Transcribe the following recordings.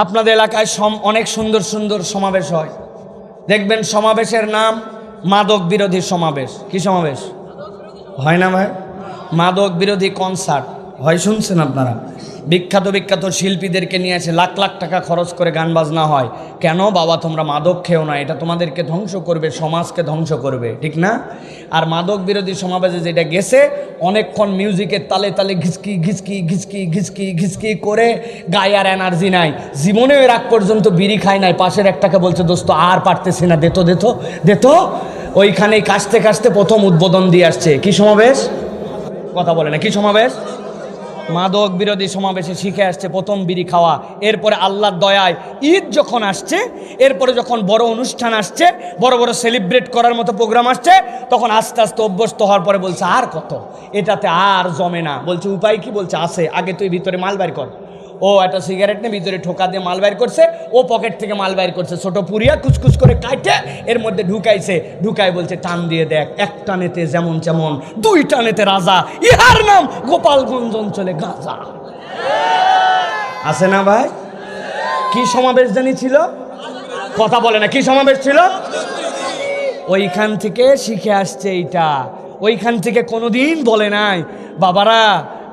আপনাদের এলাকায় অনেক সুন্দর সুন্দর সমাবেশ হয়, দেখবেন সমাবেশের নাম মাদক বিরোধী সমাবেশ। কি সমাবেশ হয় না ভাই? মাদক বিরোধী কনসার্ট হয়, শুনছেন আপনারা? বিখ্যাত বিখ্যাত শিল্পীদেরকে নিয়ে এসে লাখ লাখ টাকা খরচ করে গান বাজনা হয়। কেন বাবা? তোমরা মাদক খেও না, এটা তোমাদেরকে ধ্বংস করবে, সমাজকে ধ্বংস করবে, ঠিক না? আর মাদক বিরোধী সমাবেশে যেটা গেছে, অনেকক্ষণ মিউজিকের তালে তালে ঘিচকি ঘিচকি ঘিচকি ঘিচকি ঘিচকি করে গায়ে আর এনার্জি নাই। জীবনেও এর আগ পর্যন্ত বিড়ি খায় নাই। পাশের একটাকে বলছে, দোস্ত আর পারতেছি না, দেতো দেতো দেতো। ওইখানেই কাশতে কাশতে প্রথম উদ্বোধন দিয়ে আসছে। কি সমাবেশ? কথা বলে না, কি সমাবেশ? মাদক বিরোধী সমাবেশে শিখে আসছে প্রথম বিড়ি খাওয়া। এরপরে আল্লাহর দয়ায় ঈদ যখন আসছে, এরপরে যখন বড় অনুষ্ঠান আসছে, বড় বড় সেলিব্রেট করার মতো প্রোগ্রাম আসছে, তখন আস্তে আস্তে অভ্যস্ত হওয়ার পরে বলছে আর কত, এটাতে আর জমে না। বলছে উপায় কি? বলছে আছে, আগে তুই ভিতরে মাল বাইর কর। ও একটা সিগারেট নিয়ে ভিতরে ঠোকা দিয়ে মাল বাইর করছে, ও পকেট থেকে মাল বাইর করছে, ছোট পুরিয়া কুচকুচ করে কাটে এর মধ্যে ঢুকাইছে। ঢুকাই বলছে টান দিয়ে দেখ, এক টানেতে যেমন যেমন, দুই টানেতে রাজা, ইহার নাম গোপালগঞ্জ অঞ্চলে গাঁজা। আছে না ভাই? কি সমাবেশ জানি ছিল? কথা বলে না, কি সমাবেশ ছিল? ওইখান থেকে শিখে আসছে এইটা। ওইখান থেকে কোনোদিন বলে নাই বাবারা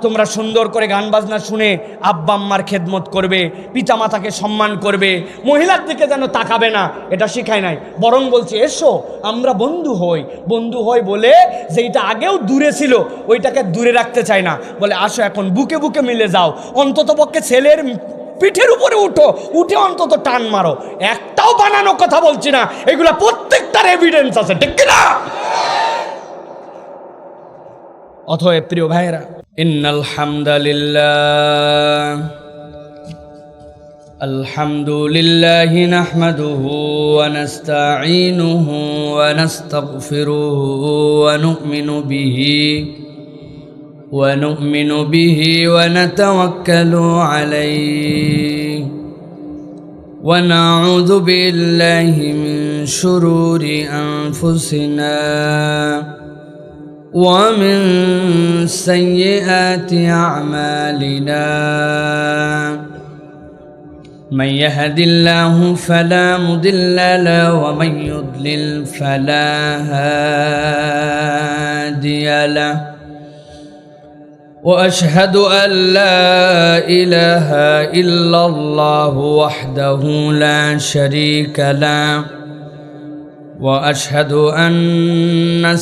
তোমরা সুন্দর করে গান বাজনা শুনে আব্বা আম্মার খেদমত করবে, পিতা মাতাকে সম্মান করবে, মহিলার দিকে যেন তাকাবে না, এটা শিখায় নাই। বরং বলছে এসো আমরা বন্ধু হই। বন্ধু হই বলে যেইটা আগেও দূরে ছিল ওইটাকে দূরে রাখতে চায় না, বলে আসো এখন বুকে বুকে মিলে যাও। অন্তত পক্ষে ছেলের পিঠের উপরে উঠো, উঠে অন্তত টান মারো। একটাও বানানো কথা বলছি না, এগুলা প্রত্যেকটার এভিডেন্স আছে, ঠিক কিনা? অতএব প্রিয় ভাইরা, ইন্নাল হামদালিল্লাহ আলহামদুলিল্লাহি নাহমাদুহু ওয়া নাস্তাঈনুহু ওয়া নাস্তাগফিরুহু ওয়া নু'মিনু বিহি ওয়া নাতাওয়াক্কালু আলাইহি ওয়া নাউযু বিল্লাহি মিন শুরুরি আনফুসিনা ومن سيئات أعمالنا من يهد الله فلا مضل له ومن يضلل فلا هادي له وأشهد أن لا إله إلا الله وحده لا شريك له وأشهد أن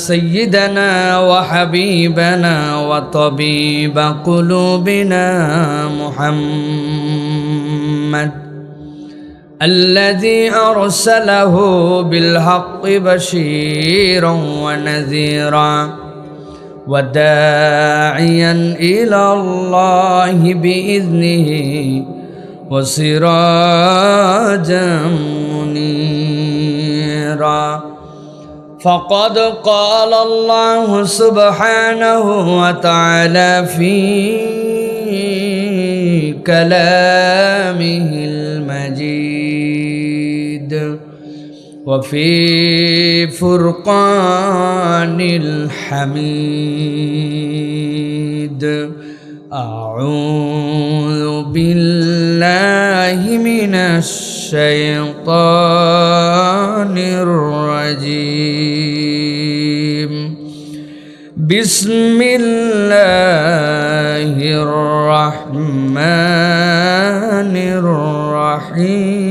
سيدنا وحبيبنا وطبيب قلوبنا محمد الذي أرسله بالحق بشيرا ونذيرا وداعيا إلى الله بإذنه وسراجا منيرا فقد قال الله سبحانه وتعالى في كلامه المجيد وفي فرقان الحميد أعوذ بالله من الشيطان الرجيم بسم الله الرحمن الرحيم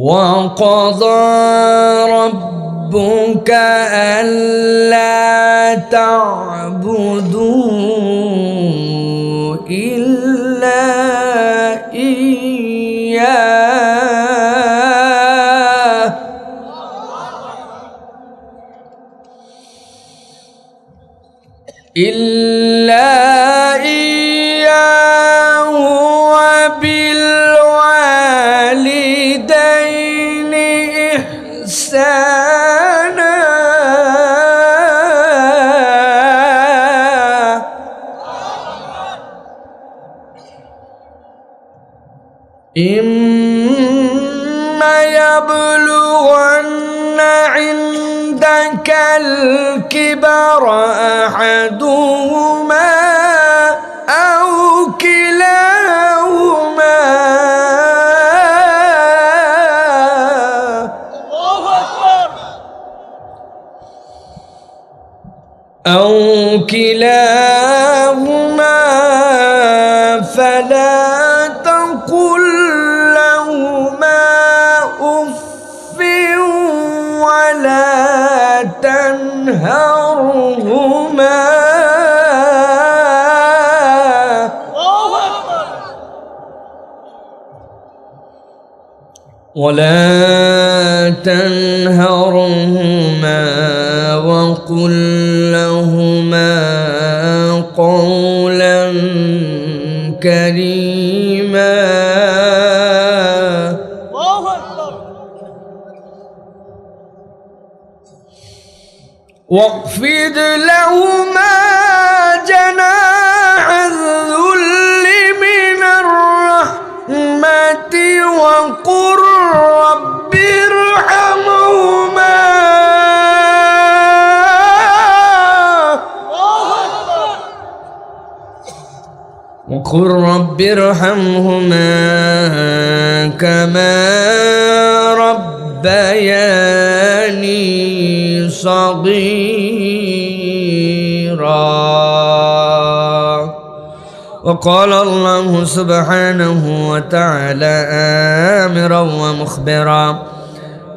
وقضى ربك ألا تعبدوا إلا إياه وبالوالدين إحسانا إما يبلغن عندك الكبر أحدهما أو كلاهما فلا تقل لهما أف ولا تنهرهما وقل لهما قولا كريما واخفض لهما جناح الذل من الرحمة وقل رب ارحمهما كما ربياني صغيرا. وقال الله سبحانه وتعالى آمرا ومخبرا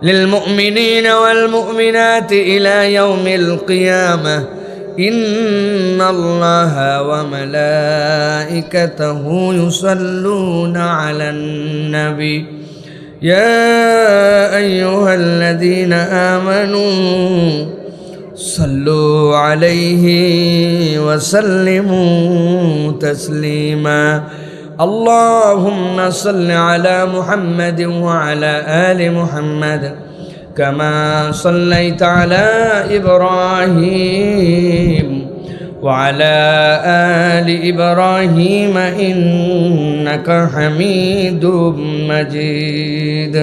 للمؤمنين والمؤمنات إلى يوم القيامة إن الله وملائكته يصلون على النبي يا أيها الذين آمنوا صلوا عليه وسلموا تسليما. اللهم صل على محمد وعلى آل محمد كما صليت على إبراهيم وعلى آل إبراهيم إنك حميد مجيد.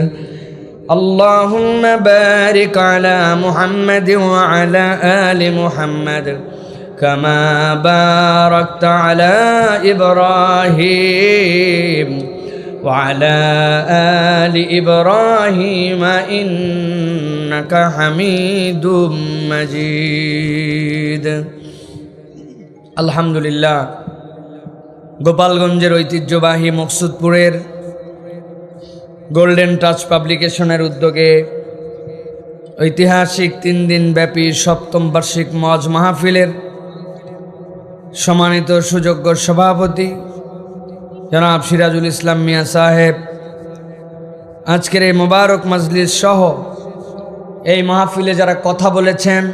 اللهم بارك على محمد وعلى آل محمد كما باركت على إبراهيم وعلى آل إبراهيم إنك حميد مجيد. আলহামদুলিল্লাহ, গোপালগঞ্জের ঐতিহ্যবাহী মকসুদপুরের গোল্ডেন টাচ পাবলিকেশনের উদ্যোগে ঐতিহাসিক 3 দিন ব্যাপী 7ম বার্ষিক মজ মাহফিলের সম্মানিত সুযোগ্য সভাপতি জনাব সিরাজুল ইসলাম মিয়া সাহেব আজকের এই মোবারক মজলিস সহ এই মাহফিলে যারা কথা বলেছেন,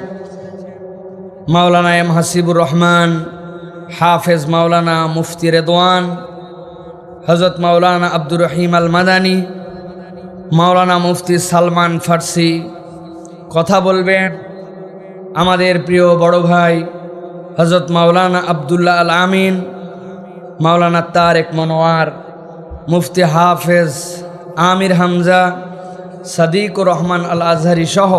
মাওলানা এম হাসিবুর রহমান, হাফেজ মাওলানা মুফতি রেদওয়ান, হযরত মাওলানা আব্দুর রহিম আল মাদানী, মাওলানা মুফতি সালমান ফার্সি, কথা বলবেন আমাদের প্রিয় বড় ভাই হযরত মাওলানা আব্দুল্লাহ আল আমিন, মাওলানা তারেক মনোয়ার, মুফতি হাফেজ আমির হামজা, সাদিকুর রহমান আল আজহারি সহ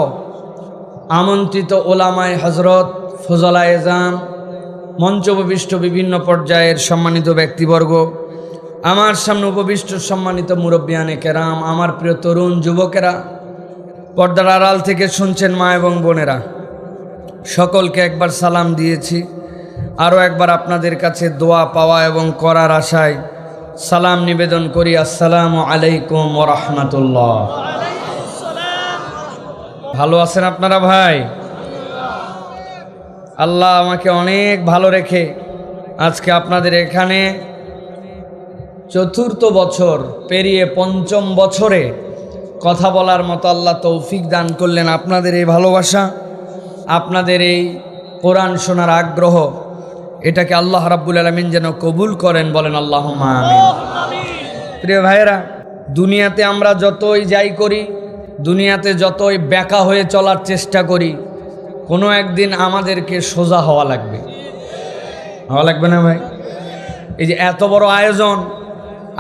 আমন্ত্রিত ওলামায়ে হজরত, ফজলা এজাম, মঞ্চ উপবিষ্ট বিভিন্ন পর্যায়ের সম্মানিত ব্যক্তিবর্গ, আমার সামনে উপবিষ্ট সম্মানিত মুরব্বিয়ানে কেরাম, আমার প্রিয় তরুণ যুবকেরা, পর্দার আড়াল থেকে শুনছেন মা এবং বোনেরা, সকলকে একবার সালাম দিয়েছি। আরও একবার আপনাদের কাছে দোয়া পাওয়া এবং করার আশায় সালাম নিবেদন করি। আসসালামু আলাইকুম ওয়া রাহমাতুল্লাহ। ভালো আছেন আপনারা ভাই? আল্লাহ আমাকে অনেক ভালো রেখে আজকে আপনাদের এখানে 4র্থ বছর পেরিয়ে 5ম বছরে কথা বলার মতো আল্লাহ তৌফিক দান করলেন। আপনাদের এই ভালোবাসা, আপনাদের এই কোরআন শোনার আগ্রহ, এটাকে আল্লাহ রাব্বুল আলামিন যেন কবুল করেন, বলেন আল্লাহুম্মা আমিন। প্রিয় ভাইয়েরা, দুনিয়াতে আমরা যতই যাই করি, দুনিয়াতে যতই বেঁকা হয়ে চলার চেষ্টা করি, কোনো একদিন আমাদেরকে সোজা হওয়া লাগবে না ভাই? এই যে এত বড় আয়োজন,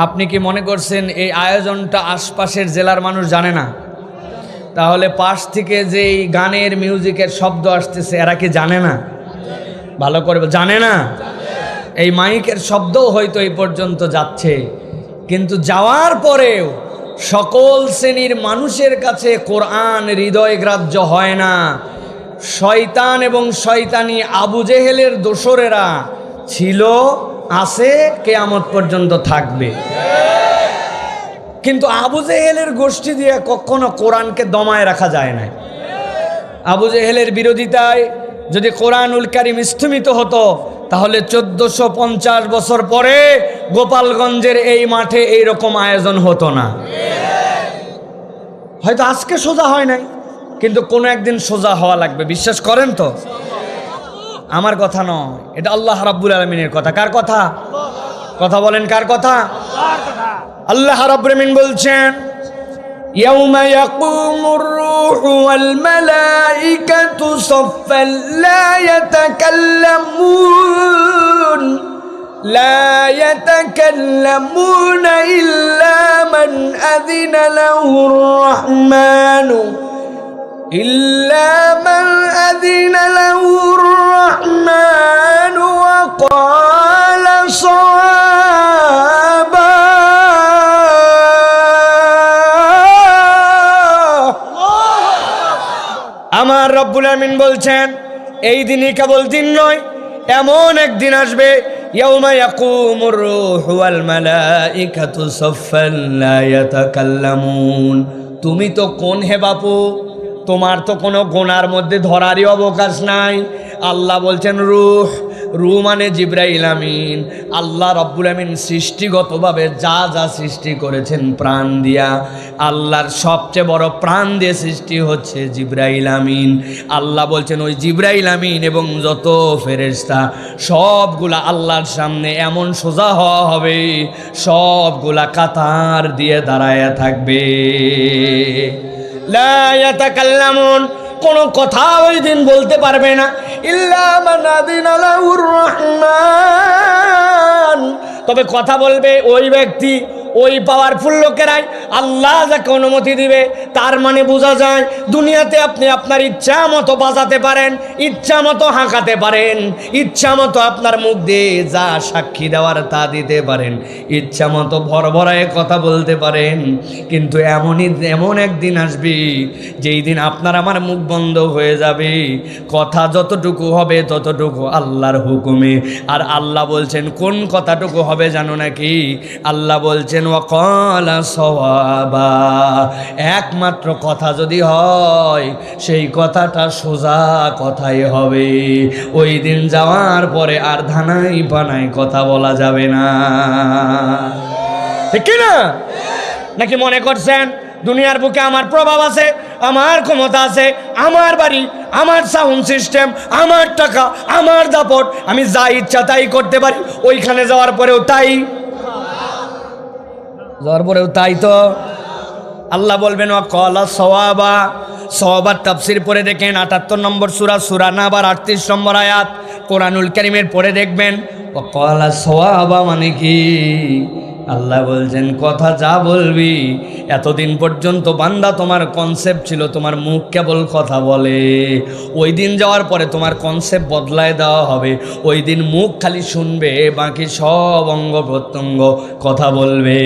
আপনি কি মনে করছেন এই আয়োজনটা আশপাশের জেলার মানুষ জানে না? তাহলে পাশ থেকে যেই গানের মিউজিকের শব্দ আসতেছে এরা কি জানে না? ভালো করে জানে না? এই মাইকের শব্দও হয়তো এই পর্যন্ত যাচ্ছে, কিন্তু যাওয়ার পরেও সকল শ্রেণীর মানুষের কাছে কোরআন হৃদয় গ্রাহ্য হয় না। শয়তান এবং শয়তানি আবু জেহেলের দোসরেরা ছিল, আছে, কিয়ামত পর্যন্ত থাকবে। কিন্তু আবু জেহেলের গোষ্ঠী দিয়ে কখনো কোরআনকে দমায় রাখা যায় না। আবু জেহেলের বিরোধিতায় যদি কোরআনুল কারীম স্থমিত হতো, তাহলে 1450 বছর পরে গোপালগঞ্জের এই মাঠে এইরকম আয়োজন হতো না। হয়তো আজকে সোজা হয় নাই, কিন্তু কোনো একদিন সোজা হওয়া লাগবে, বিশ্বাস করেন তো? আমার কথা নয়, এটা আল্লাহ রাব্বুল আলামিনের কথা। কার কথা? কথা বলেন, কার কথা? আল্লাহ রাব্বুল আলামিন বলছেন, ইয়াউমা ইয়াকুমুর রূহু ওয়াল মালাইকাতু সাফফান লা ইয়াতাকাল্লামুনা ইল্লা মান আযিনা লাহুর রাহমানু ওয়া ক্বালা সাওয়াবা। আমার রব্বুল আমিন বলছেন, এই দিনই কেবল দিন নয়, এমন একদিন আসবে, ইয়াউমা ইয়াকুমুর রূহু ওয়াল মালাইকাতু সাফফান লা ইয়াতাকাল্লামুন। তুমি তো কোন হে বাপু, তোমার তো কোনো গোনার মধ্যে ধরারই অবকাশ নাই। আল্লাহ বলছেন রূহ, রূহ মানে জিবরাইল আমিন। আল্লাহ রব্বুল আমিন সৃষ্টিগতভাবে যা যা সৃষ্টি করেছেন প্রাণ দিয়া, আল্লাহর সবচেয়ে বড় প্রাণ দিয়ে সৃষ্টি হচ্ছে জিবরাইল আমিন। আল্লাহ বলছেন ওই জিবরাইল আমিন এবং যত ফেরেশতা সবগুলা আল্লাহর সামনে এমন সোজা হওয়া হবে, সবগুলা কাতার দিয়ে দাঁড়ায়া থাকবে। লা ইয়াতাকাল্লামুন, কোনো কথা ওই দিন বলতে পারবে না। ইল্লা মান আযিনা লাহুর রাহমান, তবে কথা বলবে ওই ব্যক্তি, ওই পাওয়ারফুল লোকেরাই। আল্লাহ যাকে অনুমতি দিবে। তার মানে বোঝা যায় দুনিয়াতে আপনি আপনার ইচ্ছা মতো বাজাতে পারেন, ইচ্ছা মতো হাঁকাতে পারেন, ইচ্ছা মতো আপনার মুখ দিয়ে যা সাক্ষী দেওয়ার তা দিতে পারেন, ইচ্ছা মতো ভরভরায় কথা বলতে পারেন। কিন্তু এমন একদিন আসবে যেই দিন আপনার আমার মুখ বন্ধ হয়ে যাবে। কথা যতটুকু হবে ততটুকু আল্লাহর হুকুমে। আর আল্লাহ বলছেন কোন কথাটুকু হবে জানো নাকি? আল্লাহ বলছেন ওয়াকালা সাওয়াবা, একমাত্র কথা যদি হয় সেই কথাটা সোজা কথাই হবে। ওই দিন যাওয়ার পরে আর ধানাই পানাই কথা বলা যাবে না, ঠিক না? নাকি মনে করছেন দুনিয়ার বুকে আমার প্রভাব আছে, আমার ক্ষমতা আছে, আমার বাড়ি, আমার সাউন্ড সিস্টেম, আমার টাকা, আমার দাপট, আমি যা ইচ্ছা তাই করতে পারি, ওইখানে যাওয়ার পরেও তাই, তো আল্লাহ বলবেন ওয়াকালা সাওয়াবা। সাওয়াবার তাফসীর পড়ে দেখেন ৭৮ নম্বর সূরা নাবার ৩৮ নম্বর আয়াত কোরআনুল কারীমের পড়ে দেখবেন। ওয়াকালা সাওয়াবা মানে কি? আল্লাহ বলছেন কথা যা বলবি, এতদিন পর্যন্ত বান্দা তোমার কনসেপ্ট ছিল তোমার মুখ কেবল কথা বলে, ওই দিন যাওয়ার পরে তোমার কনসেপ্ট বদলায় দেওয়া হবে। ওই দিন মুখ খালি শুনবে, বাকি সব অঙ্গ প্রত্যঙ্গ কথা বলবে।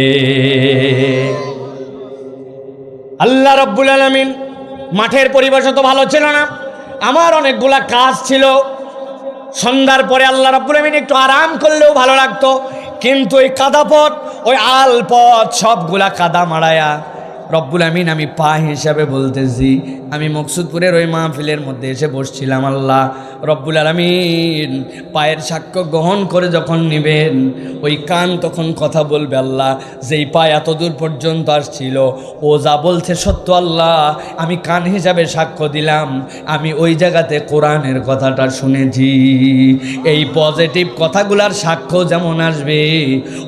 আল্লাহ রাব্বুল আলামিন, মাঠের পরিবেশ তো ভালো ছিল না, আমার অনেকগুলা কাজ ছিল। সন্ধ্যার পরে আল্লাহ রাব্বুল আলামিন একটু আরাম করলেও ভালো লাগতো, কিন্তু ওই কাদা পথ, ওই আল পথ, সবগুলা কাদা মারায়া রব্বুল আমিন, আমি পা হিসাবে বলতেছি, আমি মকসুদপুরের ওই মাহফিলের মধ্যে এসে বসছিলাম। আল্লাহ রব্বুল আলামিন পায়ের সাক্ষ্য গ্রহণ করে যখন নেবেন, ওই কান তখন কথা বলবে। আল্লাহ যেই পা এত দূর পর্যন্ত আসছিল, ও যা বলছে সত্য আল্লাহ, আমি কান হিসাবে সাক্ষ্য দিলাম, আমি ওই জায়গাতে কোরআনের কথাটা শুনেছি। এই পজিটিভ কথাগুলার সাক্ষ্য যেমন আসবে,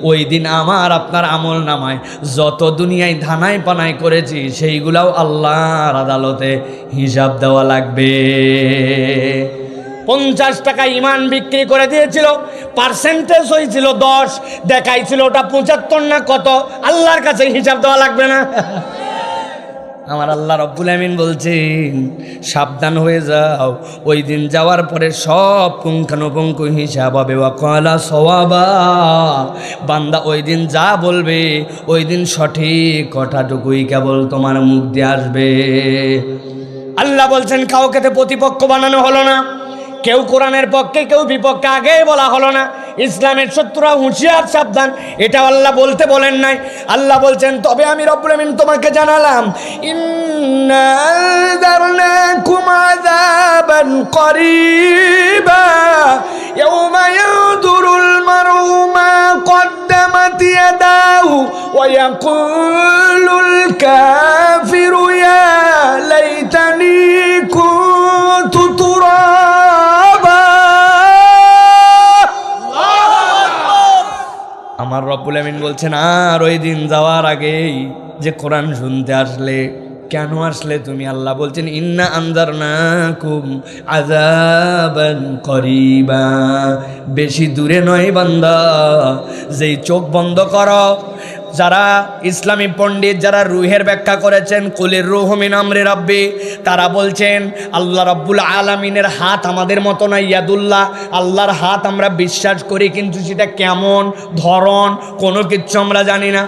ওই দিন আমার আপনার আমল নামায় যত দুনিয়ায় ধানায় পানায় করেছি সেইগুলাও আল্লাহর আদালতে হিসাব দেওয়া লাগবে। 50 টাকা ইমান বিক্রি করে দিয়েছিল, পার্সেন্টেজ হয়েছিল 10, দেখাইছিল ওটা 75 না কত, আল্লাহর কাছে হিসাব দেওয়া লাগবে না? আমার আল্লাহ রব্বুল আমিন বলছেন সাবধান হয়ে যাও, ওই দিন যাওয়ার পরে সব পুঙ্খানুপুঙ্খ হিসাব হবে। ওয়াকালা সওয়াবা, বান্দা ওই দিন যা বলবে ওই দিন সঠিক কথাটুকুই কেবল তোমার মুখ দিয়ে আসবে। আল্লাহ বলছেন কাউকে তো প্রতিপক্ষ বানানো হলো না, কেউ কোরআনের পক্ষে কেউ বিপক্ষে, আগেই বলা হলো না ইসলামের শত্রুরা হুঁশিয়ার সাবধান, এটা আল্লাহ বলতে বলেন নাই। আল্লাহ বলছেন তবে আমি রব্বুল আমিন তোমাকে জানালাম ইন্না আনযারনাকুম আযাবান করিবা ইয়াওমা ইয়াদুরুল মারউ মা কদ্দামাত ইয়াদাহু ওয়া ইয়াকুলুল কাফিরু ইয়া লাইতানি কুনতু তুরাবা। আমার রব্বুল আমিন বলছেন আর ওই দিন যাওয়ার আগেই যে কোরআন শুনতে আসলে, কেন আসলে তুমি? আল্লাহ বলছেন ইন্না আনযারনাকুম আযাবান করিবা, বেশি দূরে নয় বান্দা। যেই চোখ বন্ধ করো, যারা ইসলামী পণ্ডিত যারা রুহের ব্যাখ্যা করেছেন কুলির রুহু মিন আমরি রাব্বি, তারা বলছেন আল্লাহ রাব্বুল আলামিনের হাত আমাদের মতো না, ইয়াদুল্লাহ, আল্লাহর হাত আমরা বিশ্বাস করি কিন্তু সেটা কেমন ধরন কোনো কিচ্ছু আমরা জানি না।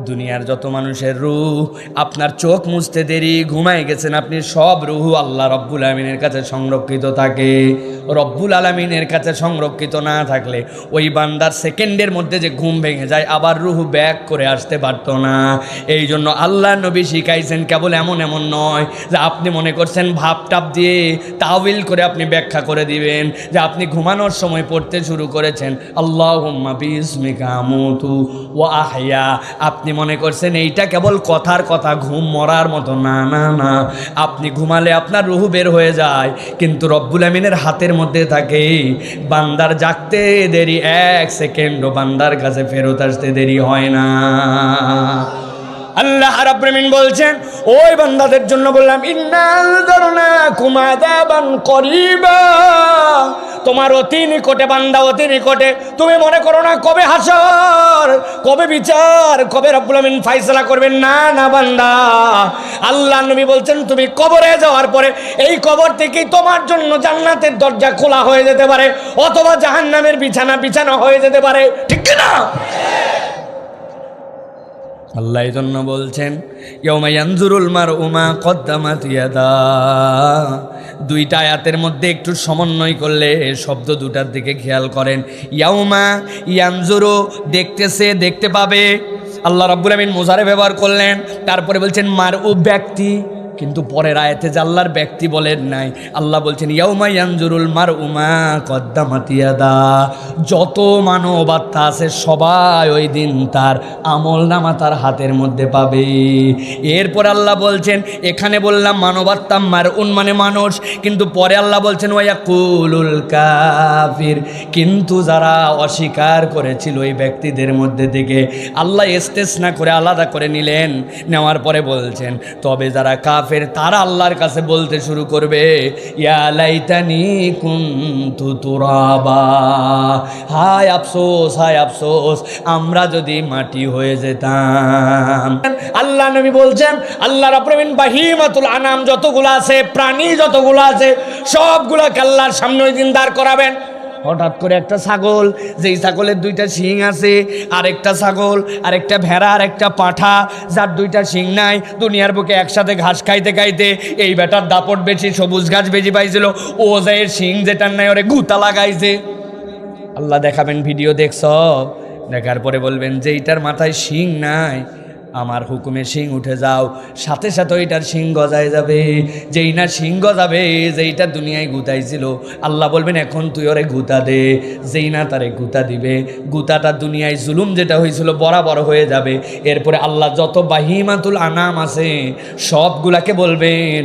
দুনিয়ার যত মানুষের রূহ, আপনার চোখ মুছতে দেরি, ঘুমায় গেছেন আপনি, সব রুহু আল্লাহ রব্বুল আলামিনের কাছে সংরক্ষিত থাকে। রব্বুল আলামিনের কাছে সংরক্ষিত না থাকলে ওই বান্দার সেকেন্ডের মধ্যে যে ঘুম ভেঙে যায় আবার রুহু ব্যাক করে আসতে পারতো না। এই জন্য আল্লাহ নবী শিখাইছেন কেবল এমন এমন নয় যে আপনি মনে করছেন ভাবটাপ দিয়ে তাওয়িল করে আপনি ব্যাখ্যা করে দিবেন, যে আপনি ঘুমানোর সময় পড়তে শুরু করেছেন আল্লাহুম্মা বিসমিকা আমুতু ওয়া আহইয়া, আপনি মনে করছেন এইটা কেবল কথার কথা, ঘুম মরার মতো। না না না, আপনি ঘুমালে আপনার রুহু বের হয়ে যায় কিন্তু রব্বুল আমিনের হাতের মধ্যে থাকে। বান্দার জাগতে দেরি, এক সেকেন্ডও বান্দার কাছে ফেরত আসতে দেরি হয় না। আল্লাহ রাব্বুল আমিন বলছেন ওই বান্দাদের জন্য বললাম ইন্না আনযারনাকুম আযাবান করিবা, তোমার অতি নিকটে বান্দা, অতি নিকটে। তুমি মনে করো না কবে হাসর, কবে বিচার, কবে রব্বুল আমিন ফায়সালা করবেন। না না বান্দা, আল্লাহ নবী বলছেন তুমি কবরে যাওয়ার পরে এই কবর থেকেই তোমার জন্য জান্নাতের দরজা খোলা হয়ে যেতে পারে অথবা জাহান্নামের বিছানা বিছানা হয়ে যেতে পারে, ঠিক কি না? আল্লাহ এই জন্য বলছেন ইয়াউমা ইয়ানজুরুল মারউ মা কদ্দামাত ইয়াদা, দুইটা আয়াতের মধ্যে একটু সমন্বয় করলে শব্দ দুটার দিকে খেয়াল করেন। ইয়াউমা ইয়ানজুরু দেখতেছে, দেখতে পাবে, আল্লাহ রাব্বুল আমিন মুজারে ব্যবহার করলেন। তারপরে বলছেন মারউ ব্যক্তি, কিন্তু পরের আয়াতে যে আল্লাহর ব্যক্তি বলেন নাই, আল্লাহ বলছেন ইয়াউমা ইয়ানজুরুল মারউ মা কদ্দামাত ইয়াদা, যত মানব আত্মা আছে সবাই ওই দিন তার আমলনামা তার হাতের মধ্যে পাবে। এরপর আল্লাহ বলছেন, এখানে বললাম মানব আত্মা মারউন মানে মানুষ, কিন্তু পরে আল্লাহ বলছেন ওয়ায়াকুলুল কাফির, কিন্তু যারা অস্বীকার করেছিল ওই ব্যক্তিদের মধ্যে থেকে আল্লাহ ইস্তেসনা করে আলাদা করে নিলেন। নেওয়ার পরে বলছেন তবে যারা কাফের তারা আল্লাহর কাছে বলতে শুরু করবে ইয়া লাইতানি কুনতু তুরাবা, হায় আফসোস, হায় আফসোস, আমরা যদি মাটি হয়ে যেতাম। আল্লাহ নবী বলছেন আল্লাহ রাব্বুল আমিন বাহিমাতুল আনাম যতগুলো আছে, প্রাণী যতগুলো আছে সবগুলোকে আল্লাহর সামনে ওই দিন দাঁড় করাবেন। হঠাৎ করে একটা ছাগল, যেই ছাগলের দুইটা শিং আছে, আরেকটা ছাগল, আরেকটা ভেড়া, আর একটা পাঁঠা যার দুইটা শিং নাই, দুনিয়ার বুকে একসাথে ঘাস খাইতে খাইতে এই বেটার দাপট বেশি, সবুজ ঘাস বেশি পাইছিল, ও যায় শিং যেটার নাই ওরে গুতা লাগাইছে। আল্লাহ দেখাবেন ভিডিও দেখছ, দেখার পরে বলবেন যে এইটার মাথায় শিং নাই, আমার হুকুমে শিং উঠে যাও, সাথে সাথে ওইটার শিং গজায় যাবে। যেই না শিং গজাবে, যেইটা দুনিয়ায় গুতাইছিল, আল্লাহ বলবেন এখন তুই ওরে গুতা দে। যেই না তারে গুতা দিবে, গুতাটা দুনিয়ায় জুলুম যেটা হয়েছিল বরাবর হয়ে যাবে। এরপরে আল্লাহ যত বাহিমাতুল আনাম আছে সবগুলাকে বলবেন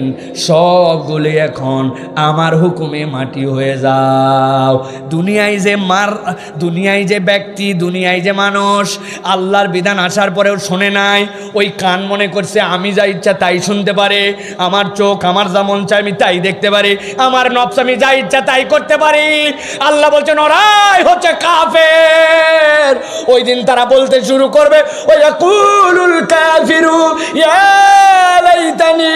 সবগুলি এখন আমার হুকুমে মাটি হয়ে যাও। দুনিয়ায় যে ব্যক্তি, দুনিয়ায় যে মানুষ আল্লাহর বিধান আসার পরেও শোনে নাই, নাই। ওই কান মনে করছে আমি যা ইচ্ছা তাই শুনতে পারে, আমার চোখ আমার যা মন চায় আমি তাই দেখতে পারি, আমার নফস আমি যা ইচ্ছা তাই করতে পারি। আল্লাহ বলছেন ওরাই হচ্ছে কাফের। ওই দিন তারা বলতে শুরু করবে, ওয়াকুলুল কাফিরু ইয়া লাইতানি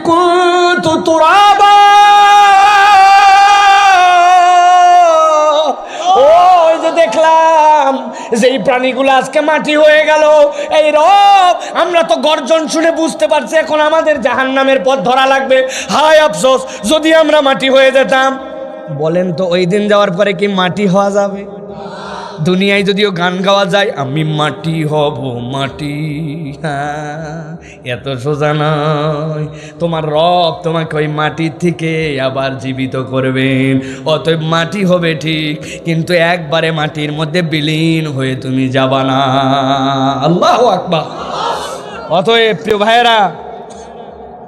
কুনতু তুরাবা। ওই যে দেখলাম যেই প্রাণীগুলো আজকে মাটি হয়ে গেল, এই রব আমরা তো গর্জন শুনে বুঝতে পারছি এখন আমাদের জাহান্নামের পথ ধরা লাগবে। হায় আফসোস যদি আমরা মাটি হয়ে যেতাম। বলেন তো ওই দিন যাওয়ার পরে কি মাটি হওয়া যাবে? দুনিয়ায় যদিও গান গাওয়া যায়, আমি মাটি হব মাটি, হ্যাঁ এত সোজা নয়। তোমার রব তোমাকে ওই মাটির থেকে আবার জীবিত করবেন। অতএব মাটি হবে ঠিক, কিন্তু একবারে মাটির মধ্যে বিলীন হয়ে তুমি যাবা না। আল্লাহু আকবার। অতএব প্রিয় ভাইয়েরা,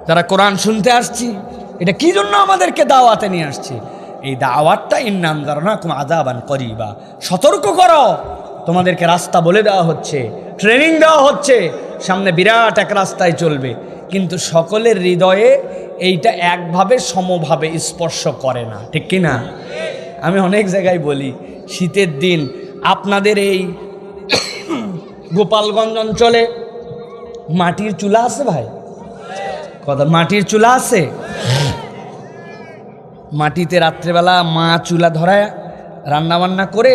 যারা কোরআন শুনতে আসছি, এটা কি জন্য আমাদেরকে দাওয়াতে নিয়ে আসছি? এই দাওয়াতটা ইন্নাম যারনাকুম আযাবান করিবা, সতর্ক করো, তোমাদেরকে রাস্তা বলে দেওয়া হচ্ছে, ট্রেনিং দেওয়া হচ্ছে, সামনে বিরাট এক রাস্তায় চলবে। কিন্তু সকলের হৃদয়ে এইটা একভাবে সমভাবে স্পর্শ করে না, ঠিক কি না? আমি অনেক জায়গায় বলি, শীতের দিন আপনাদের এই গোপালগঞ্জ অঞ্চলে মাটির চুলা আছে ভাই? কথা, মাটির চুলা আছে? মাটিতে রাত্রেবেলা মা চুলা ধরায় রান্নাবান্না করে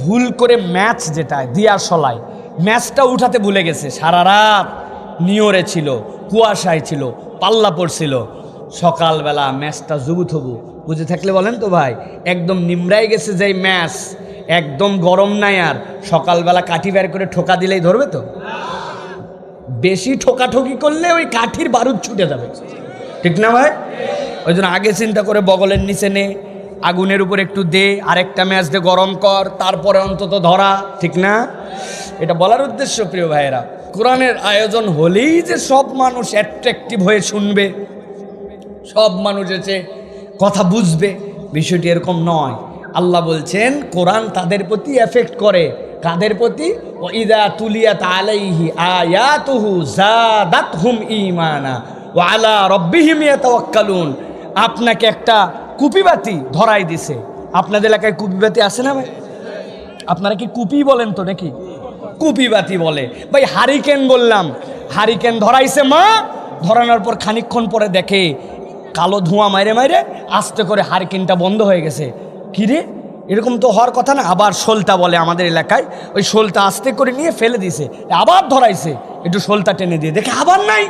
ভুল করে ম্যাচ, যেটা দিয়া সলাই, ম্যাচটা উঠাতে ভুলে গেছে। সারা রাত নিয়রে ছিল, কুয়াশায় ছিল, পাল্লা পড়ছিল। সকালবেলা ম্যাচটা জুগুথবু বুঝে থাকলে বলেন তো ভাই, একদম নিমড়াই গেছে যেই ম্যাচ, একদম গরম নাই আর। সকালবেলা কাঠি বের করে ঠোকা দিলেই ধরবে তো? বেশি ঠোকাঠকি করলে ওই কাঠির বারুদ ছুটে যাবে, ঠিক না ভাই? ওই জন্য আগে চিন্তা করে বগলের নিচে নে, আগুনের উপর একটু দে, আরেকটা ম্যাচ দিয়ে গরম কর, তারপরে অন্তত ধরা, ঠিক না? এটা বলার উদ্দেশ্য প্রিয় ভাইয়েরা, কোরআনের আয়োজন হলেই যে সব মানুষ অ্যাট্রাকটিভ হয়ে শুনবে, সব মানুষ এসে কথা বুঝবে, বিষয়টি এরকম নয়। আল্লাহ বলছেন কোরআন তাদের প্রতি এফেক্ট করে। কাদের প্রতি? ওয়াইদা তুলিয়াত আলাইহি আয়াতুহু যাদাতহুম ঈমানা ওয়া আলা রাব্বিহিম ইয়াতাওয়াক্কালুন। আপনাকে একটা কুপিবাতি ধরাই দিছে। আপনাদের এলাকায় কুপিবাতি আছে না ভাই? আপনারা কি কুপি বলেন তো নাকি? কুপিবাতি বলে ভাই। হারিকেন বললাম, হারিকেন ধরাইছে মা, ধরানোর পর খানিকক্ষণ পরে দেখে কালো ধোঁয়া মাইরে মাইরে আস্তে করে হারিকেনটা বন্ধ হয়ে গেছে। কিরে, এরকম তো হওয়ার কথা না। আবার শোলটা বলে আমাদের এলাকায়, ওই শোলটা আস্তে করে নিয়ে ফেলে দিয়েছে, আবার ধরাইছে, একটু শোলটা টেনে দিয়ে দেখে আবার নাই।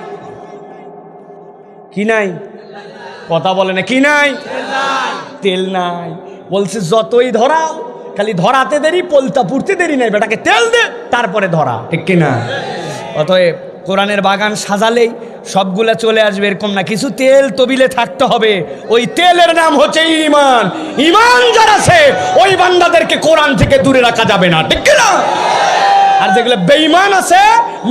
কি নাই? কথা বলে না, কি নাই? তেল নাই। বলছে যতই ধরাও, খালি ধরাতে দেরি, পোলতা পুড়তে দেরি নাই, বেটাকে তেল দে তারপরে ধরা, ঠিক কিনা? অতএব কোরআনের বাগান সাজালেই সবগুলা চলে আসবে এরকম না, কিছু তেল তবিলে থাকতে হবে। ওই তেলের নাম হচ্ছে ঈমান। ঈমান যার আছে ওই বান্দাদেরকে কোরআন থেকে দূরে রাখা যাবে না, ঠিক কিনা? আর যেগুলো বেঈমান আছে,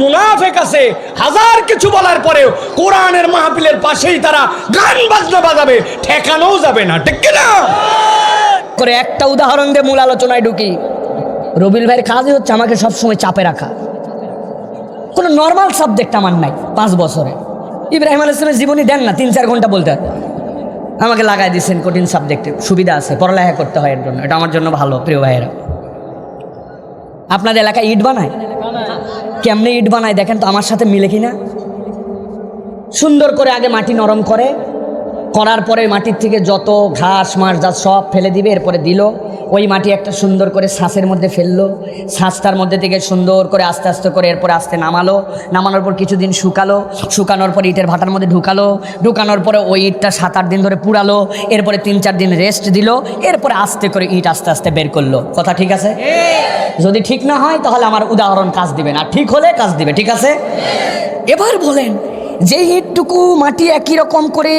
মুনাফিক আছে, হাজার কিছু বলার পরেও কোরআনের মাহফিলের পাশেই তারা গান বাজনা বাজাবে, ঠেকানোও যাবে না, ঠিক কিনা? করে একটা উদাহরণ দিয়ে মূল আলোচনায় ঢুকি। রবিল ভাইয়ের কাজই হচ্ছে আমাকে সবসময় চাপে রাখা। কোনো নর্মাল সাবজেক্ট আমার নাই 5 বছরে। ইব্রাহিম আলাইহিস সালামের জীবনী দেন না, 3-4 ঘন্টা বলতে হয়। আমাকে লাগাই দিচ্ছেন কঠিন সাবজেক্টে, সুবিধা আছে, পড়ালেখা করতে হয়, এর জন্য এটা আমার জন্য ভালো। প্রিয় ভাইয়েরা, আপনাদের এলাকায় ইট বানায়? কেমনে ইট বানায় দেখেন তো, আমার সাথে মিলে কিনা? সুন্দর করে আগে মাটি নরম করে, করার পরে মাটির থেকে যত ঘাস মাস যা সব ফেলে দিবে, এরপরে দিল ওই মাটি একটা সুন্দর করে ছাঁচের মধ্যে ফেললো, ছাঁচটার মধ্যে থেকে সুন্দর করে আস্তে আস্তে করে এরপরে আস্তে নামালো, নামানোর পর কিছুদিন শুকালো, শুকানোর পর ইটের ভাটার মধ্যে ঢুকালো, ঢুকানোর পরে ওই ইটটা 7-8 দিন ধরে পুড়ালো, এরপরে 3-4 দিন রেস্ট দিল, এরপরে আস্তে করে ইট আস্তে আস্তে বের করলো। কথা ঠিক আছে? যদি ঠিক না হয় তাহলে আমার উদাহরণ কাজ দিবে না, ঠিক হলে কাজ দিবে, ঠিক আছে? এবার বলেন, যে ইটটুকু মাটি একই রকম করে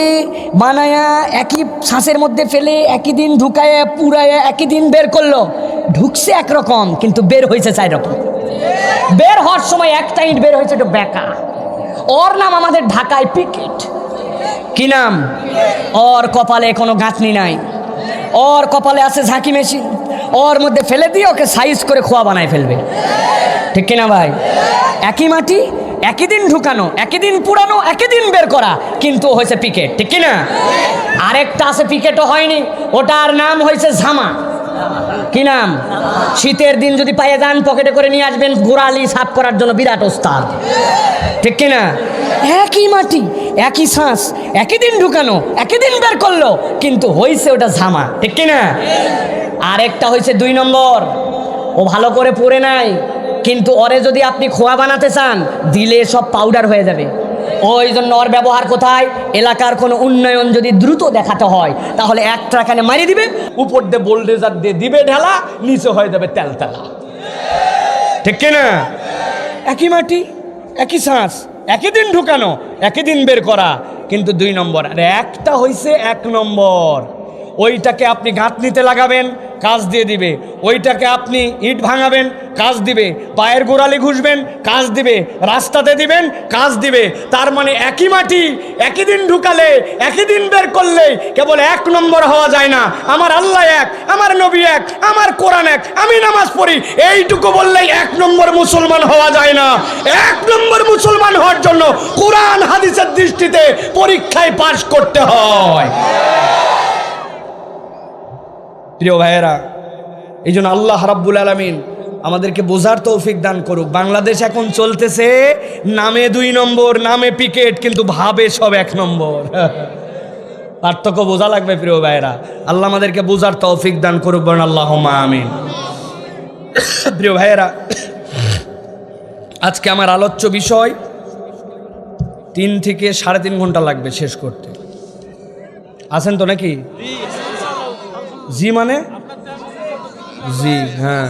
বানায়া একই ছাঁচের মধ্যে ফেলে একই দিন ঢুকায় পুরায় একই দিন বের করলো, ঢুকছে একরকম কিন্তু বের হয়েছে 4 রকম। বের হওয়ার সময় একটা ইট বের হয়েছে একটু বেঁকা। ওর নাম আমাদের ঢাকায় পিকেট। কি নাম? ওর কপালে কোনো গাঁথনি নাই, ওর কপালে আছে ঝাঁকি মেশিন, ওর মধ্যে ফেলে দিয়ে ওকে সাইজ করে খোয়া বানায় ফেলবে, ঠিক কিনা ভাই? একই মাটি একই দিন ঢুকানো, একই দিন পুরানো, একই দিন বের করা, কিন্তু হয়েছে পিকেট, ঠিক কিনা? আরেকটা আছে পিকেটও হয়নি, ওটার নাম হয়েছে ঝামা। কি নাম? শীতের দিন যদি পাইয়ে যান পকেটে করে নিয়ে আসবেন, গোড়ালি সাফ করার জন্য বিরাট ওস্তাদ, ঠিক কিনা? একই মাটি, একই শ্বাস, একই দিন ঢুকানো, একই দিন বের করলো, কিন্তু হয়েছে ওটা ঝামা, ঠিক কিনা? আরেকটা হয়েছে 2 নম্বর, ও ভালো করে পড়ে নাই, কিন্তু ওরে যদি আপনি খোয়া বানাতে চান দিলে সব পাউডার হয়ে যাবে। ওই জন্য ওর ব্যবহার কোথায়? এলাকার কোনো উন্নয়ন যদি দ্রুত দেখাতে হয় তাহলে এক ট্রাকানে মারি দিবে, উপর দিয়ে বোল্ডেজার দিয়ে দিবে ঢালা, নিচে হয়ে যাবে তেলতেলা, ঠিক কিনা? একই মাটি, একই শ্বাস, একই দিন ঢুকানো, একই দিন বের করা, কিন্তু 2 নম্বর। আর একটা হইছে 1 নম্বর, ওইটাকে আপনি গাঁথনিতে লাগাবেন, কাজ দিয়ে দিবে। ওইটাকে আপনি ইট ভাঙাবেন, কাজ দিবে। পায়ের গোড়ালি ঘুষবেন, কাজ দিবে। রাস্তাতে দিবেন, কাজ দিবে। তার মানে একই মাটি একই দিন ঢুকালে, একই দিন বের করলে কেবল 1 নম্বর হওয়া যায় না। আমার আল্লাহ এক, আমার নবী এক, আমার কোরআন এক, আমি নামাজ পড়ি, এইটুকু বললেই 1 নম্বর মুসলমান হওয়া যায় না। 1 নম্বর মুসলমান হওয়ার জন্য কোরআন হাদিসের দৃষ্টিতে পরীক্ষায় পাশ করতে হয়। প্রিয় ভাইয়েরা, এই জন্য আল্লাহ রাব্বুল আলামিন আমাদেরকে বোঝার তৌফিক দান করুক। বাংলাদেশ এখন চলতেছে নামে 2 নম্বর, নামে পিকেট, কিন্তু ভাবে সব 1 নম্বর। পার্থক্য বোঝা লাগবে প্রিয় ভাইয়েরা। আল্লাহ আমাদেরকে বোঝার তৌফিক দান করুক, বলেন আল্লাহুম্মা আমিন। প্রিয় ভাইয়েরা, আজকে আমার আলোচ্য বিষয় 3 থেকে 3.5 ঘন্টা লাগবে শেষ করতে। আছেন তো নাকি? জি মানে জি, হ্যাঁ,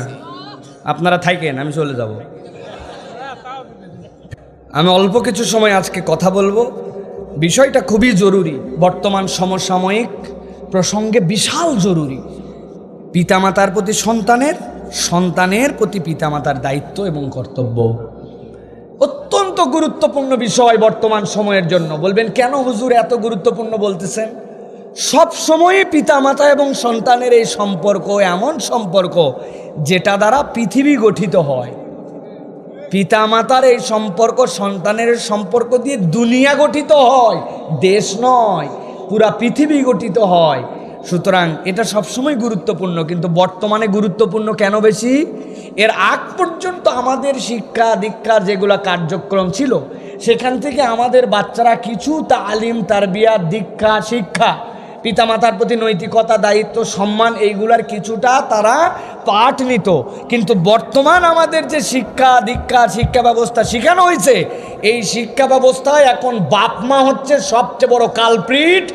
আপনারা থাকেন, আমি চলে যাব। আমি অল্প কিছু সময় আজকে কথা বলবো। বিষয়টা খুবই জরুরি, বর্তমান সমসাময়িক প্রসঙ্গে বিশাল জরুরি। পিতামাতার প্রতি সন্তানের, সন্তানের প্রতি পিতামাতার দায়িত্ব এবং কর্তব্য অত্যন্ত গুরুত্বপূর্ণ বিষয় বর্তমান সময়ের জন্য। বলবেন কেন হুজুর এত গুরুত্বপূর্ণ বলতেছেন? সব সময়ে পিতামাতা এবং সন্তানের এই সম্পর্ক এমন সম্পর্ক যেটা দ্বারা পৃথিবী গঠিত হয়। পিতামাতার এই সম্পর্ক সন্তানের সম্পর্ক দিয়ে দুনিয়া গঠিত হয়, দেশ নয়, পুরা পৃথিবী গঠিত হয়। সুতরাং এটা সবসময় গুরুত্বপূর্ণ, কিন্তু বর্তমানে গুরুত্বপূর্ণ কেন বেশি? এর আগ পর্যন্ত আমাদের শিক্ষা দীক্ষার যেগুলো কার্যক্রম ছিল সেখান থেকে আমাদের বাচ্চারা কিছু তালিম, তারবিয়া, দীক্ষা, শিক্ষা, পিতামাতার প্রতি নৈতিকতা, দায়িত্ব, সম্মান, এইগুলার কিছুটা তারা পাঠ নিত। কিন্তু বর্তমান আমাদের যে শিক্ষা দীক্ষা, শিক্ষা ব্যবস্থা শেখানো হয়েছে, এই শিক্ষা ব্যবস্থায় এখন বাপ মা হচ্ছে সবচেয়ে বড় কালপ্রিট,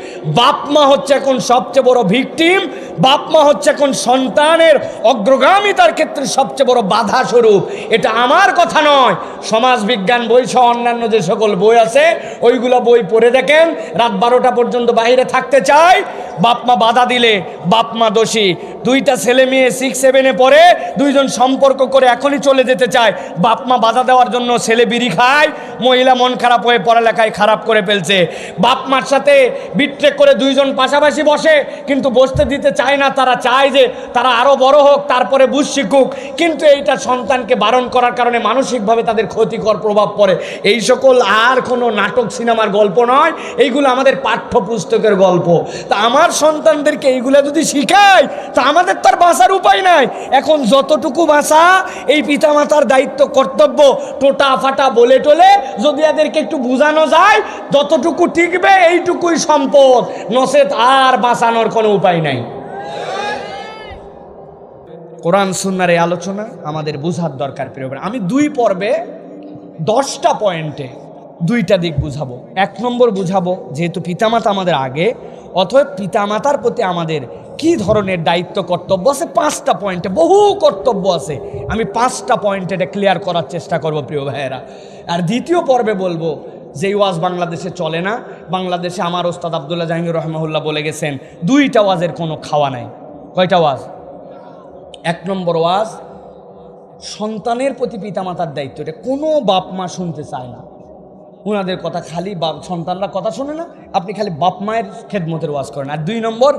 বাপ মা হচ্ছে এখন সবচেয়ে বড় ভিকটিম, বাপ মা হচ্ছে এখন সন্তানের অগ্রগামিতার ক্ষেত্রে সবচেয়ে বড় বাধা স্বরূপ। এটা আমার কথা নয়, সমাজ বিজ্ঞান বই সহ অন্যান্য যে সকল বই আছে ওইগুলো বই পড়ে দেখেন। রাত 12টা পর্যন্ত বাইরে থাকতে চায়, বাপ মা বাধা দিলে বাপ মা দোষী। 2টা ছেলে মেয়ে 6-7-এ পড়ে, 2জন সম্পর্ক করে এখনই চলে যেতে চায়, বাপ মা বাধা দেওয়ার জন্য ছেলে বিড়ি খায়, মহিলা মন খারাপ হয়ে পড়ালেখায় খারাপ করে ফেলছে। বাপ মার সাথে বিট্রেক করে 2জন পাশাপাশি বসে, কিন্তু বসতে দিতে চায় না। তারা চায় যে তারা আরও বড় হোক, তারপরে বুঝ শিখুক, কিন্তু এইটা সন্তানকে বারণ করার কারণে মানসিকভাবে তাদের ক্ষতিকর প্রভাব পড়ে। এই সকল আর কোনো নাটক সিনেমার গল্প নয়, এইগুলো আমাদের পাঠ্যপুস্তকের গল্প। তা আমার সন্তানদেরকে এইগুলো যদি শিখাই তা আমাদের তার বাঁচার উপায় নাই। এখন যতটুকু বাঁচা এই পিতামাতার দায়িত্ব, কর্তব্য, টোটা ফাটা বলে টোলে যদি এদেরকে একটু বোঝানো যায়, যতটুকু টিকবে এইটুকুই সম্পদ, নচেত আর বাঁচানোর কোনো উপায় নাই। কোরআন সুন্নাহর এই আলোচনা আমাদের বোঝার দরকার। প্রিয় ভাই, আমি 2 পর্বে 10টা পয়েন্টে 2টা দিক বুঝাবো। 1 নম্বর বুঝাবো যেহেতু পিতামাতা আমাদের আগে, অথবা পিতামাতার প্রতি আমাদের কি ধরনের দায়িত্ব কর্তব্য আছে। 5টা পয়েন্টে বহু কর্তব্য আছে, আমি 5টা পয়েন্টে এটা ক্লিয়ার করার চেষ্টা করব প্রিয় ভাইয়েরা। আর 2য় পর্বে বলবো যে ওয়াজ বাংলাদেশে চলে না। বাংলাদেশে আমার ওস্তাদ আব্দুল্লাহ জাহাঙ্গীর রহমাহুল্লাহ বলে গেছেন 2টা ওয়াজের কোনো খাওয়া নাই। কয়টা ওয়াজ? 1 নম্বর ওয়াজ সন্তানের প্রতি পিতামাতার দায়িত্ব, এটা কোনো বাপ মা শুনতে চায় না। ওনাদের কথা খালি সন্তানরা কথা শোনে না, আপনি খালি বাপ মায়ের খেদমতের ওয়াজ করেন। আর 2 নম্বর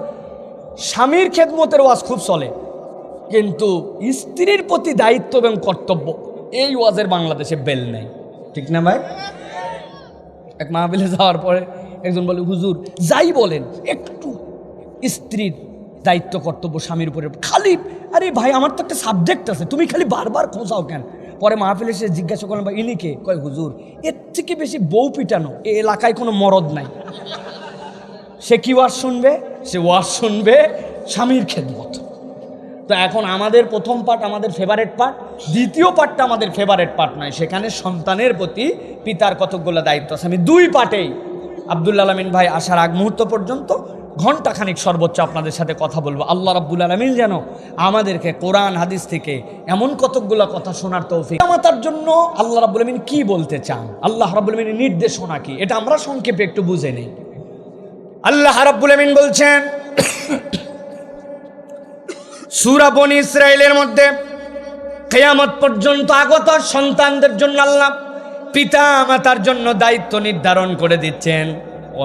স্বামীর খেদমতের ওয়াজ খুব চলে, কিন্তু স্ত্রীর প্রতি দায়িত্ব এবং কর্তব্য এই ওয়াজের বাংলাদেশে বেল নেই। ঠিক না ভাই? এক মাহফিলে যাওয়ার পরে একজন বলে, হুজুর যাই বলেন একটু স্ত্রীর দায়িত্ব কর্তব্য স্বামীর উপরে খালি, আরে ভাই আমার তো একটা সাবজেক্ট আছে, তুমি খালি বারবার খোঁজাও কেন? পরে মাহফিলে সে জিজ্ঞাসা করলেন, ভাই ইনি কে? কয় হুজুর এর থেকে বেশি বউ পিটানো এই এলাকায় কোনো মরদ নাই। সে কি ওয়াজ শুনবে? সে ওয়াজ শুনবে স্বামীর খেদমত। তো এখন আমাদের প্রথম পার্ট আমাদের ফেভারেট পার্ট, দ্বিতীয় পার্টটা আমাদের ফেভারেট পার্ট নয়, সেখানে সন্তানের প্রতি পিতার কতকগুলো দায়িত্ব আছে। আমি দুই পার্টেই আব্দুল আলামিন ভাই আসার আগ মুহূর্ত পর্যন্ত ঘণ্টাখানিক সর্বোচ্চ আপনাদের সাথে কথা বলবো। আল্লাহ রাব্বুল আলামিন যেন আমাদেরকে কোরআন হাদিস থেকে এমন কতকগুলো কথা শোনার তৌফিক। পিতামাতার জন্য আল্লাহ রাব্বুল আলামিন কি বলতে চান, আল্লাহ রাব্বুল আলামিনের নির্দেশনা কি, এটা আমরা সংক্ষেপে একটু বুঝে নেই। আল্লাহ রাব্বুল আলামিন বলছেন সূরা বনী ইসরাঈলের মধ্যে, কিয়ামত পর্যন্ত আগত সন্তানদের জন্য আল্লাহ পিতা মাতার জন্য দায়িত্ব নির্ধারণ করে দিচ্ছেন।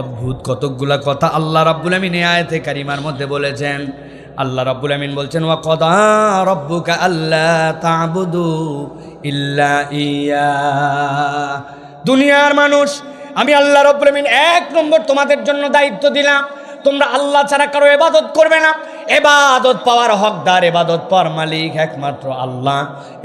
অদ্ভুত কতকগুলা কথা আল্লাহ রাব্বুল আমিন এই আয়াতে কারিমার মধ্যে বলেছেন। আল্লাহ রাব্বুল আমিন বলছেন, ওয়া ক্বাদা রাব্বুকা আল্লা তা'বুদু ইল্লা ইয়া। দুনিয়ার মানুষ, আমি আল্লাহ রাব্বুল আমিন এক নম্বর তোমাদের জন্য দায়িত্ব দিলাম, তোমরা আল্লাহ ছাড়া কারো ইবাদত করবে না। ইবাদত পাওয়ার হকদার, ইবাদত পাওয়ার মালিক একমাত্র আল্লাহ।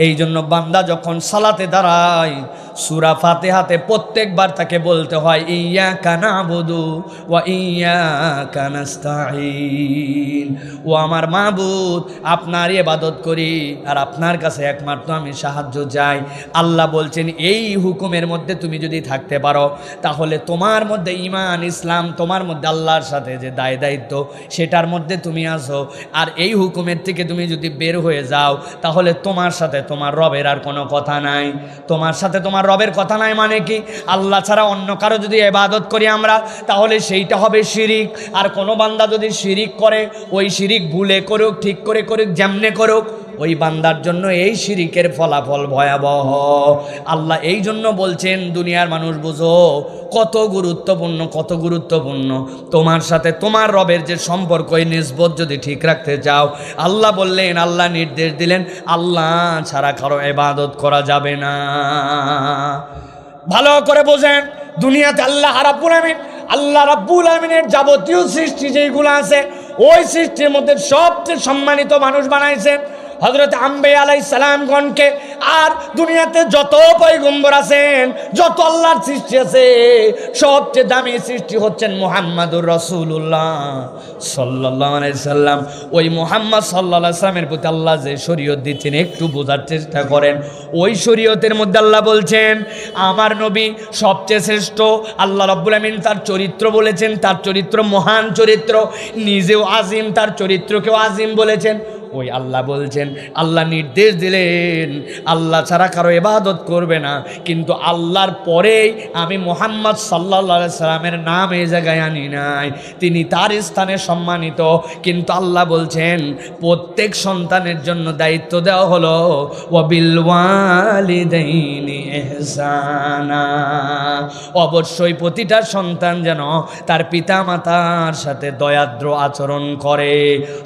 এই জন্য বান্দা যখন সালাতে দাঁড়ায় সূরা ফাতিহাতে প্রত্যেকবার তাকে বলতে হয়, ইয়্যাকা না'বুদু ওয়া ইয়্যাকা নাস্তাঈন। ও আমার মাবুদ, আপনার ইবাদত করি আর আপনার কাছে একমাত্র আমি সাহায্য চাই। আল্লাহ বলছেন এই হুকুমের মধ্যে তুমি যদি থাকতে পারো তাহলে তোমার মধ্যে ঈমান ইসলাম, তোমার মধ্যে আল্লাহর সাথে যে দায়িত্ব সেটার মধ্যে তুমি আসো। আর এই হুকুমের থেকে তুমি যদি বের হয়ে যাও তাহলে তোমার সাথে তোমার রবের আর কোনো কথা নাই। তোমার সাথে তোমার রবের কথা নাই মানে কি? আল্লাহ ছাড়া অন্য কারো যদি ইবাদত করি আমরা তাহলে সেইটা হবে শিরিক। আর কোনো বান্দা যদি শিরিক করে, ওই শিরিক ভুলে করুক ঠিক করে করুক যেমনে করুক, ওই বান্দার জন্য এই শিরিকের ফলাফল ভয়াবহ। আল্লাহ এই জন্য বলছেন দুনিয়ার মানুষ বুঝো কত গুরুত্বপূর্ণ, কত গুরুত্বপূর্ণ তোমার সাথে তোমার রবের যে সম্পর্ক, এই নিসবত যদি ঠিক রাখতে চাও, আল্লাহ বললেন, আল্লাহ নির্দেশ দিলেন আল্লাহ ছাড়া কারো ইবাদত করা যাবে না। ভালো করে বোঝেন, দুনিয়াতে আল্লাহ রাব্বুল আমিনের যাবতীয় সৃষ্টি যেইগুলো আছে ওই সৃষ্টির মধ্যে সবচেয়ে সম্মানিত মানুষ বানাইছেন হযরত আম্বিয়া আলাইহিস সালামগণকে। আর দুনিয়াতে যত পয়গম্বর আছেন, যত আল্লাহর সৃষ্টি আছে, সবচেয়ে দামি সৃষ্টি হচ্ছেন মুহাম্মাদুর রাসূলুল্লাহ সাল্লাল্লাহু আলাইহি সাল্লাম। ওই মুহাম্মদ সাল্লাল্লাহু আলাইহি সাল্লামের প্রতি আল্লাহ যে শরীয়ত দিচ্ছেন একটু বোঝার চেষ্টা করেন। ওই শরীয়তের মধ্যে আল্লাহ বলছেন আমার নবী সবচেয়ে শ্রেষ্ঠ। আল্লাহ রাব্বুল আমিন তার চরিত্র বলেছেন, তার চরিত্র মহান চরিত্র, নিজেও আজিম, তার চরিত্রকেও আজিম বলেছেন। ওই আল্লাহ বলছেন, আল্লাহ নির্দেশ দিলেন আল্লাহ ছাড়া কারো ইবাদত করবে না, কিন্তু আল্লাহর পরেই আমি মুহাম্মদ সাল্লাল্লাহু আলাইহি সাল্লামের নাম এই জায়গায় আনি নাই, তিনি তার স্থানে সম্মানিত। কিন্তু আল্লাহ বলছেন প্রত্যেক সন্তানের জন্য দায়িত্ব দেওয়া হলো ওয়া বিল ওয়ালিদাইনি ইহসানা। অবশ্যই প্রতিটা সন্তান যেন তার পিতা মাতার সাথে দয়াদ্র আচরণ করে,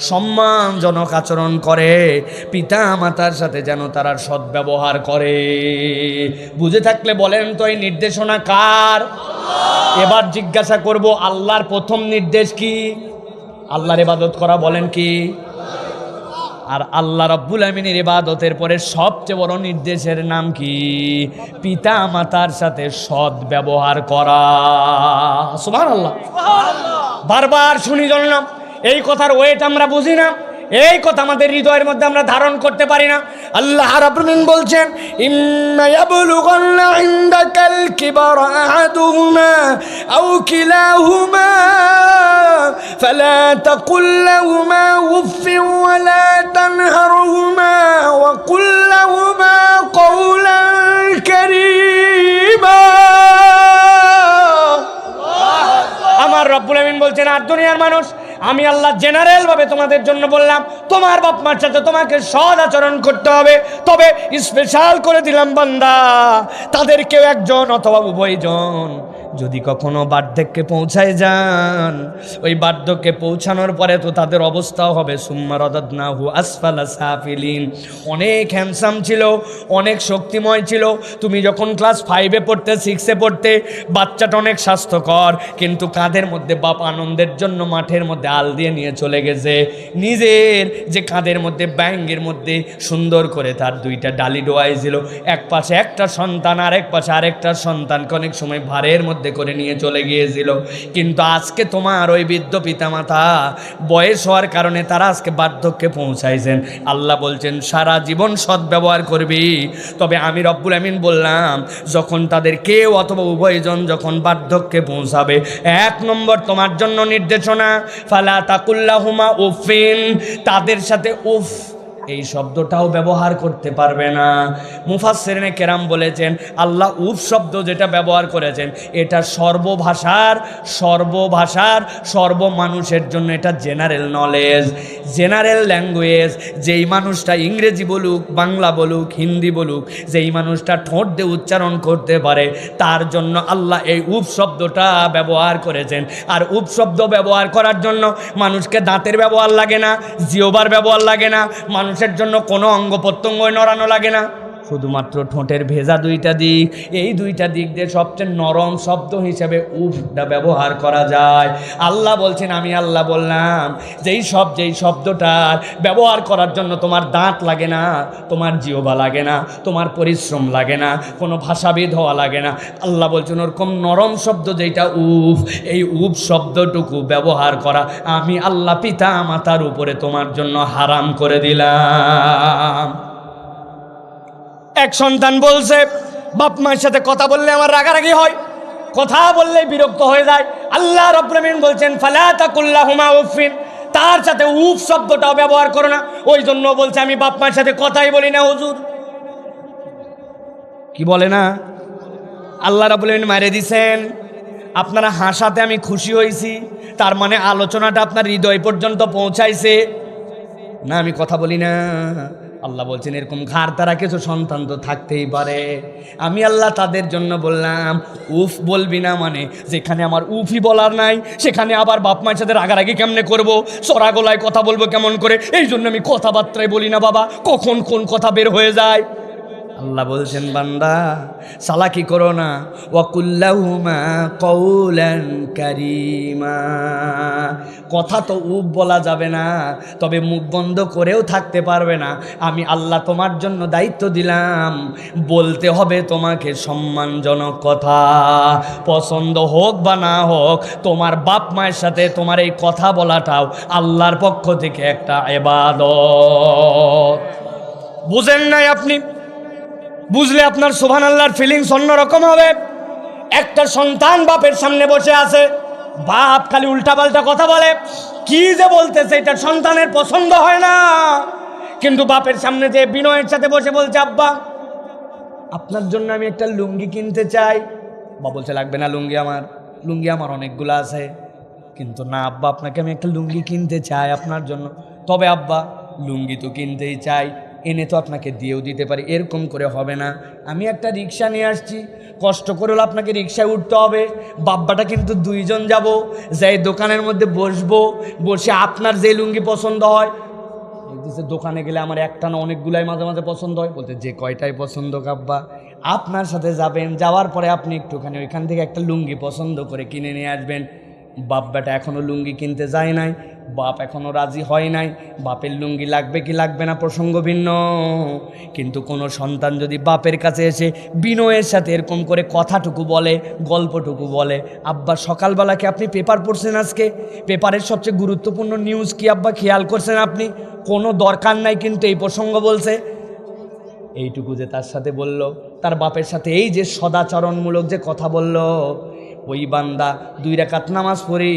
সম্মানজনক আচরণ করে, পিতা মাতার সাথে যেন তারা সদ্ব্যবহার করে। বুঝে থাকলে বলেন তো এই নির্দেশনা কার? এবার জিজ্ঞাসা করব আল্লাহর প্রথম নির্দেশ কি? আল্লাহর ইবাদত করা, বলেন কি? আর আল্লাহ রাব্বুল আমিনের ইবাদতের পরে সবচেয়ে বড় নির্দেশের নাম কি? পিতা মাতার সাথে সৎ ব্যবহার করা। সুবহানাল্লাহ। বারবার শুনি জানলাম, এই কথার ওয়েট আমরা বুঝি না, এই কথা আমাদের হৃদয়ের মধ্যে আমরা ধারণ করতে পারি না। আল্লাহ রাব্বুল আমিন বলছেন ইম্মা ইয়াবলুগান্না ইনদাকাল কিবারা আহাদুহুমা আও কিলাহুমা ফালা তাকুল লাহুমা উফফিন ওয়া লা তানহারহুমা ওয়া কুল লাহুমা কওলান কারীমা। আমার রব্বুল আমিন বলছেন, আর দুনিয়ার মানুষ, আমি আল্লাহ জেনারেল ভাবে তোমাদের জন্য বললাম তোমার বাপ মার সাথে তোমাকে সৎ আচরণ করতে হবে, তবে স্পেশাল করে দিলাম বান্দা তাদের কেউ একজন অথবা উভয়জন যদি কখনো বার্ধক্যে পৌঁছায় যান, ওই বার্ধক্যে পৌঁছানোর পরে তো তাদের অবস্থাও হবে সুম্মা রাদাদনাহু আসফালা সাফিলিন। অনেক হ্যান্ডসাম ছিল, অনেক শক্তিময় ছিল। তুমি যখন ক্লাস 5-এ পড়তে, 6-এ পড়তে, বাচ্চাটা অনেক স্বাস্থ্যকর, কিন্তু কাঁধের মধ্যে বাপ আনন্দের জন্য মাঠের মধ্যে আল দিয়ে নিয়ে চলে গেছে। নিজের যে কাঁধের মধ্যে ব্যাঙ্গের মধ্যে সুন্দর করে তার 2টা ডালি ডোয়াইছিল, এক পাশে একটা সন্তান আর এক পাশে আরেকটা সন্তানকে অনেক সময় ভারের মধ্যে করে নিয়ে চলে গিয়েছিল। কিন্তু আজকে তোমার ওই বৃদ্ধ পিতামাতা বয়স হওয়ার কারণে তারা আজকে বার্ধক্যে পৌঁছাইছেন। আল্লাহ বলছেন সারা জীবন সদ্ব্যবহার করবি। তবে আমি রব্বুল আমিন বললাম, যখন তাদের কেউ অথবা উভয়জন যখন বার্ধক্যে পৌঁছাবে, 1 নম্বর তোমার জন্য নির্দেশনা, ফালা তাকুল্লাহুমা উফিন, তাদের সাথে উফ এই শব্দটাও ব্যবহার করতে পারবে না। মুফাসসিরিনে কেরাম বলেছেন, আল্লাহ উফ শব্দ যেটা ব্যবহার করেছেন, এটা সর্বভাষার সর্বমানুষের জন্য এটা জেনারেল নলেজ, জেনারেল ল্যাঙ্গুয়েজ। যেই মানুষটা ইংরেজি বলুক, বাংলা বলুক, হিন্দি বলুক, যেই মানুষটা ঠোঁট দিয়ে উচ্চারণ করতে পারে, তার জন্য আল্লাহ এই উফ শব্দটা ব্যবহার করেছেন। আর উফ শব্দ ব্যবহার করার জন্য মানুষকে দাঁতের ব্যবহার লাগে না, জিহ্বার ব্যবহার লাগে না, মানুষের জন্য কোনো অঙ্গ প্রত্যঙ্গ নড়ানো লাগে না, শুধুমাত্র ঠোঁটের ভেজা 2টা দিক, এই 2টা দিক দিয়ে সবচেয়ে নরম শব্দ হিসেবে উফটা ব্যবহার করা যায়। আল্লাহ বলছেন, আমি আল্লাহ বললাম যেই শব্দটার ব্যবহার করার জন্য তোমার দাঁত লাগে না, তোমার জিহ্বা লাগে না, তোমার পরিশ্রম লাগে না, কোনো ভাষাবিদ হওয়া লাগে না। আল্লাহ বলছেন ওরকম নরম শব্দ যেটা উফ, এই উফ শব্দটুকু ব্যবহার করা আমি আল্লাহ পিতা মাতার উপরে তোমার জন্য হারাম করে দিলাম। এক সন্তান বলছে, বাপ মায়ের সাথে কথা বললে আমার রাগারাগি হয়, কথা বললে বিরক্ত হয়ে যায়। আল্লাহ রাব্বুল আমিন বলছেন ফালা তাকুল্লাহুমা উফিন, তার সাথে উফ শব্দটাও ব্যবহার করো না। ওই জন্য বলছে আমি বাপ মায়ের সাথে কথাই বলি না হুজুর। কি বলে না? আল্লাহ রাব্বুল আমিন মারে দিছেন, আপনারা হাসাতে আমি খুশি হয়েছি, তার মানে আলোচনাটা আপনার হৃদয় পর্যন্ত পৌঁছাইছে না। আমি কথা বলি না। আল্লাহ বলছেন এরকম ঘাড় তারা কিছু সন্তান তো থাকতেই পারে। আমি আল্লাহ তাদের জন্য বললাম উফ বলবি না, মানে যেখানে আমার উফই বলার নাই সেখানে আবার বাপ মায়ের সাথে রাগারাগি কেমনে করব, চড়া গলায় কথা বলবো কেমন করে, এই জন্য আমি কথাবার্তায় বলি না বাবা, কখন কোন কথা বের হয়ে যায়। আল্লাহ বলছেন বান্দা চালাকি করো না, ওয়াকুল্লাহুমা কওলান কারীমা, কথা তো উফ বলা যাবে না, তবে মুখ বন্ধ করেও থাকতে পারবে না। আমি আল্লাহ তোমার জন্য দায়িত্ব দিলাম, বলতে হবে তোমাকে সম্মানজনক কথা, পছন্দ হোক বা না হোক। তোমার বাপ মায়ের সাথে তোমার এই কথা বলাটাও আল্লাহর পক্ষ থেকে একটা ইবাদত। বুঝেন নাই আপনি? বুঝলে আপনার সুবহানাল্লাহর ফিলিংস অন্যরকম হবে। একটা সন্তান বাপের সামনে বসে আছে, বাপ খালি উল্টাপাল্টা কথা বলে, কি যে বলতেছে এটা সন্তানের পছন্দ হয় না, কিন্তু বাপের সামনে যে বিনয়ের সাথে বসে বলছে আব্বা আপনার জন্য আমি একটা লুঙ্গি কিনতে চাই। বাবা বলছে লাগবে না লুঙ্গি আমার অনেকগুলো আছে, কিন্তু না আব্বা আপনাকে আমি একটা লুঙ্গি কিনতে চাই আপনার জন্য। তবে আব্বা লুঙ্গি তো কিনতেই চাই, এনে তো আপনাকে দিয়েও দিতে পারি, এরকম করে হবে না। আমি একটা রিক্সা নিয়ে আসছি, কষ্ট করে হলে আপনাকে রিক্সায় উঠতে হবে, বাব্বাটা কিন্তু 2 জন যাব, যাই দোকানের মধ্যে বসবো, বসে আপনার যে লুঙ্গি পছন্দ হয়, বলতেছে দোকানে গেলে আমার একটা না অনেকগুলাই মাঝে মাঝে পছন্দ হয়, বলতে যে কয়টাই পছন্দ আব্বা আপনার সাথে যাবেন, যাওয়ার পরে আপনি একটুখানি ওইখান থেকে একটা লুঙ্গি পছন্দ করে কিনে নিয়ে আসবেন। বাপ্পাটা এখনও লুঙ্গি কিনতে যায় নাই, বাপ এখনও রাজি হয় নাই, বাপের লুঙ্গি লাগবে কি লাগবে না প্রসঙ্গ ভিন্ন। কিন্তু কোনো সন্তান যদি বাপের কাছে এসে বিনয়ের সাথে এরকম করে কথাটুকু বলে, গল্পটুকু বলে, আব্বা সকালবেলা কি আপনি পেপার পড়ছেন? আজকে পেপারের সবচেয়ে গুরুত্বপূর্ণ নিউজ কি আব্বা খেয়াল করছেন আপনি? কোনো দরকার নাই কিন্তু এই প্রসঙ্গ বলছে, এইটুকু যে তার সাথে বলল, তার বাপের সাথে এই যে সদাচরণমূলক যে কথা বলল, ওই বান্দা 2 রাকাত নামাজ পড়ে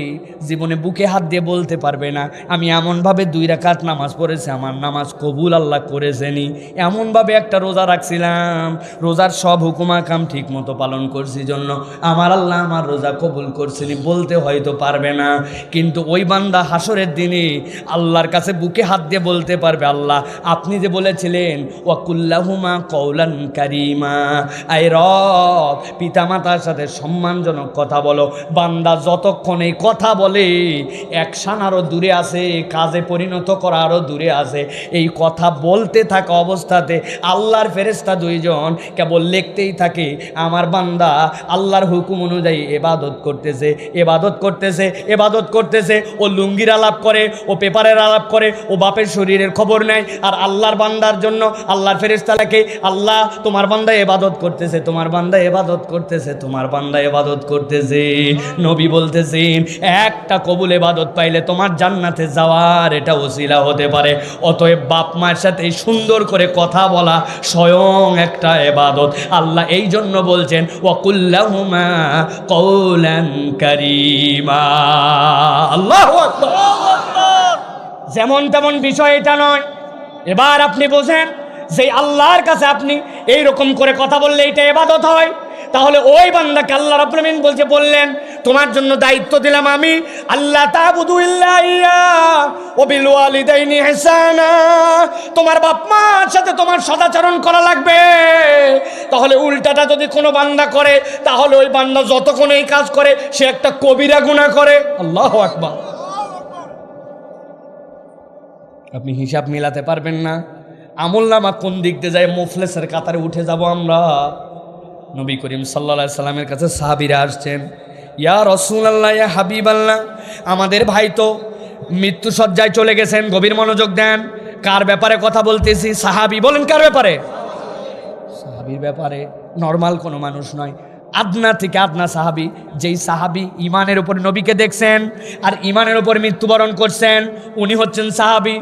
জীবনে বুকে হাত দিয়ে বলতে পারবে না আমি এমনভাবে 2 রাকাত নামাজ পড়েছি, আমার নামাজ কবুল আল্লাহ করেছেনি। এমনভাবে একটা রোজা রাখছিলাম, রোজার সব হুকুমাকাম ঠিক মতো পালন করছি জন্য আমার আল্লাহ আমার রোজা কবুল করছেনি বলতে হয়তো পারবে না, কিন্তু ওই বান্দা হাসরের দিনে আল্লাহর কাছে বুকে হাত দিয়ে বলতে পারবে, আল্লাহ আপনি যে বলেছিলেন ওয়াকুল্লাহুমা কওলান কারীমা, আয় রব পিতামাতার সাথে সম্মানজনক কথা বলো। বান্দা যতক্ষণ এই কথা বলে অ্যাকশন আরও দূরে আছে, কাজে পরিণত করা আরও দূরে আছে। এই কথা বলতে থাকা অবস্থাতে আল্লাহর ফেরেশতা দুইজন কেবল লিখতেই থাকে, আমার বান্দা আল্লাহর হুকুম অনুযায়ী ইবাদত করতেছে, ইবাদত করতেছে, ইবাদত করতেছে। ও লুঙ্গির আলাপ করে, ও পেপারের আলাপ করে, ও বাপের শরীরের খবর নেয়। আর আল্লাহর বান্দার জন্য আল্লাহর ফেরেশতা লেখে, আল্লাহ তোমার বান্দা ইবাদত করতেছে, তোমার বান্দা ইবাদত করতেছে, তোমার বান্দা ইবাদত করতেছে। নবী বলতেছেন একটা কবুল ইবাদত পাইলে তোমার জান্নাতে যাওয়ার এটা ওসিলা হতে পারে। অতএব বাপ মায়ের সাথে সুন্দর করে কথা বলা স্বয়ং একটা ইবাদত। আল্লাহ এই জন্য বলছেন ওয়াকুল্লাহুমা কওলান কারীমা। আল্লাহু আকবার। যেমন তেমন বিষয় এটা নয়। এবার আপনি বোঝেন যে আল্লাহর কাছে আপনি এই রকম করে কথা বললে এটা ইবাদত হয়, তাহলে ওই বান্দাকে আল্লাহ রাব্বুল আমিন বললেন তোমার জন্য দায়িত্ব দিলাম আমি, আল্লাহ তা'বুদু ইল্লা ইয়া ওয়া বিল ওয়ালিদাইনি ইহসানা। তোমার বাপ মার সাথে তোমার সদাচরণ করা লাগবে। তাহলে উল্টাটা যদি কোনো বান্দা করে, তাহলে ওই বান্দা যতক্ষণ এই কাজ করে সে একটা কবিরা গুনাহ করে। আল্লাহু আকবার। আপনি হিসাব মিলাতে পারবেন না। আমলনামা কোন দিক দিয়ে যায়, মুফলেসের কাতারে উঠে যাব আমরা। নবী করিম সাল্লাল্লাহু আলাইহি সাল্লামের কাছে সাহাবীরা আসছেন, ইয়া রাসূলুল্লাহ, ইয়া হাবিবাল্লাহ, আমাদের ভাই তো মৃত্যু সজ্জায় চলে গেছেন। গভীর মনোযোগ দেন, কার ব্যাপারে কথা বলতেছি? সাহাবী। বলেন কার ব্যাপারে? সাহাবীর ব্যাপারে। নর্মাল কোনো মানুষ নয়, আদনা থেকে আদনা সাহাবী। যেই সাহাবী ইমানের উপর নবীকে দেখছেন আর ইমানের উপর মৃত্যুবরণ করছেন, উনি হচ্ছেন সাহাবী।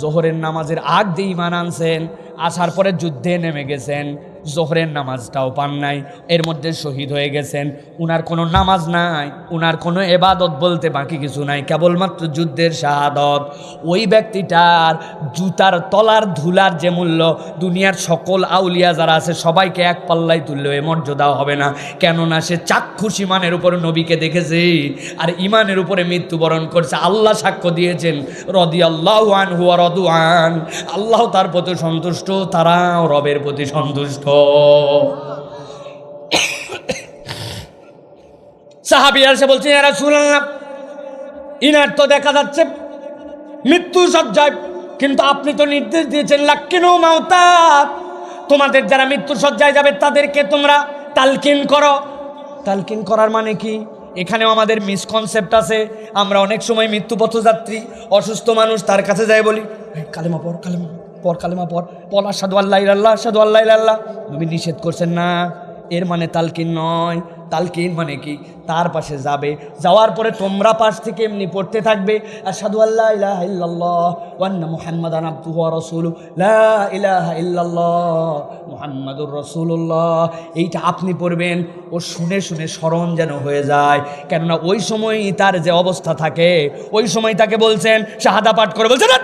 জোহরের নামাজের আগ দিয়ে ইমান আনছেন, আসার পরে যুদ্ধে নেমে গেছেন, জোহরের নামাজটাও পান নাই, এর মধ্যে শহীদ হয়ে গেছেন। উনার কোনো নামাজ নাই, উনার কোনো এবাদত বলতে বাকি কিছু নাই, কেবলমাত্র যুদ্ধের শাহাদত। ওই ব্যক্তিটার জুতার তলার ধুলার যে মূল্য, দুনিয়ার সকল আউলিয়া যারা আছে সবাইকে এক পাল্লায় তুললেও এ মর্যাদা হবে না। কেননা সে চাক্ষুষ ইমানের উপরে নবীকে দেখেছে আর ইমানের উপরে মৃত্যুবরণ করছে। আল্লাহ সাক্ষ্য দিয়েছেন, রাদিয়াল্লাহু আনহু ওয়া রাদু আন। আল্লাহ তার প্রতি সন্তুষ্ট, তারাও রবের প্রতি সন্তুষ্ট। সাহাবী এসে বলছেন, ইয়া রাসূলুল্লাহ, ইনার তো দেখা যাচ্ছে মৃত্যু সজ্জায়, কিন্তু আপনি তো নির্দেশ দিয়েছেন লাক্কিনু মাউতা, তোমাদের যারা মৃত্যু সজ্জায় যাবে তাদেরকে তোমরা তালকিন করো। তালকিন করার মানে কি? এখানেও আমাদের মিসকনসেপ্ট আছে। আমরা অনেক সময় মৃত্যু পথযাত্রী অসুস্থ মানুষ, তার কাছে যাই বলি, কালেমা পড়, কালেমা পড়, কালেমা পড়, বল আশহাদু আল্লা ইলাহা, আশহাদু আল্লা ইলাহা। নবী নিষেধ করছেন না, এর মানে তালকিন নয়। তালকিন মানে কি? তার পাশে যাবে, যাওয়ার পরে তোমরা পাশ থেকে এমনি পড়তে থাকবে, আশহাদু আল্লা ইলাহা ইল্লাল্লাহ ওয়া আন্না মুহাম্মাদান আবদুহু ওয়া রাসূলুহু, লা ইলাহা ইল্লাল্লাহ মুহাম্মাদুর রাসূলুল্লাহ। এইটা আপনি পড়বেন, ও শুনে শুনে স্মরণ যেন হয়ে যায়। কেননা ওই সময় তার যে অবস্থা থাকে, ওই সময় তাকে বলছেন শাহাদা পাঠ করে, বলছেন না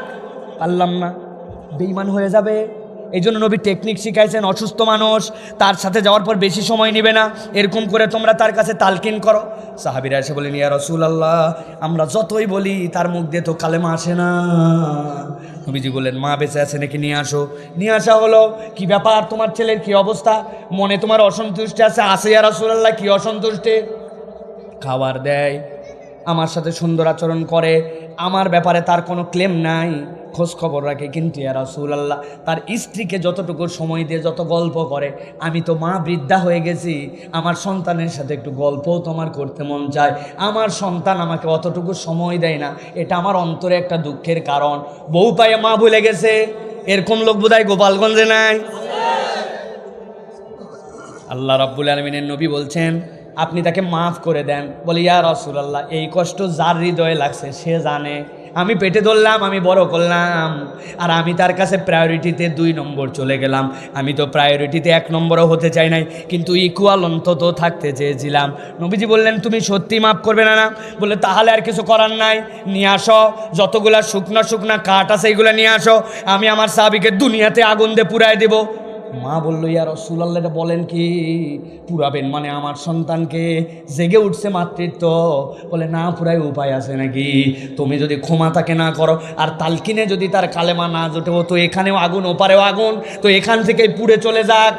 পারলাম না, বেঈমান হয়ে যাবে। এই জন্য নবী টেকনিক শিখাইছেন, অসুস্থ মানুষ তার সাথে যাওয়ার পর বেশি সময় নেবে না, এরকম করে তোমরা তার কাছে তালকিন করো। সাহাবীরা এসে বলেন, ইয়া রাসূলুল্লাহ, আমরা যতই বলি তার মুখ দিয়ে তো কালেমা আসে না। নবীজি বললেন, মা বেঁচে আছে নাকি, নিয়ে আসো। নিয়ে আসা হলো। কি ব্যাপার, তোমার ছেলের কি অবস্থা? মনে তোমার অসন্তুষ্টি আছে? ইয়া রাসূলুল্লাহ, কি অসন্তুষ্টি? খাবার দেয়, আমার সাথে সুন্দর আচরণ করে, আমার ব্যাপারে তার কোনো ক্লেম নাই, খোঁজ খবর রাখে, কিন্তু ইয়া রাসূলুল্লাহ তার স্ত্রীকে যতটুকু সময় দিয়ে যত গল্প করে, আমি তো মা বৃদ্ধা হয়ে গেছি, আমার সন্তানের সাথে একটু গল্পও তোমার করতে মন চায়, আমার সন্তান আমাকে অতটুকু সময় দেয় না, এটা আমার অন্তরে একটা দুঃখের কারণ। বউ পায়ে মা ভুলে গেছে, এরকম লোক বোধহয় গোপালগঞ্জে নাই। আল্লাহ রাব্বুল আলামিনের নবী বলছেন, আপনি তাকে মাফ করে দেন। বলি, ইয়া রাসূলুল্লাহ, এই কষ্ট যার হৃদয়ে লাগছে সে জানে। আমি পেটে ধরলাম, আমি বড় করলাম, আর আমি তার কাছে প্রায়োরিটিতে 2 নম্বর চলে গেলাম। আমি তো প্রায়োরিটিতে 1 নম্বরও হতে চাই নাই, কিন্তু ইকুয়াল অন্তত থাকতে চেয়েছিলাম। নবীজি বললেন, তুমি সত্যি মাফ করবে না? বলে, তাহলে আর কিছু করার নাই, নিয়ে আসো যতগুলা শুকনা শুকনা কাঠ আছে এইগুলো নিয়ে আসো, আমি আমার সাহাবীকে দুনিয়াতে আগুন দিয়ে পুড়ায় দেব। মা বলল, ইয়া রাসূলুল্লাহ, এটা বলেন কি? পুরাবেন মানে আমার সন্তানকে? জেগে উঠছে মাতৃত্ব। বলে, না পুরাই উপায় আছে নাকি? তুমি যদি ক্ষমা তাকে না করো আর তালকিনে যদি তার কালেমা না জোটে, তো এখানেও আগুন ওপারেও আগুন, তো এখান থেকেই পুড়ে চলে যাক।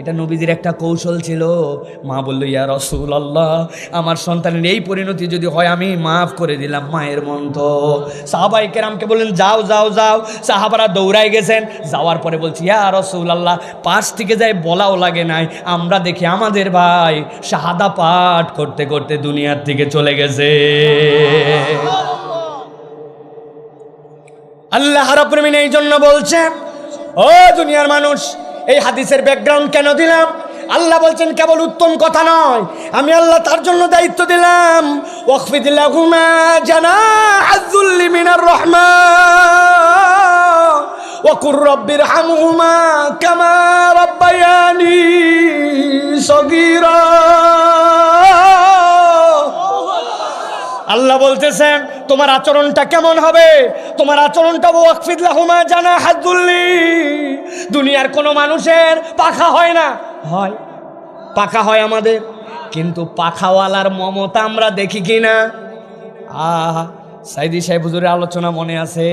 এটা নবীজির একটা কৌশল ছিল। মা বলল, ইয়া রাসূলুল্লাহ, আমার সন্তানের এই পরিণতি যদি হয় আমি মাফ করে দিলাম মায়ের মন তো। সাহাবায়ে কেরামকে বললেন, যাও যাও যাও। সাহাবারা দৌড়ায় গেছেন। যাওয়ার পরে বলছি, ইয়া রাসূলুল্লাহ, পাশ থেকে যাই বলাও লাগে নাই, আমরা দেখি আমাদের ভাই শাহাদা পাঠ করতে করতে দুনিয়ার থেকে চলে গেছে। আল্লাহ রাব্বুল আমিন এই জন্য বলছেন, ও দুনিয়ার মানুষ, এই হাদিসের ব্যাকগ্রাউন্ড কেন দিলাম? আল্লাহ বলছেন কেবল উত্তম কথা নয়, আমি আল্লাহ তার জন্য দায়িত্ব দিলাম, ওয়াখফিদ লাহুমা জানাহায-যুল্লি মিনার রাহমা ওয়া কুর রাব্বিরহামহুমা কামা রাব্বায়ানি সগীরা। আল্লাহ বলতেছেন তোমার আচরণটা কেমন হবে? তোমার আচরণটা ওয়াকফিদ লাহুমা জানাহায-যুল্লি। দুনিয়ার কোনো মানুষের পাখা হয় না, হয় পাখা হয় আমাদের, কিন্তু পাখাওয়ালার মমতা আমরা দেখি কি না? সাইদি সাহেব হুজুরের আলোচনা মনে আছে?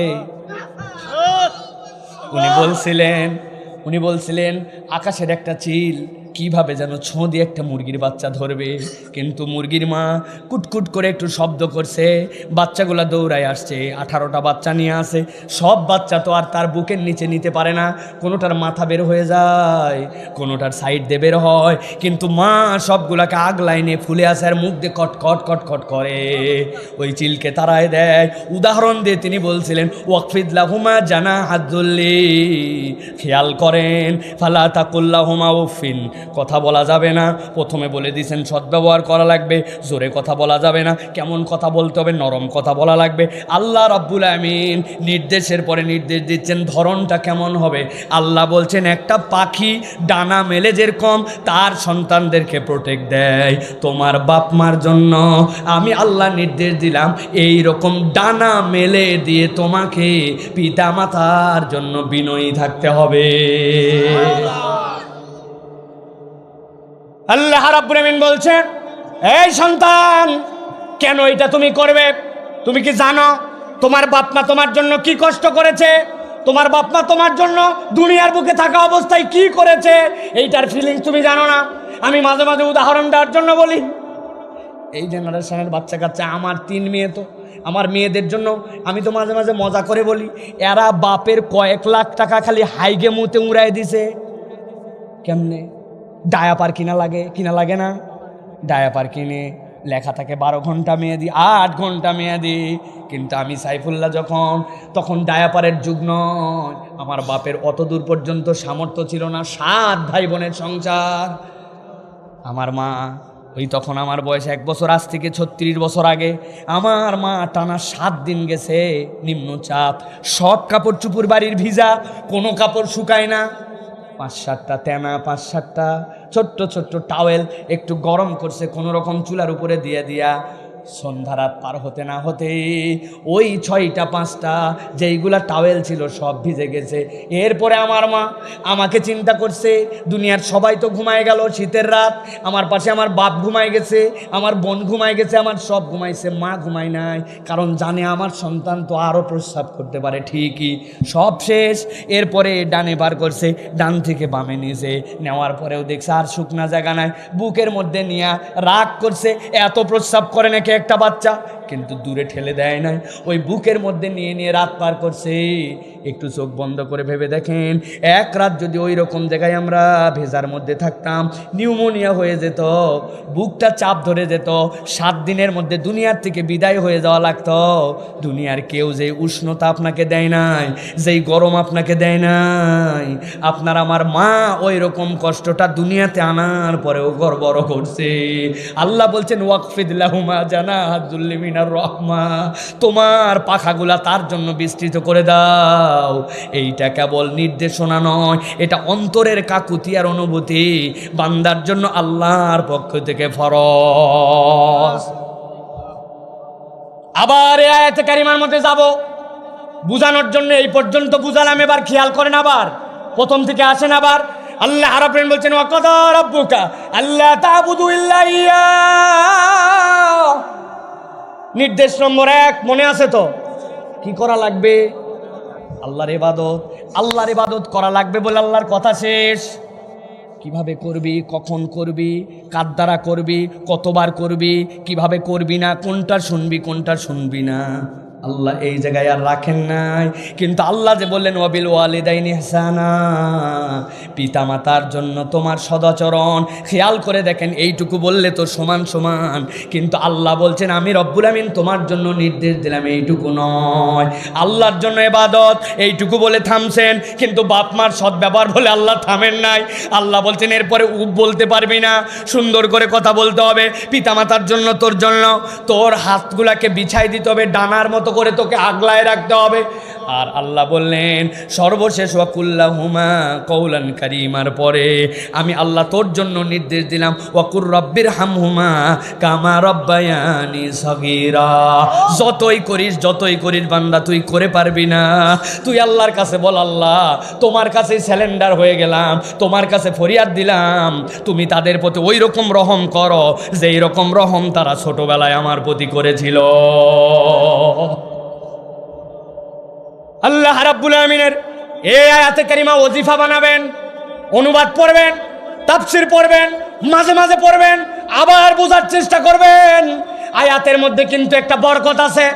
উনি বলছিলেন আকাশের একটা চিল কিভাবে যেন ছোঁ দিয়ে একটা মুরগির বাচ্চা ধরবে, কিন্তু মুরগির মা কুটকুট করে একটু শব্দ করছে, বাচ্চাগুলা দৌড়ায় আসছে, 18টা বাচ্চা নিয়ে আসে। সব বাচ্চা তো আর তার বুকের নিচে নিতে পারে না, কোনোটার মাথা বের হয়ে যায়, কোনোটার সাইড দিয়ে বের হয়, কিন্তু মা সবগুলাকে আগ লাইনে ফুলে আসে আর মুখ দিয়ে কটকট কটকট করে, ওই চিলকে তাড়ায় দেয়। উদাহরণ দিয়ে তিনি বলছিলেন ওয়াকফিদ লাহুমা জানাহায-যুল্লি, খেয়াল করেন, ফালা তাকুল লাহুমা উফিন, কথা বলা যাবে না। প্রথমে বলে দিয়েছেন সদ্ব্যবহার করা লাগবে, জোরে কথা বলা যাবে না। কেমন কথা বলতে হবে? নরম কথা বলা লাগবে। আল্লাহ রাব্বুল আমিন নির্দেশের পরে নির্দেশ দিচ্ছেন ধরনটা কেমন হবে। আল্লাহ বলছেন একটা পাখি ডানা মেলে যেরকম তার সন্তানদেরকে প্রোটেক্ট দেয়, তোমার বাপ মার জন্য আমি আল্লাহ নির্দেশ দিলাম এই রকম ডানা মেলে দিয়ে তোমাকে পিতা মাতার জন্য বিনয়ী থাকতে হবে। আল্লাহ রাব্বুল আমিন বলছেন, এই সন্তান, কেন এটা তুমি করবে? তুমি কি জানো তোমার বাপ মা তোমার জন্য কি কষ্ট করেছে? তোমার বাপ মা তোমার জন্য দুনিয়ার বুকে থাকা অবস্থায় কি করেছে? এইটার ফিলিংস তুমি জানো না? আমি মাঝে মাঝে উদাহরণ দেওয়ার জন্য বলি, এই জেনারেশনের বাচ্চা কাচ্চা, আমার 3 মেয়ে, তো আমার মেয়েদের জন্য আমি তো মাঝে মাঝে মজা করে বলি, এরা বাপের কয়েক লাখ টাকা খালি হাইগে মুতে উড়াই দিছে। কেমনে? ডায়াপার কিনা লাগে না? ডায়াপার কিনে লেখা থাকে 12 ঘন্টা মেয়াদি, 8 ঘন্টা মেয়াদি, কিন্তু আমি সাইফুল্লাহ তখন ডায়াপারের যুগ নয়, আমার বাপের অত দূর পর্যন্ত সামর্থ্য ছিল না, 7 ভাই বোনের সংসার। আমার মা তখন আমার বয়স 1 বছর, আজ থেকে 36 বছর আগে, আমার মা টানা 7 দিন গেছে নিম্নচাপ, সব কাপড় চুপুর বাড়ির ভিজা, কোনো কাপড় শুকায় না, 5-7টা তেনা, 5-7টা ছোট্ট ছোট্ট টাওয়েল একটু গরম করছে কোনো রকম চুলার উপরে দিয়ে দিয়া, সন্ধ্যা রাত পার হতে না হতে ওই 6টা 5টা যেইগুলা টাওয়েল ছিল সব ভিজে গেছে। এরপরে আমার মা আমাকে চিন্তা করছে, দুনিয়ার সবাই তো ঘুমায় গেল, শীতের রাত, আমার পাশে আমার বাপ ঘুমায় গেছে, আমার বোন ঘুমায় গেছে, আমার সব ঘুমাইছে, মা ঘুমায় নাই, কারণ জানে আমার সন্তান তো আরও প্রস্রাব করতে পারে। ঠিকই, সব শেষ। এরপরে ডানে বার করছে, ডান থেকে বামে নিয়েছে, নেওয়ার পরেও দেখছে আর শুকনা জায়গা নাই, বুকের মধ্যে নিয়ে রাগ করছে, এত প্রস্রাব করে নাকি একটা বাচ্চা, কিন্তু দূরে ঠেলে দেয় নাই, ওই বুকের মধ্যে নিয়ে রাত পার করছে। একটু চোখ বন্ধ করে ভেবে দেখেন, এক রাত যদি ওই রকম জায়গায় আমরা ভেজার মধ্যে থাকতাম, নিউমোনিয়া হয়ে যেত, বুকটা চাপ ধরে যেত, 7 দিনের মধ্যে দুনিয়ার থেকে বিদায় হয়ে যাওয়া লাগতো। দুনিয়ার কেউ যে উষ্ণতা আপনাকে দেয় নাই, যেই গরম আপনাকে দেয় নাই, আপনার আমার মা ওই রকম কষ্টটা দুনিয়াতে আনার পরেও গড়বড় করছে। আল্লাহ বলছেন ওয়াকফিদ লাহুমা জানাহায-যুল্লি মিনার রাহমা, তোমার পাখাগুলা তার জন্য বিস্তৃত করে দাও। এইটা কেবল নির্দেশনা নয়, এটা অন্তরের কাকুতিয়ার অনুভূতি, বান্দার জন্য আল্লাহর পক্ষ থেকে ফরজ। আবার এই আয়াতে কারিমার মধ্যে যাব বুঝানোর জন্য, এই পর্যন্ত বুঝালাম, এবার খেয়াল করেন, আবার প্রথম থেকে আসেন। আবার আল্লাহ রাব্বুল বলছেন ওয়াকাদা রাব্বুকা আল্লা তা'বুদু ইল্লা ইয়্যা, নির্দেশ নম্বর 1 মনে আছে তো? কি করা লাগবে? আল্লাহর ইবাদত। আল্লাহর ইবাদত করা লাগবে বলে আল্লাহর কথা শেষ। কিভাবে করবি, কখন করবি, কার দ্বারা করবি, কতবার করবি, কিভাবে করবি না, কোনটা শুনবি কোনটা শুনবি না, আল্লাহ এই জায়গায় আর রাখেন নাই। কিন্তু আল্লাহ যে বললেন ওয়াবিল ওয়ালিদাইনি ইহসানা, পিতা মাতার জন্য তোমার সদাচরণ, খেয়াল করে দেখেন এইটুকু বললে তো সমান সমান, কিন্তু আল্লাহ বলছেন আমি রব্বুল আমিন তোমার জন্য নির্দেশ দিলাম এইটুকু নয়, আল্লাহর জন্য ইবাদত এইটুকু বলে থামছেন, কিন্তু বাপ মার সদ্ব্যবহার বলে আল্লাহ থামেন নাই। আল্লাহ বলছেন এরপরে বলতে পারবি না, সুন্দর করে কথা বলতে হবে, পিতা মাতার জন্য তোর জন্য তোর হাতগুলাকে বিছাই দিতে হবে, ডানার মতো করে তোকে আগলায় রাখতে হবে। আর আল্লাহ বললেন সর্বশেষ ওয়াকুল্লাহুমা কওলান কারীমার পরে আমি আল্লাহ তোর জন্য নির্দেশ দিলাম ওয়াকুর রব্বির হামহুমা কামা রব্বায়ানি সগীরা। যতই করিস বান্দা তুই করে পারবি না। তুই আল্লাহর কাছে বল আল্লাহ তোমার কাছে স্যালেন্ডার হয়ে গেলাম, তোমার কাছে ফরিয়াদ দিলাম, তুমি তাদের প্রতি ওই রকম রহম করো যেই রকম রহম তারা ছোটবেলায় আমার প্রতি করেছিল। আল্লাহ রাব্বুল আমিনের এই আয়াতে কারিমা ওজিফা বানাবেন, অনুবাদ পড়বেন, তাফসীর পড়বেন, মাঝে মাঝে পড়বেন, আবার বোঝার চেষ্টা করবেন। আয়াতের মধ্যে কিন্তু একটা বরকত আছে,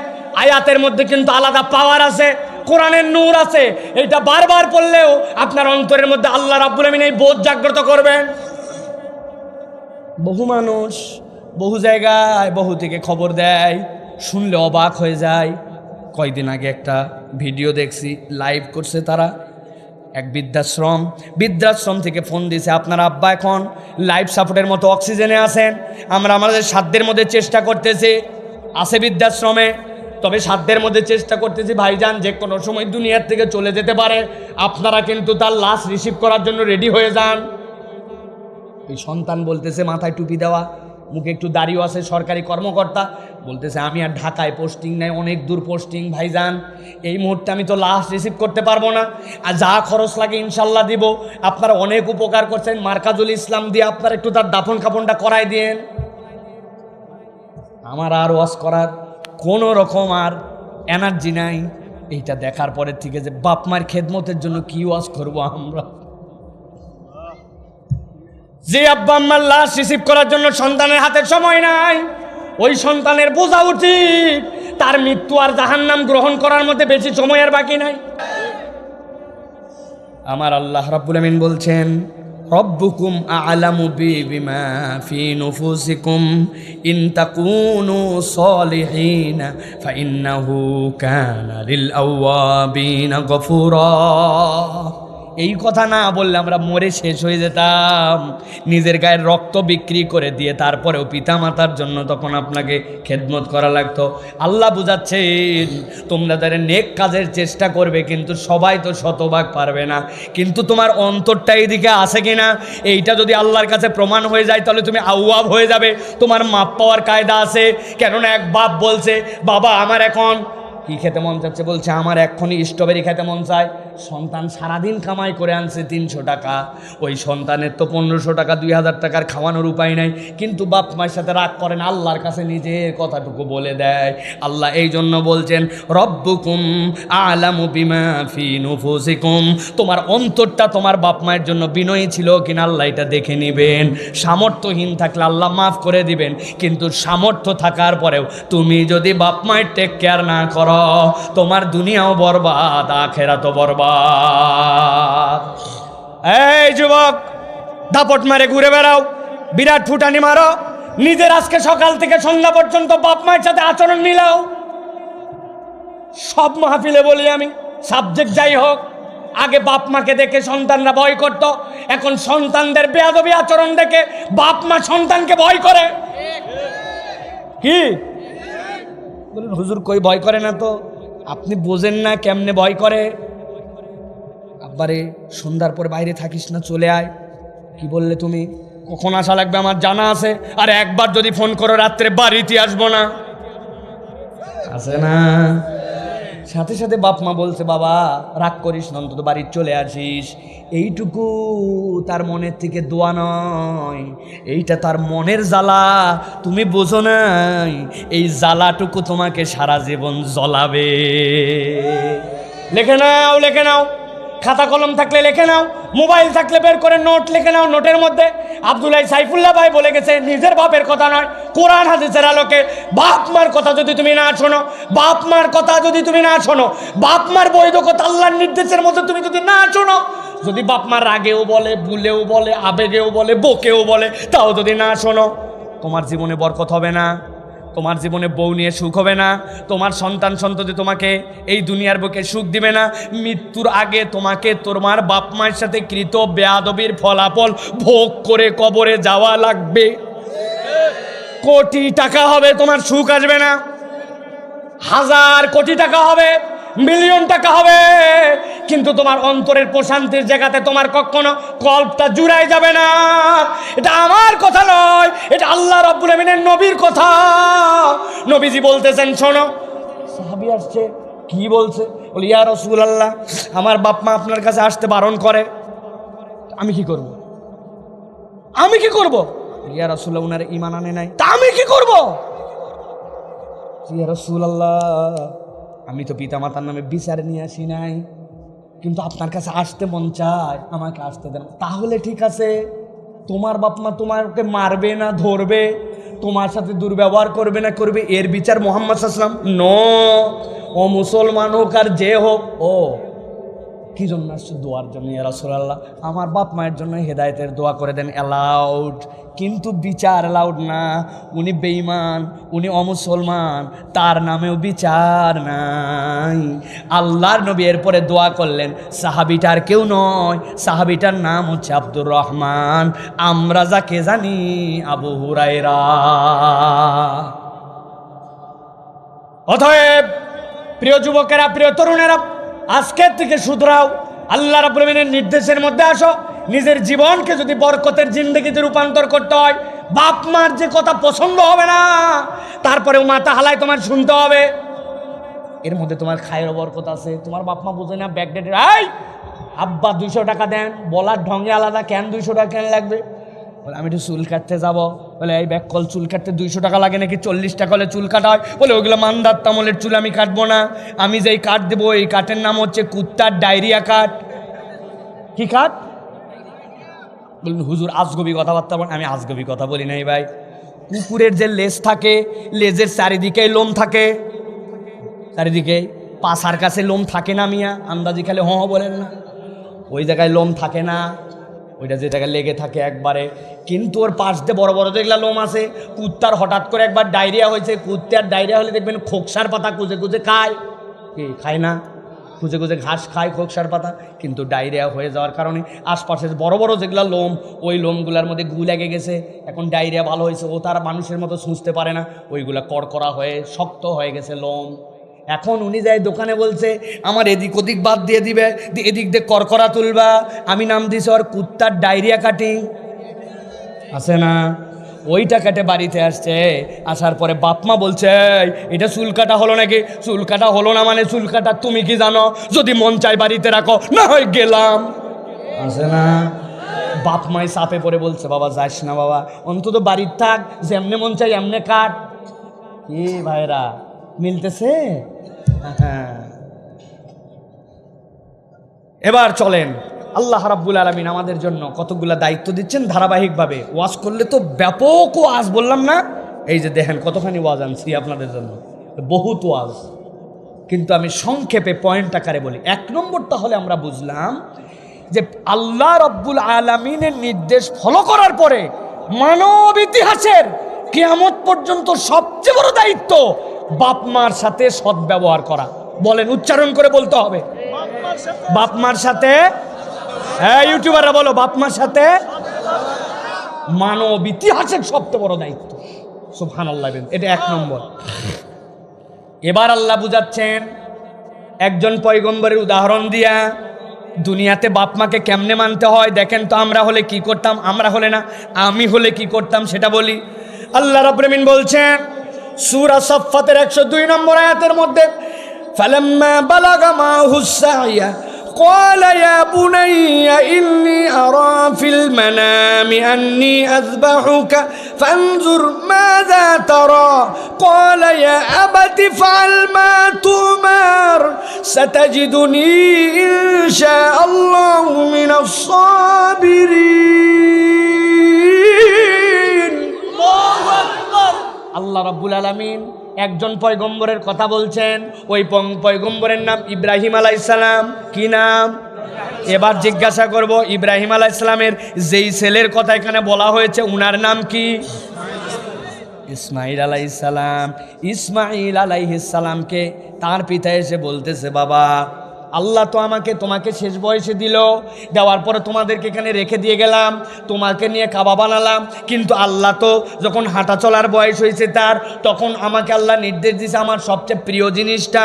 আয়াতের মধ্যে কিন্তু আলাদা পাওয়ার আছে, কোরআনের নূর আছে। এটা বারবার পড়লেও আপনার অন্তরের মধ্যে আল্লাহ রাব্বুল আমিন এই বোধ জাগ্রত করবেন। বহু মানুষ বহু জায়গায় বহু থেকে খবর দেয়, শুনলে অবাক হয়ে যায়। কয়দিন আগে একটা ভিডিও দেখছি, লাইভ করছে তারা, এক বৃদ্ধাশ্রম থেকে ফোন দিয়েছে, আপনার আব্বা এখন লাইফ সাপোর্টের মতো অক্সিজেনে আছেন, আমরা আমাদের সাধ্যের মধ্যে চেষ্টা করতেছি, আছে বৃদ্ধাশ্রমে, তবে সাধ্যের মধ্যে চেষ্টা করতেছি ভাইজান যে কোনো সময় দুনিয়ার থেকে চলে যেতে পারে, আপনারা কিন্তু তার লাশ রিসিভ করার জন্য রেডি হয়ে যান। এই সন্তান বলতেছে, মাথায় টুপি দেওয়া, মুখে একটু দাড়িও আছে, সরকারি কর্মকর্তা, বলতেছে আমি আর ঢাকায় পোস্টিং নেই, অনেক দূর পোস্টিং ভাইজান, এই মুহূর্তে আমি তো লাশ রিসিভ করতে পারবো না, আর যা খরচ লাগে ইনশাল্লাহ দিব, আপনারা অনেক উপকার করছেন, মার্কাজুল ইসলাম দিয়ে আপনারা একটু তার দাফন কাফনটা করাই দিয়েন। আমার আর ওয়াজ করার কোনো রকম আর এনার্জি নাই। এইটা দেখার পরের থেকে যে বাপ মার খেদমতের জন্য কি ওয়াজ করবো আমরা। যে আব্বা আম্মার লাশ রিসিভ করার জন্য সন্তানের হাতে সময় নাই, ওই সন্তানের বোঝা উচিত তার মৃত্যু আর জাহান্নাম গ্রহণ করার মধ্যে বেশি সময় আর বাকি নাই। আমার আল্লাহ রাব্বুল আমিন বলছেন রব্বুকুম আ'লামু বিমা ফি নুফুসিকুম ইন তাকুনু সলিহিন ফাইন্নাহু কানা লিল আওয়াবিনা গফুরা। এই কথা না বললে আমরা মরে শেষ হয়ে যেতাম, নিজের গায়ের রক্ত বিক্রি করে দিয়ে তারপরেও পিতা মাতার জন্য তখন আপনাকে খেদমত করা লাগতো। আল্লাহ বুঝাচ্ছেন তোমরা যারা নেক কাজের চেষ্টা করবে, কিন্তু সবাই তো শতভাগ পারবে না, কিন্তু তোমার অন্তরটা এইদিকে আছে কিনা এইটা যদি আল্লাহর কাছে প্রমাণ হয়ে যায় তাহলে তুমি আউয়াব হয়ে যাবে, তোমার মাপ পাওয়ার কায়দা আছে। কেননা এক বাপ বলছে বাবা আমার এখন কি খেতে মন চাচ্ছে, বলছে আমার এক্ষুনি স্ট্রবেরি খেতে মন চায়। সন্তান সারাদিন কামাই করে আনছে 300 টাকা, ওই সন্তানের তো 1500 টাকা 2000 টাকার খাওয়ানোর উপায় নাই, কিন্তু বাপ মায়ের সাথে রাগ করেন, আল্লাহর কাছে নিজের কথাটুকু বলে দেয়। আল্লাহ এই জন্য বলছেন রব্বুকুম আ'লামু বিমা ফি নুফুসিকুম, তোমার অন্তরটা তোমার বাপ মায়ের জন্য বিনয়ী ছিল কিনা আল্লাহ এটা দেখে নেবেন। সামর্থ্যহীন থাকলে আল্লাহ মাফ করে দিবেন, কিন্তু সামর্থ্য থাকার পরেও তুমি যদি বাপ মায়ের টেক কেয়ার না করো তোমার দুনিয়াও বরবাদ, আখেরাতও বরবাদ। এই যুবক, দাপট মারে ঘুরে বেড়াও, বিরাট ফুটানি মারো, নিজের আজকে সকাল থেকে সন্ধ্যা পর্যন্ত বাপ মায়ের সাথে আচরণ মিলাও। সব মাহফিলে বলি আমি, সাবজেক্ট যাই হোক, আগে বাপ মাকে দেখে সন্তানরা ভয় করত, এখন সন্তানদের বেয়াদবি আচরণ দেখে বাপ মা সন্তানকে ভয় করে। কি বলুন হুজুর, কই ভয় করে না তো? আপনি বোঝেন না কেমনে ভয় করে। আব্বারে সন্ধ্যার পর বাইরে থাকিস না, চলে আয়। কি বললে তুমি? কখন আসা লাগবে আমার জানা আছে, আর একবার যদি ফোন করো রাত্রে বাড়িতে আসবো না, আছে না? সাথে সাথে বাপ মা বলছে বাবা রাগ করিস না, অন্তত বাড়ি চলে আসিস। এইটুকু তার মনের থেকে দোয়া নয়, এইটা তার মনের জ্বালা, তুমি বোঝো নাই। এই জ্বালাটুকু তোমাকে সারা জীবন জ্বলাবে। লেখে নাও, লেখে নাও। খাতা কলম থাকলে লিখে নাও, মোবাইল থাকলে বের করে নোট লিখে নাও। নোটের মধ্যে আব্দুল্লাহ সাইফুল্লাহ ভাই বলে গেছে, নিজের বাপের কথা নয়, কোরআন হাদিসের আলোকে বাপ মার কথা যদি তুমি না শোনো, বাপ মার কথা যদি তুমি না শোনো, বাপ মার বৈধ কথা আল্লাহর নির্দেশের মধ্যে তুমি যদি না শোনো, যদি বাপ মার রাগেও বলে, ভুলেও বলে, আবেগেও বলে, বকেও বলে, তাও যদি না শোনো, তোমার জীবনে বরকত হবে না, তোমার জীবনে বউ নিয়ে সুখ হবে না, তোমার সন্তান সন্ততি তোমাকে এই দুনিয়ার বুকে সুখ দিবে না। মৃত্যুর আগে তোমাকে তোমার বাপ মায়ের সাথে কৃত বেয়াদবির ফলাফল ভোগ করে কবরে যাওয়া লাগবে। কোটি টাকা হবে, তোমার সুখ আসবে না। হাজার কোটি টাকা হবে, মিলিয়ন টাকা হবে, কিন্তু তোমার অন্তরের প্রশান্তির জায়গাতে তোমার কখনো কল্পটা জুড়াই যাবে না। এটা আমার কথা নয়, এটা আল্লাহ রাব্বুল আমিনের নবীর কথা। নবীজি বলতেছেন, শোনো। সাহাবী আসছে, কি বলছে? বলি, ইয়া রাসূলুল্লাহ, আমার বাপ মা আপনার কাছে আসতে বারণ করে, আমি কি করব? আমি কি করব? ইয়া রাসূলুল্লাহ, উনার ঈমান আনে নাই, তা আমি কি করব? ইয়া রাসূলুল্লাহ, আমি তো পিতা মাতার নামে বিচার নিয়ে আসি নাই, কিন্তু আপনার কাছে আসতে মন চায়, আমাকে আসতে দেন। তাহলে ঠিক আছে, তোমার বাপ মা তোমাকে মারবে না ধরবে, তোমার সাথে দুর্ব্যবহার করবে না করবে, এর বিচার মুহাম্মদ সাল্লাল্লাহু আলাইহি ওয়াসাল্লাম নো। ও মুসলমান হোক আর যে হোক, ও কি জন্য আসছে? দোয়ার জন্য। ইয়া রাসূলুল্লাহ, আমার বাপ মায়ের জন্য হেদায়েতের দোয়া করে দেন, অ্যালাউড, কিন্তু বিচার অ্যালাউড না। উনি বেঈমান, উনি অমুসলমান, তার নামেও বিচার নাই। আল্লাহর নবী এরপরে দোয়া করলেন। সাহাবিটার কেউ নয়, সাহাবিটার নাম হচ্ছে আব্দুর রহমান, আমরা যাকে জানি আবু হুরায়রা। অতএব প্রিয় যুবকেরা, প্রিয় তরুণেরা, আজকের থেকে শুধরাও, আল্লাহ রাব্বুল আমিনের নির্দেশের মধ্যে আসো। নিজের জীবনকে যদি বরকতের জিন্দেগিতে রূপান্তর করতে হয়, বাপ মার যে কথা পছন্দ হবে না, তারপরেও মাথা হালায় তোমার শুনতে হবে। এর মধ্যে তোমার খায়ের বরকত আছে। তোমার বাপ মা বোঝে না, ব্যাকডেটের, এই আব্বা 200 টাকা দেন, বলার ঢঙ্গে আলাদা, কেন 200 টাকা কেন লাগবে? বলে, আমি একটু চুল কাটতে যাবো। বলে, এই ব্যাক কল, চুল কাটতে 200 টাকা লাগে নাকি? 40 টাকা হলে চুল কাটা হয়। বলে, ওইগুলো মান্দার তামলের চুল, আমি কাটবো না। আমি যেই কাট দেবো, এই কাঠের নাম হচ্ছে কুত্তার ডায়রিয়া কাঠ। কি কাঠ? বলুন, হুজুর আজগবি কথাবার্তা বলেন। আমি আজগবি কথা বলি নাই ভাই। কুকুরের যে লেজ থাকে, লেজের চারিদিকে লোম থাকে, চারিদিকে পাছার কাছে লোম থাকে না মিয়া? আন্দাজি খালি হ বলেন না, ওই জায়গায় লোম থাকে না, ওইটা যে জায়গায় লেগে থাকে একবারে, কিন্তু ওর পাশ দিয়ে বড় বড় যেগুলা লোম আছে। কুত্তার হঠাৎ করে একবার ডায়রিয়া হয়েছে, কুত্তার ডায়রিয়া হলে দেখবেন খোকসার পাতা খুঁজে খুঁজে খায়। কি খায় না? খুঁজে খুঁজে ঘাস খায়, খোকসার পাতা। কিন্তু ডায়রিয়া হয়ে যাওয়ার কারণে আশপাশের বড় বড় যেগুলো লোম, ওই লোমগুলার মধ্যে গু লেগে গেছে। এখন ডায়রিয়া ভালো হয়েছে, ও তার মানুষের মতো শুঁচতে পারে না, ওইগুলা কড়কড়া হয়ে শক্ত হয়ে গেছে লোম। এখন উনি যায় দোকানে, বলছে আমার এদিক ওদিক বাদ দিয়ে দিবে, এদিক দিয়ে কড়কড়া তুলবা। আমি নাম দিছি ওর কুত্তার ডায়রিয়া কাটি, আছে না? ওইটা কেটে বাড়িতে আসছে। আসার পরে বাপমা বলছে, এটা চুল কাটা হলো নাকি? চুল কাটা হলো না মানে চুল কাটা তুমি কি জানো? যদি মন চাই বাড়িতে রাখো, না হয় গেলাম, আছে না? বাপ মাই চাপে পড়ে বলছে, বাবা যাস না বাবা, অন্তত বাড়ির থাক, যেমনে মন চাই এমনে কাট। কি ভাইরা, মিলতেছে? হ্যাঁ। এবার চলেন, আল্লাহ রাব্বুল আলামিন আমাদের জন্য কতগুলা দায়িত্ব দিচ্ছেন ধারাবাহিকভাবে। ওয়াজ করলে তো ব্যাপক ওয়াজ, বললাম না? এই যে দেখেন কতখানি ওয়াজ আনছি আপনাদের জন্য, বহুত ওয়াজ, কিন্তু আমি সংক্ষেপে পয়েন্ট আকারে বলি। 1 নম্বর, তাহলে আমরা বুঝলাম যে আল্লাহ রাব্বুল আলামিনের নির্দেশ ফলো করার পরে মানব ইতিহাসের কিয়ামত পর্যন্ত সবচেয়ে বড় দায়িত্ব বাপ মার সাথে সদ্ব্যবহার করা। বলেন, উচ্চারণ করে বলতে হবে, বাপ মার সাথে। হ্যাঁ ইউটিউবাররা বলো, বাপ মার সাথে। মানব ইতিহাসের সবচেয়ে বড় দায়িত্ব। সুবহানাল্লাহ, এটা 1 নম্বর। এবার আল্লাহ বুঝাচ্ছেন একজন পয়গম্বরের উদাহরণ দিয়া, দুনিয়াতে বাপ মাকে কেমনে মানতে হয়। দেখেন তো, আমরা হলে কি করতাম, আমরা হলে না, আমি হলে কি করতাম সেটা বলি। আল্লাহ রাব্বুল আমিন বলছেন সূরা সাফফাতের 102 নম্বর আয়াতের মধ্যে, ফালাম্মা বালাগা মাহুস সাইয়া قال يا بني إني أرى في المنام أني أذبحك فانظر ماذا ترى قال يا أبت افعل ما تؤمر ستجدني إن شاء الله من الصابرين আল্লাহ রাব্বুল আলামিন একজন পয়গম্বরের কথা বলছেন। ওই পয়গম্বরের নাম ইব্রাহিম আলাইহিস সালাম। কি নাম? এবার জিজ্ঞাসা করব, ইব্রাহিম আলাইহিস সালামের যেই ছেলের কথা এখানে বলা হয়েছে উনার নাম কি? ইসমাইল আলাইহিস সালাম। ইসমাইল আলাইহিস সালামকে তার পিতা এসে বলতেছে, বাবা আল্লাহ তো তোমাকে শেষ বয়সে দিল, দেওয়ার পরে তোমাদেরকে এখানে রেখে দিয়ে গেলাম, তোমাকে নিয়ে কাবা বানালাম, কিন্তু আল্লাহ তো যখন হাঁটা চলার বয়স হয়েছে তার, তখন আমাকে আল্লাহ নির্দেশ দিয়েছে আমার সবচেয়ে প্রিয় জিনিসটা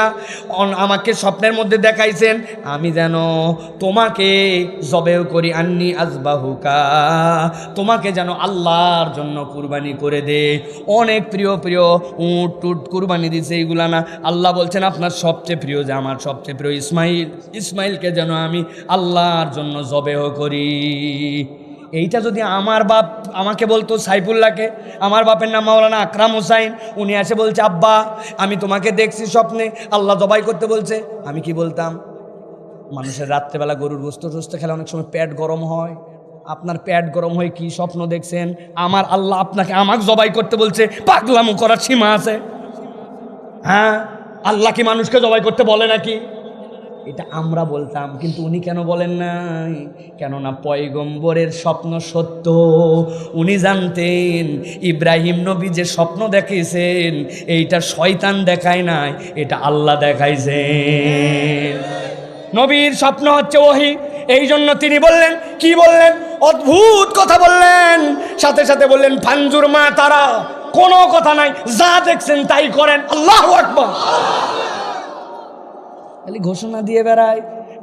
আমাকে স্বপ্নের মধ্যে দেখাইছেন, আমি যেন তোমাকে জবেহ করি, আন্নি আজবাহুকা, তোমাকে যেন আল্লাহর জন্য কুরবানি করে দে। অনেক প্রিয় প্রিয় উট টুট কুরবানি দিছে, এইগুলা না, আল্লাহ বলছেন আপনার সবচেয়ে প্রিয় যে আমার সবচেয়ে প্রিয় ইসমাইলকে যেন আমি আল্লাহর জন্য জবেহ করি। এইটা যদি আমার বাপ আমাকে বলতো, সাইফুল্লাহকে, আমার বাপের নাম মাওলানা আকরাম হোসাইন, উনি এসে বলছে আব্বা আমি তোমাকে দেখছি স্বপ্নে আল্লাহ জবাই করতে বলছে, আমি কি বলতাম? মানুষের রাত্রেবেলা গরুর গোস্ত টোস্ত খেলে অনেক সময় পেট গরম হয়, আপনার পেট গরম হয়ে কি স্বপ্ন দেখছেন? আমার আল্লাহ আমাকে জবাই করতে বলছে, পাগলামো করার সীমা আছে? হ্যাঁ, আল্লাহ কি মানুষকে জবাই করতে বলে নাকি? এটা আমরা বলতাম, কিন্তু উনি কেন বলেন নাই? কেননা পয়গম্বরের স্বপ্ন সত্য, উনি জানতেন ইব্রাহিম নবী যে স্বপ্ন দেখিয়েছেন এইটা শয়তান দেখায় নাই, এটা আল্লাহ দেখাইছেন। নবীর স্বপ্ন হচ্ছে ওহী, এই জন্য তিনি বললেন, কি বললেন? অদ্ভুত কথা বললেন, সাথে সাথে বললেন ফানজুর মা তারা, কোনো কথা নাই, যা দেখছেন তাই করেন। আল্লাহু আকবার। খালি ঘোষণা দিয়ে বেড়ায়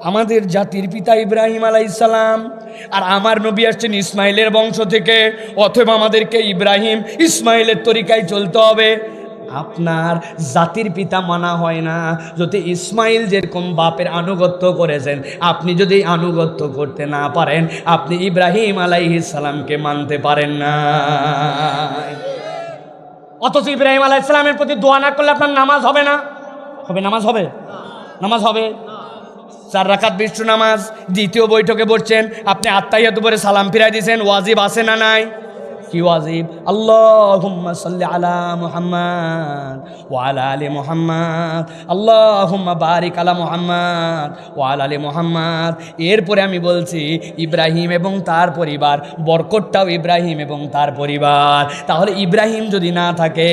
আমাদের জাতির পিতা ইব্রাহিম আলাইহিস সালাম, আর আমার নবী আসছেন ইসমাইলের বংশ থেকে, অথবা আমাদেরকে ইব্রাহিম ইসমাইলের তরিকায় চলতে হবে। আপনার জাতির পিতা মানা হয় না, যদি ইসমাইল যেরকম বাপের আনুগত্য করেছেন আপনি যদি আনুগত্য করতে না পারেন, আপনি ইব্রাহিম আলাইহিস সালামকে মানতে পারেন না। অথচ ইব্রাহিম আলাইহিস সালামের প্রতি দোয়া না করলে আপনার নামাজ হবে না। হবে? নামাজ হবে? নামাজ হবে। 4 রাকাত বিশু নামাজ, দ্বিতীয় বৈঠকে বসছেন, আপনি আত্তাহিয়াতু পরে সালাম ফিরাই দিয়েছেন, ওয়াজিব আছে না নাই? কি ওয়াজিব? আল্লাহুম্মা সাল্লি আলা মুহাম্মাদ ওয়া আলা আলি মুহাম্মাদ, আল্লাহুম্মা বারিক আলা মুহাম্মাদ ওয়া আলা আলি মুহাম্মাদ। এরপরে আমি বলছি ইব্রাহিম এবং তার পরিবার, বরকতটাও ইব্রাহিম এবং তার পরিবার। তাহলে ইব্রাহিম যদি না থাকে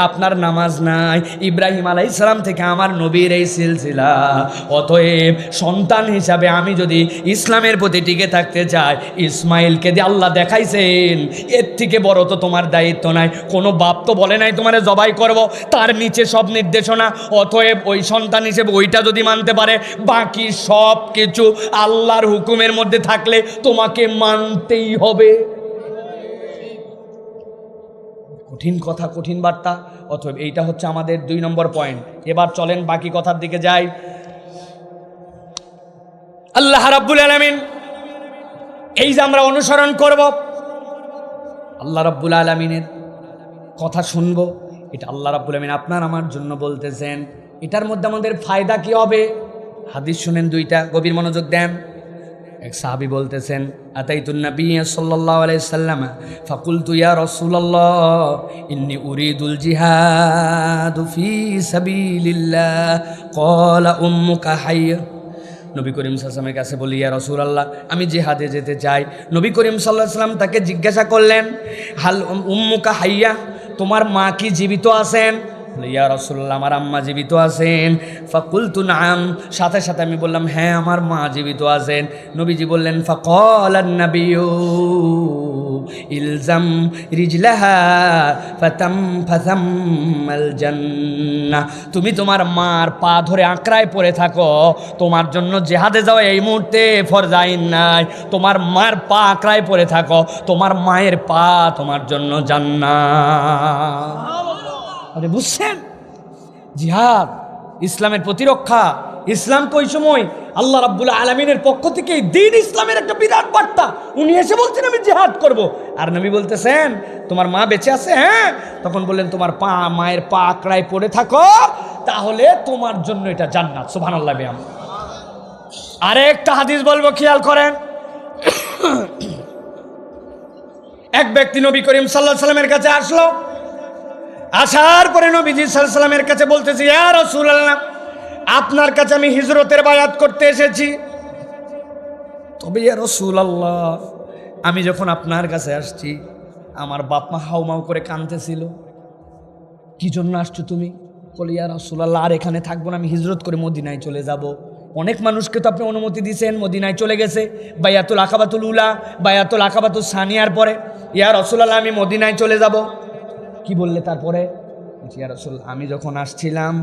আপনার নামাজ নাই, ইব্রাহিম আলাইহিস সালাম থেকে আমার নবীর এই সিলসিলা। অতএব সন্তান হিসাবে আমি যদি ইসলামের প্রতি টিকে থাকতে চাই, ইসমাইলকে দিয়ে আল্লাহ দেখাইছেন, এর থেকে বড় তো তোমার দায়িত্ব নাই। কোনো বাপ তো বলে নাই তোমারে জবাই করব, তার নিচে সব নির্দেশনা। অতএব ওই সন্তান হিসেবে ওইটা যদি মানতে পারে, বাকি সব কিছু আল্লাহর হুকুমের মধ্যে থাকলে তোমাকে মানতেই হবে। কঠিন কথা, কঠিন বার্তা। অতএব এইটা হচ্ছে আমাদের 2 নম্বর পয়েন্ট। এবার চলেন বাকি কথার দিকে যাই। আল্লাহ রাব্বুল আলামিন এই যে আমরা অনুসরণ করব, আল্লাহ রাব্বুল আলামিনের কথা শুনবো, এটা আল্লাহ রাব্বুল আলামিন আপনার আমার জন্য বলতেছেন। এটার মধ্যে আমাদের ফায়দা কি হবে? হাদিস শুনেন 2টা, গভীর মনোযোগ দেন। এক সাহাবী বলতেছেন, আতাইতুন নবী সাল্লাল্লাহু আলাইহি সাল্লাম ফাকুলতু ইয়া রাসূলুল্লাহ ইন্নী উরিদুল জিহাদ ফি সাবিলিল্লাহ ক্বালা উম্মুকা হাইয়া। নবী করিম সাল্লাল্লাহু আলাইহি ওয়াসাল্লামের কাছে বলি, ইয়া রাসূলুল্লাহ আমি জিহাদে যেতে চাই। নবী করিম সাল্লাল্লাহু আলাইহি ওয়াসাল্লাম তাকে জিজ্ঞাসা করলেন, হাল উম্মুকা হাইয়া, তোমার মা কি জীবিত আছেন? ইয়া রাসূলুল্লাহ আমার আম্মা জীবিত আছেন। ফাকুলতু নাম, সাথে সাথে আমি বললাম হ্যাঁ আমার মা জীবিত আছেন। নবীজি বললেন, ফাকালান নাবিয়্যু ইলজাম রিজলাহা ফাতামমাল জান্নাহ, তুমি তোমার মার পা ধরে আঁকড়ায় পড়ে থাকো, তোমার জন্য জিহাদে যাওয়া এই মুহূর্তে ফরজ আইন নাই, তোমার মার পা আঁকড়ায় পড়ে থাকো, তোমার মায়ের পা তোমার জন্য জান্নাত। আরে বুঝছেন, জিহাদ ইসলামের প্রতিরক্ষা। ইসলাম তো ওই সময় আল্লাহ রাব্বুল আলামিনের পক্ষ থেকে এই দ্বীন ইসলামের একটা বিরাট বার্তা। উনি এসে বলছেন আমি জিহাদ করব, আর নবী বলতেছেন তোমার মা বেঁচে আছে? হ্যাঁ। তখন বললেন তোমার মায়ের পা আঁকড়ায় পড়ে থাকো, তাহলে তোমার জন্য এটা জান্নাত। সুবহানাল্লাহ। আরেকটা হাদিস বলবো, খেয়াল করেন। এক ব্যক্তি নবী করিম সাল্লাল্লাহু আলাইহি সাল্লামের কাছে আসলো। আসার পরে নবীজি সাল্লাল্লাহু আলাইহি সাল্লামের কাছে বলতেছে, ইয়া রাসূলুল্লাহ, আপনার কাছে আমি হিজরতের বায়াত করতে এসেছি। তবে ইয়া রাসূলুল্লাহ, আমি যখন আপনার কাছে আসছি আমার বাপ মা হাউমাউ করে কাঁদতেছিল। কি জন্য আসছো তুমি? বলে ইয়া রাসূলুল্লাহ, আর এখানে থাকবো না, আমি হিজরত করে মদিনায় চলে যাব। অনেক মানুষকে তো আপনি অনুমতি দিয়েছেন, মদিনায় চলে গেছে, বায়াতুল আকাবাতুল উলা, বায়াতুল আকাবাতুল সানিয়ার পরে। ইয়া রাসূলুল্লাহ, আমি মদিনায় চলে যাব। কি বললে তারপরে? ইয়া রাসূলুল্লাহ, আমি যখন আসছিলাম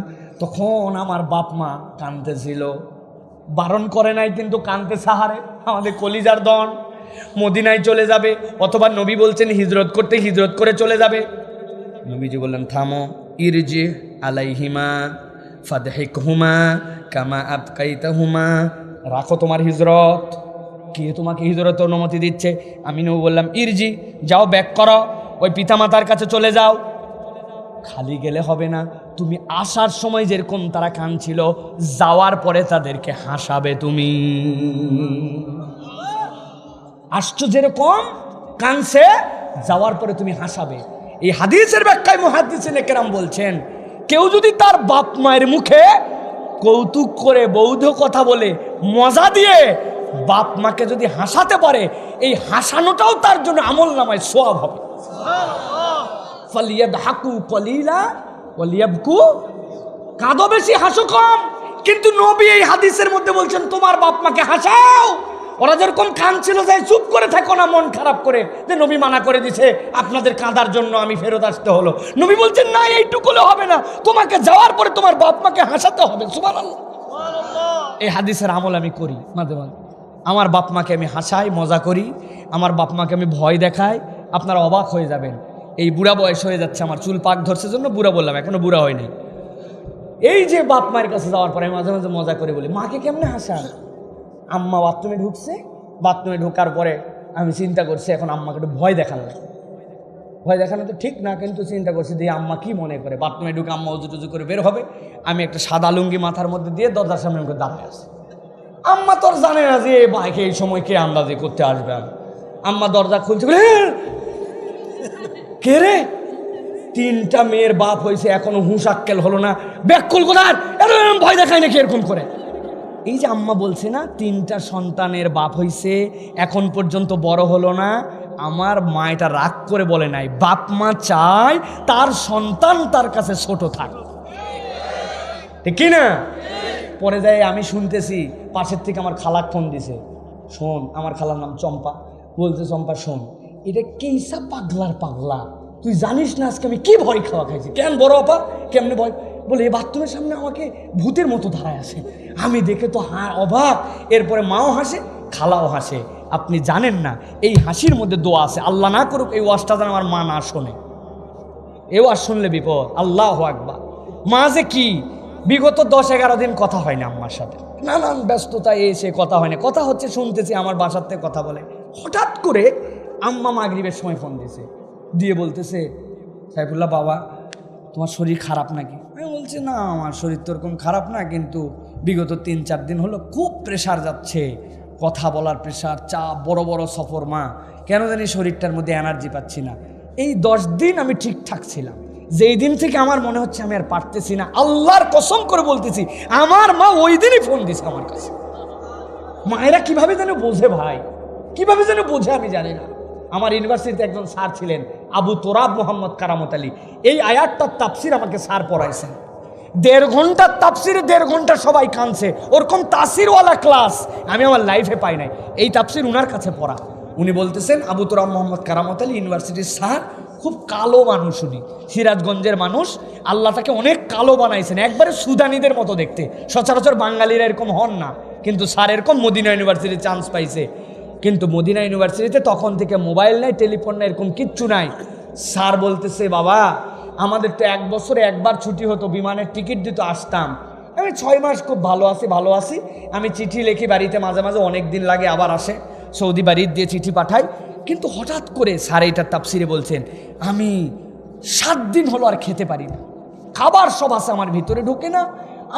তখন আমার বাপ মা কাঁদতেছিল, বারণ করে নাই কিন্তু কাঁদতে সাহারে, আমাদের কলিজার দন মদিনায় চলে যাবে, অথবা নবী বলছেন হিজরত করতে, হিজরত করে চলে যাবে। নবীজি বললেন থামো, ইরজি আলাইহিমা ফাদহিকহুমা কামা আবকাইতাহুমা, রাখো তোমার হিজরত। কে তোমাকে হিজরতের অনুমতি দিচ্ছে? আমি নবী বললাম ইরজি, যাও ব্যাক করো, ওই পিতামাতার কাছে চলে যাও। খালি গেলে হবে না, তুমি আসার সময় যেরকম তারা কাঁদছিল, যাওয়ার পরে তাদেরকে হাসাবে। তুমি আসছো যেরকম কাঁদছে, যাওয়ার পরে তুমি হাসাবে। এই হাদিসের ব্যাখ্যায় মুহাদ্দিসিনে কেরাম বলছেন, কেউ যদি তার বাপ মায়ের মুখে কৌতুক করে বৌদ্ধ কথা বলে মজা দিয়ে বাপ মাকে যদি হাসাতে পারে, এই হাসানোটাও তার জন্য আমল নামায় সওয়াব হবে। ফালিয়াদহাকু কলিলা ওয়ালিয়াবকু, কাঁদো বেশি হাসো কম। কিন্তু নবী এই হাদিসের মধ্যে বলছেন তোমার বাপ মাকে হাসাও। ওরা যেরকম কাঁদছিল, যাই চুপ করে থাকো না মন খারাপ করে, যে নবী মানা করে দিছে আপনাদের কাঁদার জন্য আমি ফেরত আসতে হলো। নবী বলছেন না, এইটুকু হবে না, তোমাকে যাওয়ার পরে তোমার বাপ মাকে হাসাতে হবে। সুবহানাল্লাহ। এই হাদিসের আমল আমি করি মাঝে মাঝে। আমার বাপ মাকে আমি হাসাই, মজা করি, আমার বাপ মাকে আমি ভয় দেখাই। আপনারা অবাক হয়ে যাবেন, এই বুড়া বয়স হয়ে যাচ্ছে, আমার চুল পাক ধরছে জন্য বুড়া বললাম, এখনো বুড়া হয়নি। এই যে বাপ মায়ের কাছে যাওয়ার পরে মাঝে মাঝে মজা করে বলি, মাকে কেমনে হাসান? আম্মা বাথরুমে ঢুকছে, বাথরুমে ঢোকার পরে আমি চিন্তা করছি এখন আম্মাকে একটু ভয় দেখানো লাগে। ভয় দেখানো তো ঠিক না, কিন্তু চিন্তা করছি দিয়ে আম্মা কি মনে করে। বাথরুমে ঢুকে আম্মা উজু টুজু করে বের হবে, আমি একটা সাদা লুঙ্গি মাথার মধ্যে দিয়ে দরজার সামনে আমাকে দাঁড়ায় আসি। আম্মা তোর জানে না যে বাইকে এই সময় কে আন্দাজে করতে আসবে। আম্মা দরজা খুলছে, বলে কে রে? তিনটা মেয়ের বাপ হয়েছে, এখনো হুঁশ আক্কেল হলো না, ব্যাকুল কোথার, এরকম ভয় দেখায় নাকি এরকম করে। এই যে আম্মা বলছে না, তিনটা সন্তানের বাপ হইছে, এখন পর্যন্ত বড় হলো না। আমার মা এটা রাগ করে বলে নাই, বাপ মা চায় তার সন্তান তার কাছে ছোট থাক, ঠিক কিনা? পরে যাই আমি শুনতেছি পাশের থেকে আমার খালাক ফোন দিছে, শোন, আমার খালার নাম চম্পা, বলছে চম্পা শোন, এটা কেইসা পাগলার পাগলা, তুই জানিস না আজকে আমি কি ভয় খাওয়া খাইছি। কেন বড় আপা, কেমনে ভয়? বলে এই বাথরুমের সামনে আমাকে ভূতের মতো ধারায় আসে, আমি দেখে তো অবাক। এরপরে মাও হাসে, খালাও হাসে। আপনি জানেন না এই হাসির মধ্যে দোয়া আছে, আল্লাহ না করুক এই ওয়াজটা যেন আমার মা না শোনে। এই ওয়াজ শুনলে বিপদ। আল্লাহু আকবার। মা যে কি, বিগত 10-11 দিন কথা হয় না আম্মার সাথে, নানান ব্যস্ততা এসে কথা হয় না। কথা হচ্ছে, শুনতেছি আমার বাসার থেকে কথা বলে। হঠাৎ করে আম্মা মাগরিবের সময় ফোন দিয়েছে, দিয়ে বলতেছে সাইফুল্লাহ বাবা তোমার শরীর খারাপ নাকি? আমি বলছি না আমার শরীর তো ওরকম খারাপ না, কিন্তু বিগত 3-4 দিন হলো খুব প্রেশার যাচ্ছে, কথা বলার প্রেশার, চাপ, বড় বড় সফর, মা কেন জানি শরীরটার মধ্যে এনার্জি পাচ্ছি না। এই 10 দিন আমি ঠিকঠাক ছিলাম, যেই দিন থেকে আমার মনে হচ্ছে আমি আর পারতেছি না, আল্লাহর কসম করে বলতেছি আমার মা ওই দিনই ফোন দিছে আমার কাছে। মায়েরা কিভাবে যেন বোঝে ভাই, কিভাবে যেন বোঝে আমি জানি না। আমার ইউনিভার্সিটিতে একজন স্যার ছিলেন, আবু তোরাব মোহাম্মদ কারামত আলী, এই আয়াতটার তাফসির আমাকে স্যার পড়াইছেন। 1.5 ঘন্টার তাফসিরে 1.5 ঘন্টা সবাই কাঁদছে, ওরকম তাসিরওয়ালা ক্লাস আমি আমার লাইফে পাই নাই। এই তাফসির উনার কাছে পড়া। উনি বলতেছেন আবু তোরাব মোহাম্মদ কারামত আলী ইউনিভার্সিটির স্যার, খুব কালো মানুষ উনি, সিরাজগঞ্জের মানুষ। আল্লাহ তাকে অনেক কালো বানাইছেন, একবারে সুদানিদের মতো দেখতে। সচরাচর বাঙালিরা এরকম হন না, কিন্তু স্যার এরকম মদিনা ইউনিভার্সিটির চান্স পাইছে। কিন্তু মদিনা ইউনিভার্সিটিতে তখন থেকে মোবাইল নাই, টেলিফোন নাই, এরকম কিচ্ছু নাই। স্যার বলতেছে বাবা আমাদের তো 1 বছরে একবার ছুটি হতো, বিমানের টিকিট দিত, আসতাম। আমি 6 মাস খুব ভালো আছি। আমি চিঠি লিখি বাড়িতে, মাঝে মাঝে অনেক দিন লাগে, আবার আসে, সৌদি বাড়ির দিয়ে চিঠি পাঠাই। কিন্তু হঠাৎ করে স্যার এইটার তাফসিরে বলছেন, আমি 7 দিন হলো আর খেতে পারি না, খাবার সব আছে আমার ভিতরে ঢুকে না,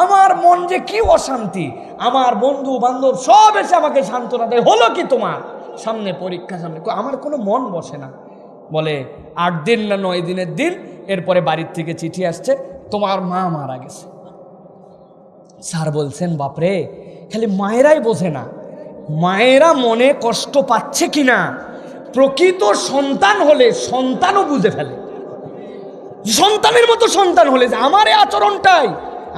আমার মন যে কি অশান্তি। আমার বন্ধু বান্ধব সব এসে আমাকে সান্ত্বনা দেয়, হলো কি তোমার, সামনে পরীক্ষা, সামনে, আমার কোনো মন বসে না। বলে 8 দিন না 9 দিনের দিন, এরপরে বাড়ির থেকে চিঠি আসছে, তোমার মা মারা গেছে। স্যার বলছেন, বাপরে, খালি মায়েরাই বোঝে না, মায়েরা মনে কষ্ট পাচ্ছে কিনা প্রকৃত সন্তান হলে সন্তানও বুঝে ফেলে। সন্তানের মতো সন্তান হলে যে আমার এই আচরণটাই,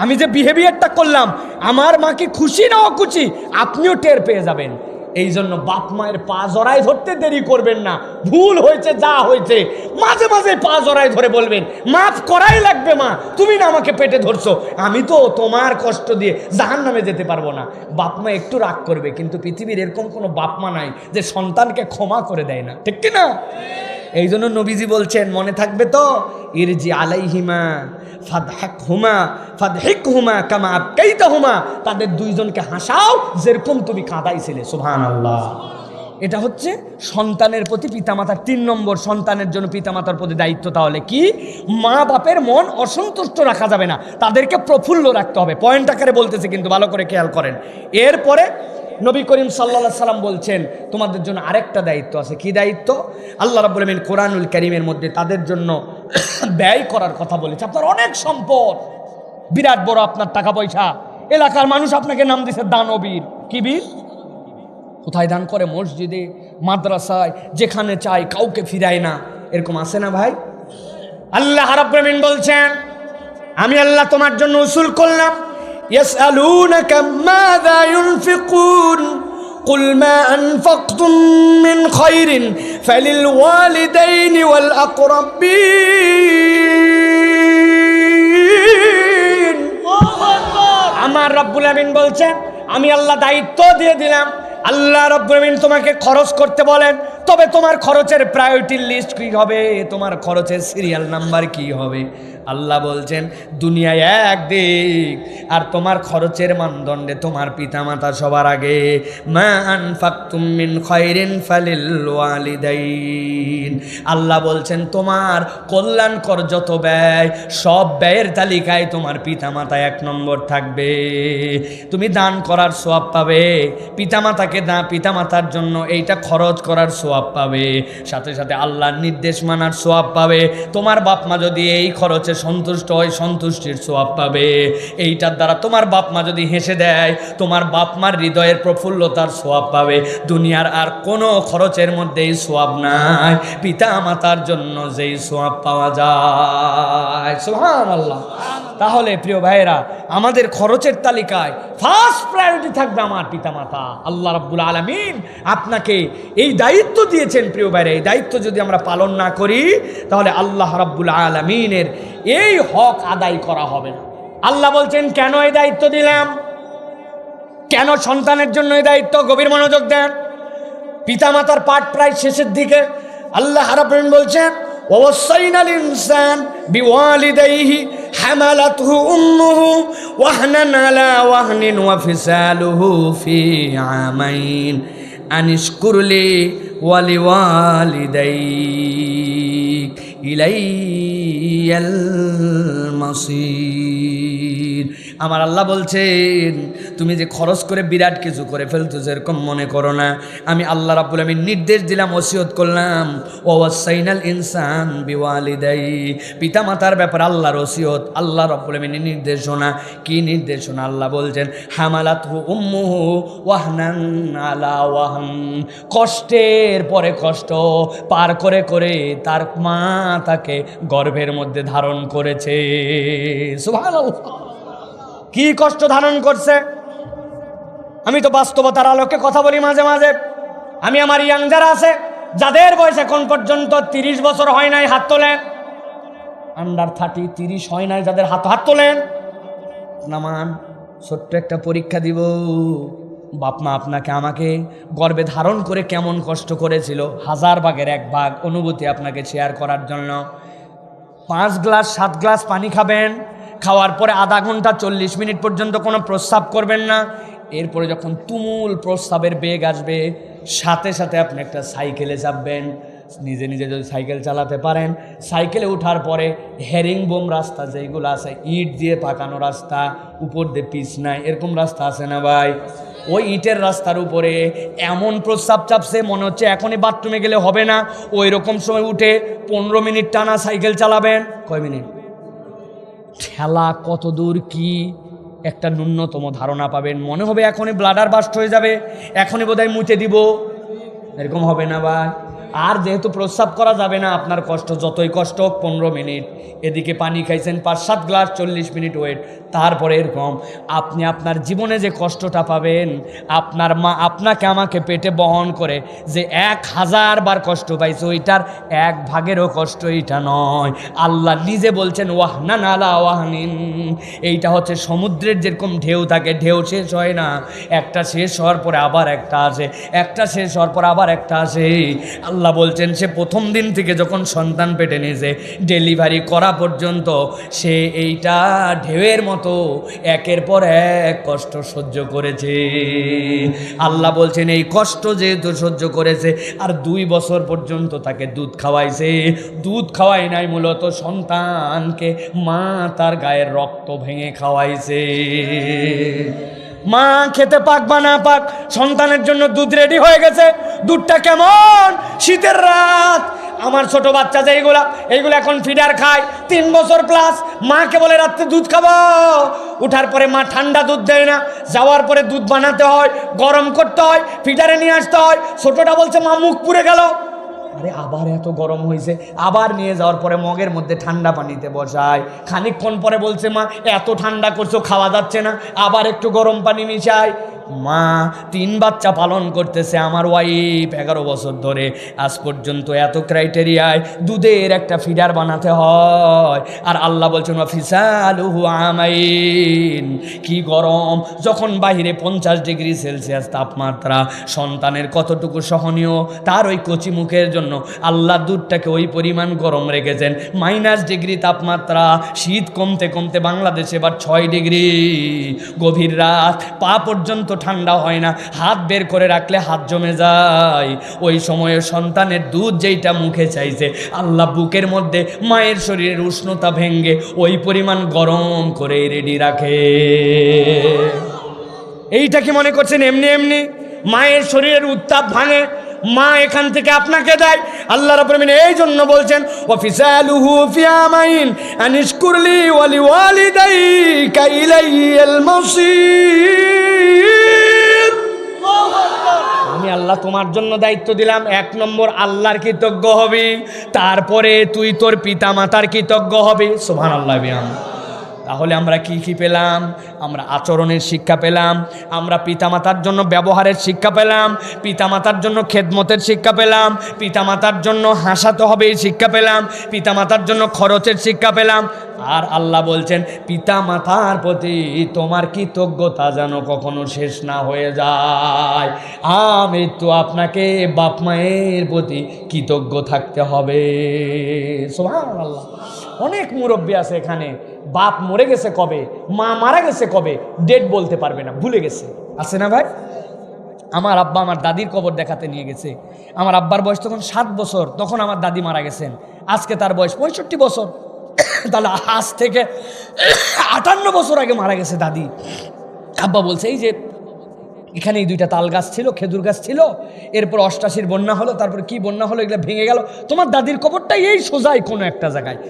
আমি যে বিহেভিয়ারটা করলাম, আমার মা কি খুশি না অখুশি আপনিও টের পেয়ে যাবেন। এই জন্য বাপ মায়ের পা জড়ায় ধরতে দেরি করবেন না। ভুল হয়েছে, যা হয়েছে, মাঝে মাঝে পা জড়ায় ধরে বলবেন, মাফ করাই লাগবে মা, তুমি না আমাকে পেটে ধরছো, আমি তো তোমার কষ্ট দিয়ে জাহান্নামে যেতে পারবো না। বাপ মা একটু রাগ করবে, কিন্তু পৃথিবীর এরকম কোনো বাপ মা নাই যে সন্তানকে ক্ষমা করে দেয় না, ঠিক কি না? এই জন্য নবীজি বলছেন, মনে থাকবে তো, ইরজি আলাইহিমা ফাদহিকহুমা কামা আবকাইতাহুমা, তাদের দুইজনকে হাসাও যেরকম তুমি কাঁদাইছিলে। সুবহানাল্লাহ। এটা হচ্ছে সন্তানের প্রতি পিতামাতার 3 নম্বর, সন্তানের জন্য পিতামাতার প্রতি দায়িত্ব। তাহলে কি, মা বাপের মন অসন্তুষ্ট রাখা যাবে না, তাদেরকে প্রফুল্ল রাখতে হবে। পয়েন্ট আকারে বলতেছে কিন্তু, ভালো করে খেয়াল করেন। এরপরে নবী করিম সাল্লাল্লাহু আলাইহি সাল্লাম বলছেন, তোমাদের জন্য আরেকটা দায়িত্ব আছে। কি দায়িত্ব? আল্লাহ রাব্বুল আমিন কোরআনুল কারীমের মধ্যে তাদের জন্য ব্যয় করার কথা বলেছে। আপনার অনেক সম্পদ, বিরাট বড় আপনার টাকা পয়সা, এলাকার মানুষ আপনাকে নাম দিয়েছে দানবীর। কি বীর? কোথায় দান করে? মসজিদে, মাদ্রাসায়, যেখানে চাই, কাউকে ফিরায় না, এরকম আছে না ভাই? আল্লাহ রাব্বুল আমিন বলছেন, আমি আল্লাহ তোমার জন্য উসুল করলাম, ইয়াসআলুনাকা মাযা ইউনফিকুন কুল মা আনফাকতুম মিন খায়রিন ফালিল ওয়ালিদাইনি ওয়াল আকরাবিন। আমার রব্বুল আমিন বলছেন, আমি আল্লাহ দায়িত্ব দিয়ে দিলাম, আল্লাহ রব্বুল আমিন তোমাকে খরচ করতে বলেন, তবে তোমার খরচের প্রায়োরিটি লিস্ট কি হবে, তোমার খরচের সিরিয়াল নাম্বার কি হবে? আল্লাহ বলছেন, দুনিয়ায় একদিক, আর তোমার খরচের মানদণ্ডে তোমার পিতামাতা সবার আগে। মা আনফাকতুম মিন খায়রিন ফালিল ওয়ালিদাইন। আল্লাহ বলছেন, তোমার কল্যাণকর যত ব্যয়, সব ব্যয়ের তালিকায় তোমার পিতামাতা 1 নম্বর থাকবে। তুমি দান করার সওয়াব পাবে, পিতামাতাকে পিতামাতার জন্য এইটা খরচ করার সওয়াব পাবে, সাথে সাথে আল্লাহর নির্দেশ মানার সওয়াব পাবে। তোমার বাপ মা যদি এই খরচে সন্তুষ্ট হয়, সন্তুষ্টির সওয়াব পাবে। এইটার দ্বারা তোমার বাপ মা যদি হেসে দেয়, তোমার বাপ মার হৃদয়ের প্রফুল্লতার সওয়াব পাবে। দুনিয়ার আর কোনো খরচের মধ্যে এই সওয়াব নাই, পিতা মাতার জন্য যেই সওয়াব পাওয়া যায়। সুবহানাল্লাহ। তাহলে প্রিয় ভাইয়েরা, আমাদের খরচের তালিকায় ফার্স্ট প্রায়োরিটি থাকবে আমার পিতামাতা। আল্লাহ রাব্বুল আলামিন আপনাকে এই দায়িত্ব দিয়েছেন প্রিয় ভাইরা, এই দায়িত্ব যদি আমরা পালন না করি, তাহলে আল্লাহ রাব্বুল আলামিনের এই হক আদায় করা হবে না। আল্লাহ বলছেন, কেন এই দায়িত্ব দিলাম, কেন সন্তানের জন্য এই দায়িত্ব? গভীর মনোযোগ দেন। পিতামাতার পাঠ প্রায় শেষের দিকে। আল্লাহ রাব্বুল আলামিন বলছেন, ووصينا الإنسان بوالديه حملته أمه وهنا على وهن وفصاله في عامين أن اشكر لي ولوالديك إلي المصير। আমার আল্লাহ বলছেন, তুমি যে খরচ করে বিরাট কিছু করে ফেলতো, যেরকম মনে করো না। আমি আল্লাহ রাব্বুল আমিন নির্দেশ দিলাম, ওসিয়ত করলাম, ওয়াসাইনাল ইনসান বিওয়ালিদাই, পিতামাতার ব্যাপারে আল্লাহর ওসিয়ত, আল্লাহ রাব্বুল আমিনের নির্দেশনা। কি নির্দেশনা? আল্লাহ বলছেন, হামালাতহু উম্মুহু ওয়াহনান আলা ওয়াহন, কষ্টের পরে কষ্ট পার করে করে তার মা তাকে গর্ভের মধ্যে ধারণ করেছে। সুবহানাল্লাহ। কি কষ্ট ধারণ করছে? আমি তো বাস্তবতার আলোকে কথা বলি মাঝে মাঝে। আমি আমার ইয়াং যারা আছে, যাদের বয়স এখন পর্যন্ত 30 বছর হয় নাই, হাত তোলেন। আন্ডার 30, 30 হয় নাই যাদের, হাত তোলেন। নামান, ছোট্ট একটা পরীক্ষা দিব। বাপ মা আপনাকে আমাকে গর্ভে ধারণ করে কেমন কষ্ট করেছিল, 1000 ভাগের 1 ভাগ অনুভূতি আপনাকে শেয়ার করার জন্য। 5 গ্লাস 7 গ্লাস পানি খাবেন, খাওয়ার পরে আধা ঘন্টা 40 মিনিট পর্যন্ত কোনো প্রস্রাব করবেন না। এরপরে যখন তুমুল প্রস্রাবের বেগ আসবে, সাথে সাথে আপনি একটা সাইকেলে চাপবেন। নিজে নিজে যদি সাইকেল চালাতে পারেন, সাইকেলে ওঠার পরে হেরিংবোম রাস্তা যেগুলো আছে, ইট দিয়ে পাকানো রাস্তা, উপর দিয়ে পিচ নাই, এরকম রাস্তা আছে না ভাই? ওই ইটের রাস্তার উপরে এমন প্রস্রাব চাপছে মনে হচ্ছে এখনই বাথরুমে গেলে হবে না। ওই রকম সময় উঠে 15 মিনিট টানা সাইকেল চালাবেন। কয় মিনিট? ঠেলা কত দূর কি একটা ন্যূনতম ধারণা পাবেন। মনে হবে এখনই ব্লাডার বাস্ট হয়ে যাবে, এখনই বোধহয় মুছে দিব, এরকম হবে না ভাই? আর যেহেতু প্রস্রাব করা যাবে না, আপনার কষ্ট যতই কষ্ট হোক 15 মিনিট, এদিকে পানি খাইছেন 5-7 গ্লাস, 40 মিনিট ওয়েট, তারপরে এরকম আপনি আপনার জীবনে যে কষ্টটা পাবেন, আপনার মা আপনাকে আমাকে পেটে বহন করে যে 1000 বার কষ্ট পাইছে, ওইটার 1/2-ও কষ্ট এইটা নয়। আল্লাহ নিজে বলছেন ওয়াহনান আলা ওয়াহনিন। এইটা হচ্ছে সমুদ্রের যেরকম ঢেউ থাকে, ঢেউ শেষ হয় না, একটা শেষ হওয়ার পরে আবার একটা আসে, একটা শেষ হওয়ার পর আবার একটা আসে। আল্লাহ বলছেন সে প্রথম দিন থেকে যখন সন্তান পেটে নিয়েছে, ডেলিভারি করা পর্যন্ত সে এইটা ঢেউয়ের মতো একের পর এক কষ্ট সহ্য করেছে। আল্লাহ বলছেন এই কষ্ট যেহেতু সহ্য করেছে, আর 2 বছর পর্যন্ত তাকে দুধ খাওয়াইছে। দুধ খাওয়াই নাই, মূলত সন্তানকে মা তার গায়ের রক্ত ভেঙে খাওয়াইছে। মা খেতে পাক বা না পাক, সন্তানের জন্য দুধ রেডি হয়ে গেছে। দুধটা কেমন? শীতের রাত, আমার ছোট বাচ্চা যে এইগুলো এখন ফিডার খায় 3 বছর প্লাস, মাকে বলে রাত্রে দুধ খাবো, উঠার পরে মা ঠান্ডা দুধ দেয় না, যাওয়ার পরে দুধ বানাতে হয়, গরম করতে হয়, ফিডারে নিয়ে আসতে হয়। ছোটটা বলছে মা মুখ পুড়ে গেল, আরে আবার এত গরম হয়েছে, আবার নিয়ে যাওয়ার পরে মগের মধ্যে ঠান্ডা পানিতে বসায়। খানিকক্ষণ পরে বলছে মা এত ঠান্ডা করছো, খাওয়া যাচ্ছে না, আবার একটু গরম পানি মিশায়। মা 3 বাচ্চা পালন করতেছে, আমার ওয়াইফ 11 বছর ধরে, আজ পর্যন্ত এত ক্রাইটেরিয়ায় দুধের একটা ফিডার বানাতে হয়। আর আল্লাহ বলছেন ফিসালুহু আমাইন, কি গরম! যখন বাইরে 50 ডিগ্রি সেলসিয়াস তাপমাত্রা, সন্তানের কতটুকু সহনীয়, তার ওই কচি মুখের জন্য আল্লাহ দুধটাকে ওই পরিমাণ গরম রেখেছেন। -ডিগ্রি তাপমাত্রা, শীত কমতে কমতে বাংলাদেশে এবার 6 ডিগ্রি, গভীর রাত, পা পর্যন্ত ঠান্ডা হয় না, হাত বের করে রাখলে হাত জমে যায়। ওই সময়ে সন্তানের দুধ যেইটা মুখে চাইছে, আল্লাহ বুকের মধ্যে মায়ের শরীরের উষ্ণতা ভেঙ্গে ওই পরিমাণ গরম করে রেডি রাখে। এইটা কি মনে করছেন এমনি এমনি মায়ের শরীরের উত্তাপ ভাঙে? মা এখান থেকে আপনাকে দেয়। আল্লাহ রাব্বুল আলামিন এই জন্য বলছেন ওয়াফিসালুহু ফি আমাইন আনিশকুরলি ওয়া লিওয়ালিদাইকা ইলাইয়াল মাসির। আমি আল্লাহ তোমার জন্য দায়িত্ব দিলাম, 1 নম্বর আল্লাহর কৃতজ্ঞ হবি, তারপরে তুই তোর পিতা মাতার কৃতজ্ঞ হবি। সুবহানাল্লাহ বিহামদিহি। তাহলে আমরা কি কি পেলাম? আমরা আচরণের শিক্ষা পেলাম, আমরা পিতামাতার জন্য ব্যবহারের শিক্ষা পেলাম, পিতামাতার জন্য খেদমতের শিক্ষা পেলাম, পিতামাতার জন্য হাসাতে হবে এই শিক্ষা পেলাম, পিতামাতার জন্য খরচের শিক্ষা পেলাম। আর আল্লাহ বলছেন পিতামাতার প্রতি তোমার কৃতজ্ঞতা যেন কখনো শেষ না হয়ে যায়। আমি তো আপনাকে বাপ মায়ের প্রতি কৃতজ্ঞ থাকতে হবে। সুবহানাল্লাহ। অনেক মুরব্বী আছে এখানে, বাপ মরে গেছে কবে, মা মারা গেছে কবে, ডেট বলতে পারবে না, ভুলে গেছে। আছে না ভাই? আমার আব্বা আমার দাদির কবর দেখাতে নিয়ে গেছে। আমার আব্বার বয়স তখন 7 বছর, তখন আমার দাদি মারা গেছেন। আজকে তার বয়স 65 বছর। তাহলে আজ থেকে 58 বছর আগে মারা গেছে দাদি। আব্বা বলছে এই যে এখানে 2টা তাল গাছ ছিল, খেজুর গাছ ছিল, এরপর 88-র বন্যা হলো, তারপর কি বন্যা হলো, এগুলো ভেঙে গেল, তোমার দাদির কবরটাই এই সোজাই কোনো একটা জায়গায়।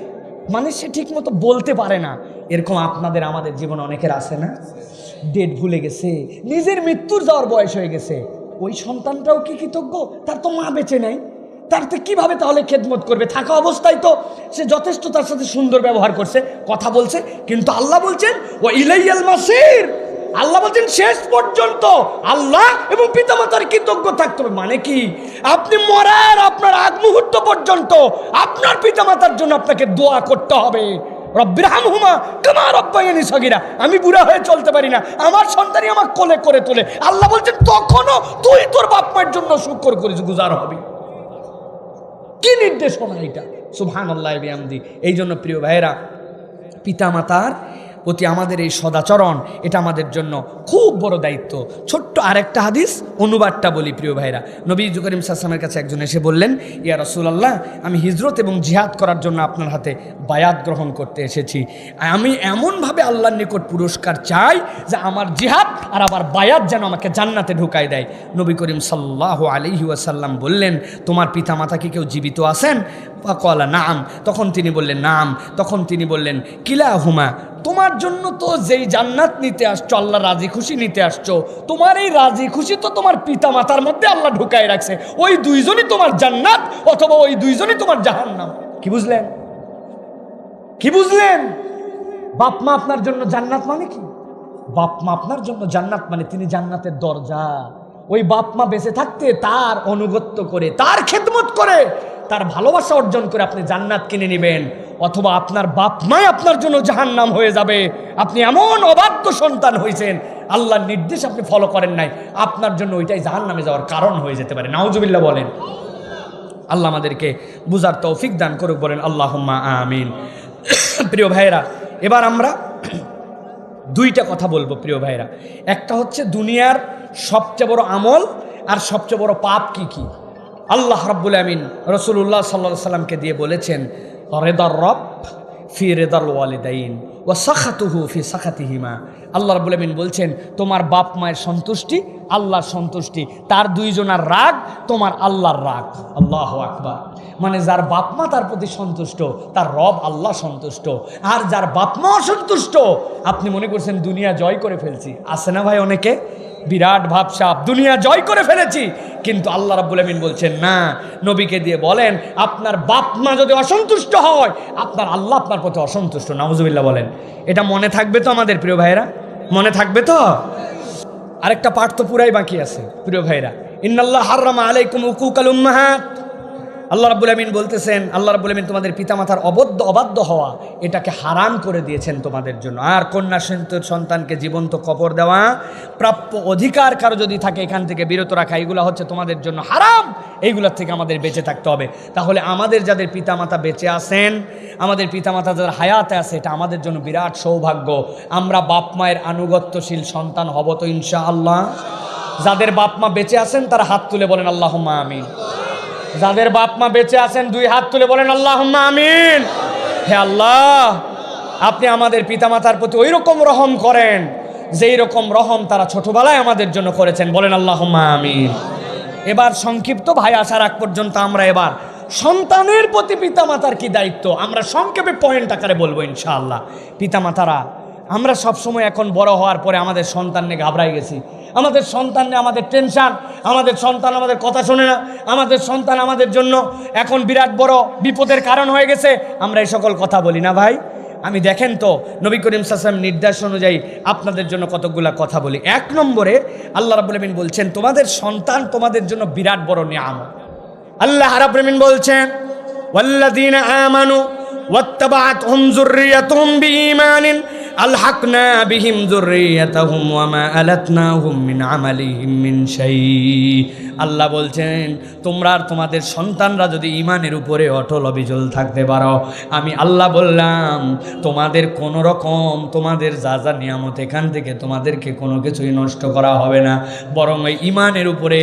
মানে সে ঠিক মতো বলতে পারে না। এরকম আপনাদের আমাদের জীবনে অনেকের আছে না? ডেট ভুলে গেছে, নিজের মৃত্যুর যাওয়ার বয়স হয়ে গেছে। ওই সন্তানটাও কি কৃতজ্ঞ? তার তো মা বেঁচে নাই, তার তো কীভাবে তাহলে খেদমত করবে? থাকা অবস্থায় তো সে যথেষ্ট তার সাথে সুন্দর ব্যবহার করছে, কথা বলছে, কিন্তু আল্লাহ বলছেন ও ইলাইয়াল মাসির। আল্লাহ বলছেন শেষ পর্যন্ত আল্লাহ এবং পিতামাতার কৃতজ্ঞ থাকতে হবে। মানে কি? আপনি মরার আপনার আগ মুহূর্ত পর্যন্ত আপনার পিতামাতার জন্য আপনাকে দোয়া করতে হবে। রব্বিরহামহুমা কামা রাব্বায়ানি সগীরা। আমি বুড়া হয়ে চলতে পারি না, আমার সন্তানই আমার কোলে করে তোলে। আল্লাহ বলছেন তখনও তুই তোর বাপ মায়ের জন্য শুকর করিস, গুজার হবি। কি নির্দেশনা এটা! সুবহানাল্লাহি বিহামদিহি। এই জন্য প্রিয় ভাইয়েরা, পিতামাতার প্রতি আমাদের এই সদাচরণ, এটা আমাদের জন্য খুব বড় দায়িত্ব। ছোট্ট আরেকটা হাদিস অনুবাদটা বলি প্রিয় ভাইরা। নবী করিম সাল্লাল্লাহু আলাইহি ওয়াসাল্লামের কাছে একজন এসে বললেন, ইয়া রাসূলুল্লাহ, আমি হিজরত এবং জিহাদ করার জন্য আপনার হাতে বায়াত গ্রহণ করতে এসেছি। আমি এমনভাবে আল্লাহর নিকট পুরস্কার চাই যে আমার জিহাদ আর আবার বায়াত যেন আমাকে জান্নাতে ঢুকায় দেয়। নবী করিম সাল্লাল্লাহু আলাইহি ওয়াসাল্লাম বললেন, তোমার পিতামাতা কি কেউ জীবিত আছেন? ফাকালা নাম। তখন তিনি বললেন নাম। তখন তিনি বললেন, কিলাহুমা, তোমার জন্য তো যেই জান্নাত নিতে আসছো, আল্লাহ রাজি খুশি নিতে আসছো, তোমার এই রাজি খুশি তো তোমার পিতা মাতার মধ্যে আল্লাহ ঢুকায় রাখছে। ওই দুইজনই তোমার জান্নাত অথবা ওই দুইজনই তোমার জাহান্নাম। কি বুঝলেন? কি বুঝলেন? বাপ মা আপনার জন্য জান্নাত মানে কি? বাপ মা আপনার জন্য জান্নাত মানে তিনি জান্নাতের দরজা। ওই বাপ মা বেঁচে থাকতে তার অনুগত্য করে, তার খেদমত করে, তার ভালোবাসা অর্জন করে আপনি জান্নাত কিনে নেবেন, অথবা আপনার বাপ মাই আপনার জন্য জাহান্নাম হয়ে যাবে। আপনি এমন অবাধ্য সন্তান হয়েছেন, আল্লাহর নির্দেশ আপনি ফলো করেন নাই, আপনার জন্য ওইটাই জাহান্নামে যাওয়ার কারণ হয়ে যেতে পারে। নাউজুবিল্লাহ বলেন। আল্লাহ আমাদেরকে বুঝার তৌফিক দান করুক, বলেন আল্লাহুম্মা আমিন। প্রিয় ভাইরা, এবার আমরা দুইটা কথা বলবো প্রিয় ভাইরা। একটা হচ্ছে দুনিয়ার সবচেয়ে বড় আমল আর সবচেয়ে বড় পাপ কি কি। আল্লাহ রাব্বুল আমিন রাসূলুল্লাহ সাল্লাল্লাহু আলাইহি সাল্লামকে দিয়ে বলেছেন, রিদার রব ফি রিদাল ওয়ালিদাইন ওয়া সাখাতুহু ফি সাখাতিহিমা। আল্লাহ রাব্বুল আমিন বলছেন, তোমার বাপ মায়ের সন্তুষ্টি আল্লাহর সন্তুষ্টি, তার দুইজনের রাগ তোমার আল্লাহর রাগ। আল্লাহু আকবার। মানে যার বাপ মা তার প্রতি সন্তুষ্ট, তার রব আল্লাহ সন্তুষ্ট। আর যার বাপ মা অসন্তুষ্ট, আপনি মনে করছেন দুনিয়া জয় করে ফেলছি। আছে না ভাই অনেকে বিরাট ভাবসাব, দুনিয়া জয় করে ফেলেছি, কিন্তু আল্লাহ রাব্বুল আমিন বলছেন না। নবীকে দিয়ে বলেন, আপনার বাপ মা যদি অসন্তুষ্ট হয়, আপনার আল্লাহ আপনার প্রতি অসন্তুষ্ট। নাউজুবিল্লাহ বলেন। এটা মনে থাকবে তো আমাদের প্রিয় ভাইরা? মনে থাকবে তো? আরেকটা পাঠ তো পুরাই বাকি আছে প্রিয় ভাইরা। ইন্নাল্লাহ হাররামা আলাইকুম উকুকাল উম্মাহাত। আল্লাহ রাব্বুল আমিন বলতেছেন, আল্লাহ রাব্বুল আমিন তোমাদের পিতামাতার অবাধ্য হওয়া এটাকে হারাম করে দিয়েছেন তোমাদের জন্য। আর কন্যা সন্তানকে জীবন্ত কবর দেওয়া, প্রাপ্য অধিকার কারো যদি থাকে এখান থেকে বিরত রাখা, এগুলো হচ্ছে তোমাদের জন্য হারাম। এইগুলোর থেকে আমাদের বেঁচে থাকতে হবে। তাহলে আমাদের যাদের পিতামাতা বেঁচে আছেন, আমাদের পিতামাতা যাদের হায়াতে আছে, এটা আমাদের জন্য বিরাট সৌভাগ্য। আমরা বাপ মায়ের আনুগত্যশীল সন্তান হব তো ইনশাআল্লাহ। যাদের বাপ মা বেঁচে আছেন তারা হাত তুলে বলেন আল্লাহুম্মা আমিন। যাদের বাপ মা বেঁচে আছেন দুই হাত তুলে বলেন আল্লাহুম্মা আমিন। হে আল্লাহ, আপনি আমাদের পিতামাতার প্রতি ওই রকম রহম করেন যেই রকম রহম তারা ছোটবেলায় আমাদের জন্য করেছেন, বলেন আল্লাহুম্মা আমিন। এবার সংক্ষিপ্ত ভাই আসার আগ পর্যন্ত আমরা এবার সন্তানের প্রতি পিতামাতার কি দায়িত্ব আমরা সংক্ষেপে পয়েন্ট আকারে বলবো ইনশাআল্লাহ। পিতামাতারা, আমরা সবসময় এখন বড় হওয়ার পরে আমাদের সন্তান নিয়ে ঘাবড়াই গেছি। আমাদের সন্তান নিয়ে আমাদের টেনশান, আমাদের সন্তান আমাদের কথা শোনে না, আমাদের সন্তান আমাদের জন্য এখন বিরাট বড় বিপদের কারণ হয়ে গেছে। আমরা এই সকল কথা বলি না ভাই। আমি দেখেন তো নবী করিম সাল্লাল্লাহু আলাইহি ওয়াসাল্লাম নির্দেশ অনুযায়ী আপনাদের জন্য কতগুলা কথা বলি। এক নম্বরে আল্লাহ রাব্বুল আমিন বলছেন, তোমাদের সন্তান তোমাদের জন্য বিরাট বড় নিয়ামত। আল্লাহ রাব্বুল আমিন বলছেন, ওয়াল্লাযীনা আমানু ওয়াত্তাবাআতহুম যুররিয়াতুহুম বিঈমানিন আলহাকনা বিহিম যুররিয়াতাহুম ওয়া মা আলাতনাহুম মিন আমালিহিম মিন শাই। আল্লাহ বলছেন, তোমরা আর তোমাদের সন্তানরা যদি ঈমানের উপরে অটল অবিচল থাকতে পারো, আমি আল্লাহ বললাম তোমাদের কোনো রকম তোমাদের যা যা নিয়ামত এখান থেকে তোমাদেরকে কোনো কিছুই নষ্ট করা হবে না, বরং ওই ঈমানের উপরে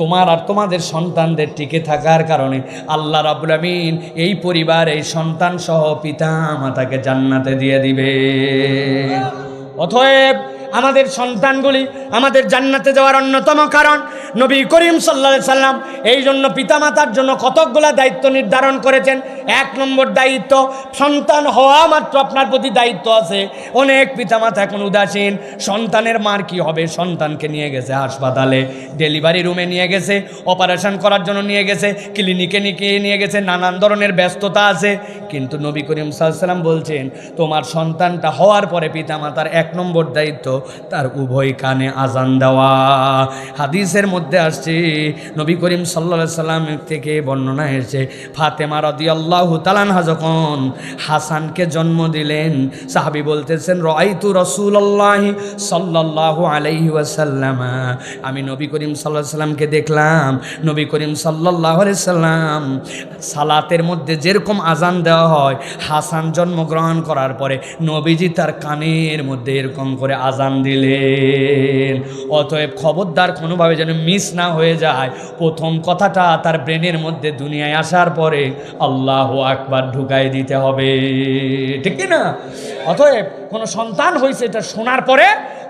তোমার আর তোমাদের সন্তানদের টিকে থাকার কারণে আল্লাহ রাব্বুল আমিন এই পরিবার, এই সন্তান সহ পিতা মাতাকে জান্নাতে দিয়ে দিবে। অতএব আমাদের সন্তানগুলি আমাদের জান্নাতে যাওয়ার অন্যতম কারণ। নবী করিম সাল্লাল্লাহু আলাইহি সাল্লাম এই জন্য পিতামাতার জন্য কতকগুলা দায়িত্ব নির্ধারণ করেছেন। এক নম্বর দায়িত্ব, সন্তান হওয়া মাত্র আপনার প্রতি দায়িত্ব আছে। অনেক পিতামাতা এখন উদাসীন। সন্তানের মার কি হবে, সন্তানকে নিয়ে গেছে হাসপাতালে, ডেলিভারি রুমে নিয়ে গেছে, অপারেশন করার জন্য নিয়ে গেছে, ক্লিনিকে নিয়ে গেছে, নানান ধরনের ব্যস্ততা আছে। কিন্তু নবী করিম সাল্লাল্লাহু আলাইহি সাল্লাম বলছেন, তোমার সন্তানটা হওয়ার পরে পিতামাতার এক নম্বর দায়িত্ব, তার উভয় কানে আজান দেওয়া। হাদিসের মধ্যে আসছে, নবী করিম সাল্লাল্লাহু আলাইহি সাল্লাম থেকে বর্ণনা এসেছে, ফাতেমা রাদিয়াল্লাহু তাআলা আনহা যখন হাসানকে জন্ম দিলেন, সাহাবী বলতেছেন, রাআইতু রাসূলুল্লাহি সাল্লাল্লাহু আলাইহি ওয়াসাল্লাম, আমি নবী করিম সাল্লাল্লাহু আলাইহি সাল্লামকে দেখলাম, নবী করিম সাল্লাল্লাহু আলাইহি সাল্লাম সালাতের মধ্যে যেরকম আজান দেওয়া হয়, হাসান জন্মগ্রহণ করার পরে নবীজি তার কানের মধ্যে এরকম করে আজান দিলেন। অতএব খবরদার কোনোভাবে যেন মিস না হয়ে যায়, প্রথম কথাটা তার ব্রেনের মধ্যে দুনিয়ায় আসার পরে আল্লাহু আকবার ঢুকাই দিতে হবে, ঠিক কি না? অতএব কোনো সন্তান হয়েছে এটা শোনার পরে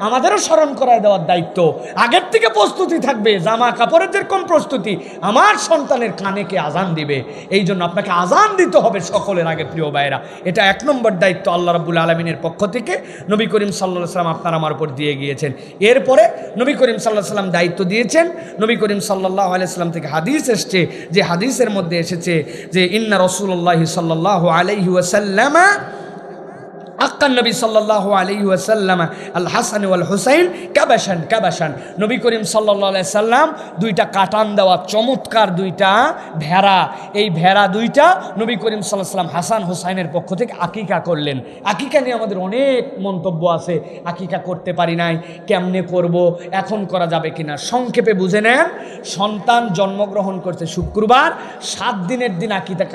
আমাদেরও স্মরণ করায় দেওয়ার দায়িত্ব। আগের থেকে প্রস্তুতি থাকবে, জামা কাপড়ের যেরকম প্রস্তুতি, আমার সন্তানের কানে কে আজান দিবে, এই জন্য আপনাকে আজান দিতে হবে সকলের আগে। প্রিয় ভাইরা, এটা 1 নম্বর দায়িত্ব আল্লাহ রাব্বুল আলামিনের পক্ষ থেকে নবী করিম সাল্লাল্লাহু আলাইহি সাল্লাম আপনার আমার উপর দিয়ে গিয়েছেন। এরপরে নবী করিম সাল্লাল্লাহু আলাইহি সাল্লাম দায়িত্ব দিয়েছেন। নবী করিম সাল্লাল্লাহু আলাইহি সাল্লাম থেকে হাদিস এসেছে, যে হাদিসের মধ্যে এসেছে যে ইন্না রাসূলুল্লাহি সাল্লাল্লাহু আলাইহি ওয়াসাল্লাম আক্কান নবী সাল্লাল্লাহু আলাইহি ওয়াসাল্লাম আল হাসান ওয়াল হুসাইন কাবাশান কাবাশান, নবী করিম সাল্লাল্লাহু আলাইহি সাল্লাম দুইটা কাটান দেওয়া চমৎকার দুইটা ভেড়া, এই ভেড়া দুইটা নবী করিম সাল্লাল্লাহু আলাইহি সাল্লাম হাসান হুসাইনের পক্ষ থেকে আকিকা করলেন। আকিকা নিয়ে আমাদের অনেক মন্তব্য আছে, আকিকা করতে পারি নাই, কেমনে করব, এখন করা যাবে কিনা। সংক্ষেপে বুঝে নেন, সন্তান জন্মগ্রহণ করছে শুক্রবার, 7 দিনের দিন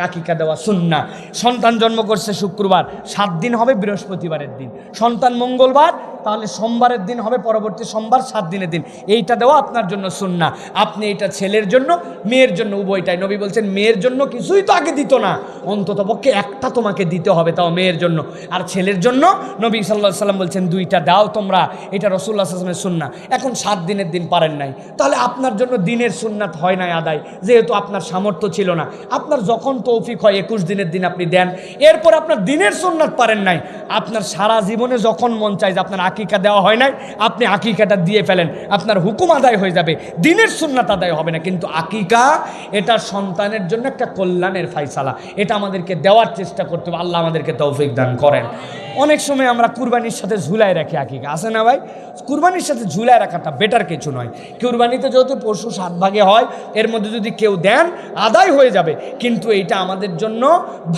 আকিকা দেওয়া সুন্নাহ। সন্তান জন্ম করছে শুক্রবার, 7 দিন হবে বৃহস্পতিবারের দিন। সন্তান মঙ্গলবার, তাহলে সোমবারের দিন হবে পরবর্তী সোমবার, 7 দিনের দিন। এইটা দেওয়া আপনার জন্য সুন্নাহ। আপনি এটা ছেলের জন্য মেয়ের জন্য উভয়টাই। নবী বলছেন মেয়ের জন্য কিছুই তো আগে দিত না, অন্তত পক্ষে একটা তোমাকে দিতে হবে, তাও মেয়ের জন্য। আর ছেলের জন্য নবী সাল্লাল্লাহু আলাইহি সাল্লাম বলছেন 2টা দাও তোমরা, এটা রাসূলুল্লাহ সাল্লাল্লাহু আলাইহি ওয়াসাল্লামের সুন্নাহ। এখন 7 দিনের দিন পারেন নাই, তাহলে আপনার জন্য দিনের সুন্নাত হয় নাই আদায়, যেহেতু আপনার সামর্থ্য ছিল না। আপনার যখন তৌফিক হয় 21 দিনের দিন আপনি দেন। এরপর আপনার দিনের সুন্নাত পারেন নাই, আপনার সারা জীবনে যখন মন চায় যে আপনার আকিকা দেওয়া হয় নাই, আপনি আকিকাটা দিয়ে ফেলেন, আপনার হুকুম আদায় হয়ে যাবে, দিনের সুন্নাত আদায় হবে না। কিন্তু আকিকা এটা সন্তানের জন্য একটা কল্যাণের ফায়সালা, এটা আমাদেরকে দেওয়ার চেষ্টা করতে হবে। আল্লাহ আমাদেরকে তৌফিক দান করেন। অনেক সময় আমরা কুরবানির সাথে ঝুলাই রাখি আকিকা, আছে না ভাই? কুরবানির সাথে ঝুলাই রাখাটা বেটার কিছু নয়। কুরবানিতে যেহেতু পশু 7 ভাগে হয়, এর মধ্যে যদি কেউ দেন আদায় হয়ে যাবে, কিন্তু এইটা আমাদের জন্য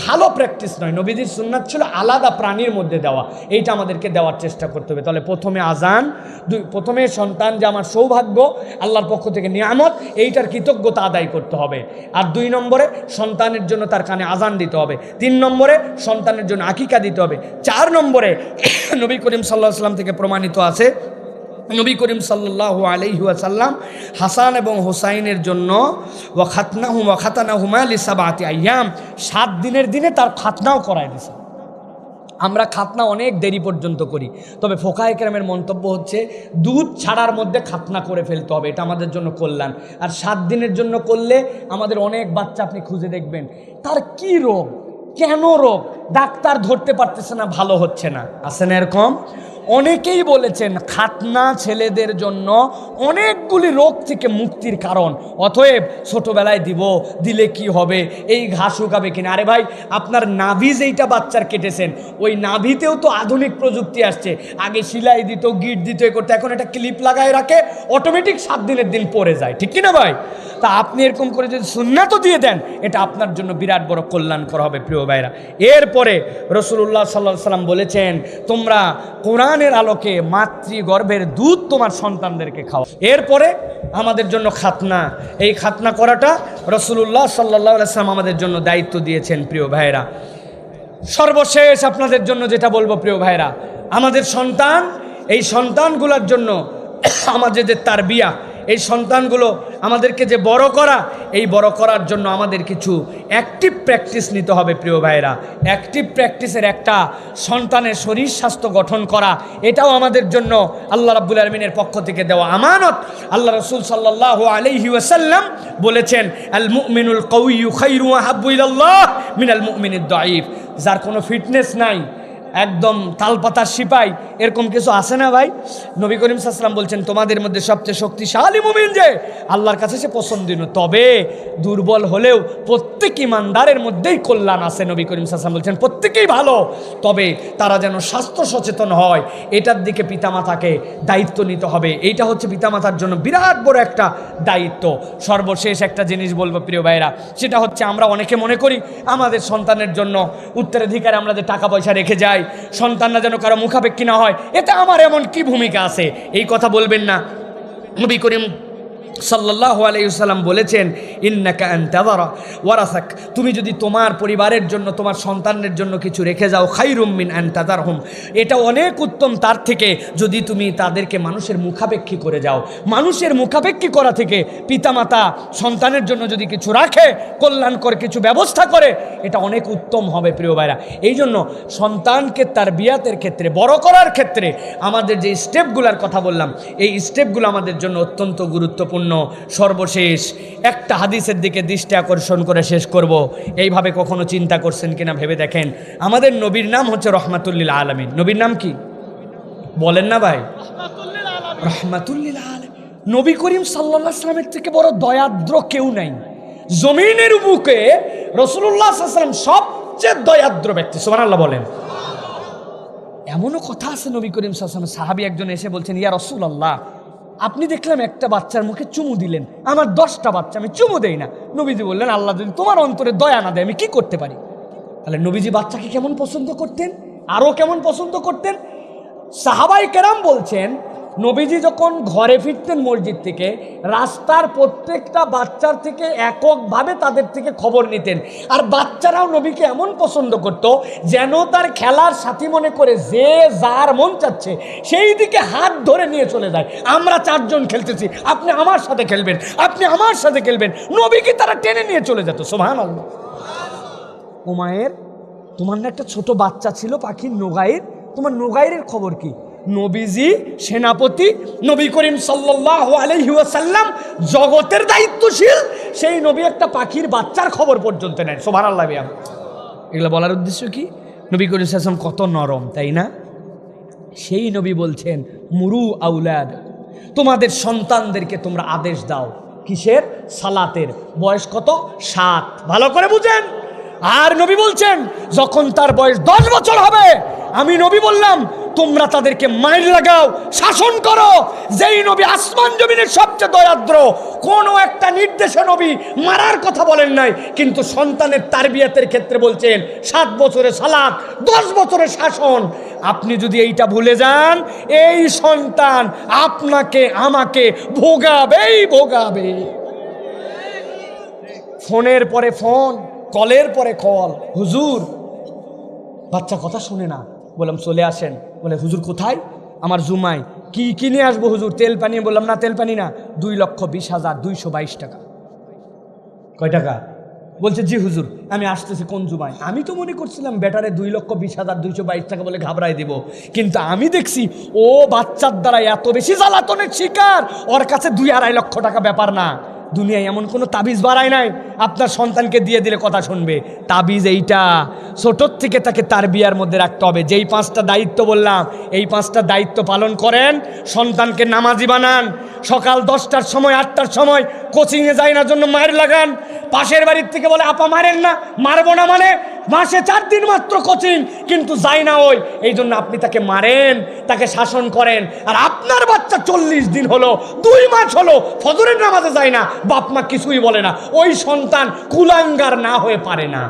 ভালো প্র্যাকটিস নয়। নবীজির সুন্নাত ছিল আলাদা প্রাণীর মধ্যে দেওয়া, এইটা আমাদেরকে দেওয়ার চেষ্টা করতে হবে। তাহলে প্রথমে আজান, প্রথমে সন্তান যে আমার সৌভাগ্য, আল্লাহর পক্ষ থেকে নিয়ামত, এইটার কৃতজ্ঞতা আদায় করতে হবে। আর 2 নম্বরে সন্তানের জন্য তার কানে আজান দিতে হবে। 3 নম্বরে সন্তানের জন্য আকিকা দিতে হবে। 4 নম্বরে নবী করিম সাল্লাল্লাহু আলাইহি ওয়াসাল্লাম থেকে প্রমাণিত আছে, নবী করিম সাল্লাল্লাহু আলাইহি ওয়াসাল্লাম হাসান এবং হুসাইনের জন্য ওয়া খাতানাহুমা লিসাবাতি আইয়াম, 7 দিনের দিনে তার খাতনাও করায় দিয়েছে। আমরা খাতনা অনেক দেরি পর্যন্ত করি, তবে ফোকায়ে কেরামের মন্তব্য হচ্ছে দুধ ছাড়ার মধ্যে খাতনা করে ফেলতে হবে, এটা আমাদের জন্য কল্যাণ। আর 7 দিনের জন্য করলে আমাদের অনেক বাচ্চা আপনি খুঁজে দেখবেন তার কি রোগ, কেন রোগ, ডাক্তার ধরতে পারতেছে না, ভালো হচ্ছে না, আছে না এরকম? অনেকেই বলেছেন খাতনা ছেলেদের জন্য অনেকগুলি রোগ থেকে মুক্তির কারণ। অতএব ছোটবেলায় দিলে কি হবে, এই ঘাস শুকাবে কিনা। আরে ভাই, আপনার নাভি যেইটা বাচ্চার কেটেছেন, ওই নাভিতেও তো আধুনিক প্রযুক্তি আসছে। আগে সেলাই দিত, গিট দিত, করতে, এখন এটা ক্লিপ লাগায় রাখে, অটোমেটিক 7 দিনের দিন পরে যায়, ঠিক কিনা ভাই? তা আপনি এরকম করে যদি সুন্নাতও দিয়ে দেন, এটা আপনার জন্য বিরাট বড় কল্যাণকর হবে। প্রিয় ভাইরা, এরপরে রাসূলুল্লাহ সাল্লাল্লাহু আলাইহি ওয়াসাল্লাম বলেছেন, তোমরা কোরআনের আলোকে মাতৃগর্ভের দুধ তোমার সন্তানদেরকে খাও। এরপরে আমাদের জন্য খাতনা, এই খাতনা করাটা রাসূলুল্লাহ সাল্লাল্লাহু আলাইহি ওয়াসাল্লাম আমাদের জন্য দায়িত্ব দিয়েছেন। প্রিয় ভাইরা, সর্বশেষ আপনাদের জন্য যেটা বলবো, প্রিয় ভাইরা, আমাদের সন্তান, এই সন্তানগুলোর জন্য আমাদের যে তারবিয়া, এই সন্তানগুলো আমাদেরকে যে বড় করা, এই বড় করার জন্য আমাদের কিছু অ্যাক্টিভ প্র্যাকটিস নিতে হবে। প্রিয় ভাইরা, অ্যাক্টিভ প্র্যাকটিসের একটা সন্তানের শরীর স্বাস্থ্য গঠন করা, এটাও আমাদের জন্য আল্লাহ রাব্বুল আলামিনের পক্ষ থেকে দেওয়া আমানত। আল্লাহ রাসূল সাল্লাল্লাহু আলাইহি ওয়াসাল্লাম বলেছেন, আল মুমিনুল কাউয়্যু খায়রুন ওয়া হাব্বু ইলাল্লাহ মিনাল মুমিনিদ দাঈফ। যার কোনো ফিটনেস নাই, একদম তালপাতার সিপাই, এরকম কিছু আছে না ভাই? নবী করিম সাল্লাল্লাহু আলাইহি ওয়াসাল্লাম বলছেন তোমাদের মধ্যে সবচেয়ে শক্তিশালী মুমিন যে আল্লাহর কাছে সে পছন্দনীয়, তবে দুর্বল হলেও প্রত্যেক ইমানদারের মধ্যেই কল্যাণ আছে। নবী করিম সাল্লাল্লাহু আলাইহি ওয়াসাল্লাম বলছেন প্রত্যেকেই ভালো, তবে তারা যেন স্বাস্থ্য সচেতন হয়, এটার দিকে পিতামাতাকে দায়িত্ব নিতে হবে। এইটা হচ্ছে পিতামাতার জন্য বিরাট বড় একটা দায়িত্ব। সর্বশেষ একটা জিনিস বলবো প্রিয় ভাইরা, সেটা হচ্ছে আমরা অনেকে মনে করি আমাদের সন্তানের জন্য উত্তরাধিকারে আমরা যে টাকা পয়সা রেখে যাই, সন্তানরা যেন কারো মুখাপেক্ষী না হয়, এতে আমার এমন কি ভূমিকা আছে? এই কথা বলবেন না। নবী করিম সাল্লাল্লাহু আলাইহি ওয়াসাল্লাম বলেছেন ইন্নাকা আনতাযারা ওয়ারাসাক, তুমি যদি তোমার পরিবারের জন্য তোমার সন্তানদের জন্য কিছু রেখে যাও, খায়রুম মিন আনতাযারহুম, এটা অনেক উত্তম তার থেকে যদি তুমি তাদেরকে মানুষের মুখাপেক্ষী করে যাও। মানুষের মুখাপেক্ষী করা থেকে পিতামাতা সন্তানের জন্য যদি কিছু রাখে, কল্যাণকর কিছু ব্যবস্থা করে, এটা অনেক উত্তম হবে প্রিয় ভাইরা। এই জন্য সন্তানকে তার বিয়াতের ক্ষেত্রে, বড় করার ক্ষেত্রে আমাদের যে স্টেপগুলোর কথা বললাম, এই স্টেপগুলো আমাদের জন্য অত্যন্ত গুরুত্বপূর্ণ। সর্বশেষ একটা হাদিসের দিকে দৃষ্টি আকর্ষণ করে শেষ করব। এইভাবে কখনো চিন্তা করছেন কিনা ভেবে দেখেন। আমাদের নবীর নাম হচ্ছে রহমাতুল্লিল আলামিন। নবীর নাম কি বলেন না ভাই? রহমাতুল্লিল আলামিন। নবী করিম সাল্লাল্লাহু আলাইহি ওয়াসাল্লামের থেকে বড় দয়াদ্র কেউ নাই জমিনের বুকে। রাসূলুল্লাহ সাল্লাল্লাহু আলাইহি ওয়াসাল্লাম সবচেয়ে দয়াদ্র ব্যক্তি, সুবহানাল্লাহ বলেন। এমনও কথা আছে নবী করিম সাল্লাল্লাহু আলাইহি ওয়াসাল্লাম, সাহাবী একজন এসে বলছেন, ইয়া রাসূলুল্লাহ, আপনি দেখলাম একটা বাচ্চার মুখে চুমু দিলেন, আমার 10টা বাচ্চা, আমি চুমু দেই না। নবীজি বললেন, আল্লাহ যদি তোমার অন্তরে দয়া না দেয় আমি কি করতে পারি? তাহলে নবীজি বাচ্চাকে কেমন পছন্দ করতেন, আরও কেমন পছন্দ করতেন। সাহাবায়ে কেরাম বলছেন, নবীজি যখন ঘরে ফিরতেন মসজিদ থেকে, রাস্তার প্রত্যেকটা বাচ্চার থেকে এককভাবে তাদের থেকে খবর নিতেন। আর বাচ্চারাও নবীকে এমন পছন্দ করত যেন তার খেলার সাথী মনে করে যে যার মন চাচ্ছে সেই দিকে হাত ধরে নিয়ে চলে যায়। আমরা 4 জন খেলতেছি, আপনি আমার সাথে খেলবেন, আপনি আমার সাথে খেলবেন, নবীকে তারা টেনে নিয়ে চলে যেত। সুবহানাল্লাহ। উমায়ের, তোমার না একটা ছোট বাচ্চা ছিল পাখির নোগাইর, তোমার নোগাইরের খবর কি? নবীজি সেনাপতি, নবী করিম সাল্লাল্লাহু আলাইহি ওয়াসাল্লাম জগতের দায়িত্বশীল, সেই নবী একটা পাখির বাচ্চার খবর পর্যন্ত নেন। সুবহানাল্লাহ। এগুলো বলার উদ্দেশ্য কি? নবী করিম সাল্লাল্লাহু আলাইহি ওয়াসাল্লাম কত নরম, তাই না? সেই নবী বলছেন, মুরু আউলাদ, তোমাদের সন্তানদেরকে তোমরা আদেশ দাও। কিসের? সালাতের। বয়স কত? 7। ভালো করে বুঝেন। আর নবী বলছেন যখন তার বয়স 10 বছর হবে, আমি নবী বললাম তোমরা তাদেরকে মাইর লাগাও, শাসন করো। যেই নবী আসমান জমিনের সবচেয়ে দয়াদ্র, কোন একটা নির্দেশে নবী মারার কথা বলেন নাই, কিন্তু সন্তানের তারবিয়াতের ক্ষেত্রে বলছেন 7 বছরে সালাত, 10 বছরে শাসন। আপনি যদি এইটা ভুলে যান, এই সন্তান আপনাকে আমাকে ভোগাবেই ভোগাবে। ফোনের পরে ফোন, কলের পরে কল, হুজুর বাচ্চা কথা শুনে না, বললাম চলে আসেন। বলে হুজুর কোথায়? আমার জুমায়। কি কিনে আসবো হুজুর? তেল পানি। বললাম না তেল পানি না, 2,20,222 টাকা। কয় টাকা? বলছে জি হুজুর আমি আসতেছি। কোন জুমায়? আমি তো মনে করছিলাম ব্যাটারে 2,20,222 টাকা বলে ঘাবড়াই দেব, কিন্তু আমি দেখছি ও বাচ্চার দ্বারা এত বেশি জ্বালাতনের শিকার, ওর কাছে 2-2.5 লক্ষ টাকা ব্যাপার না। দুনিয়ায় এমন কোনো তাবিজ বাড়ায় নাই আপনার সন্তানকে দিয়ে দিলে কথা শুনবে। তাবিজ এইটা, ছোটোর থেকে তাকে তার বিয়ার মধ্যে রাখতে হবে। যেই 5টা দায়িত্ব বললাম, এই 5টা দায়িত্ব পালন করেন, সন্তানকে নামাজি বানান, সকাল 10টার সময় 8টার সময় কোচিংয়ে যায় না জন্য মায়ের লাগান। পাশের বাড়ির থেকে বলে আপা মারেন না, মারবো না মানে মাসে 4 দিন মাত্র কোচিং, কিন্তু যায় না ওই, এই জন্য আপনি তাকে মারেন, তাকে শাসন করেন। আর আপনার বাচ্চা 40 দিন হলো, 2 মাস হলো ফজরের নামাজে যায় না, বাপ মা কিছুই বলে না, ওই সন্তান কুলাঙ্গার না হয়ে পারে না।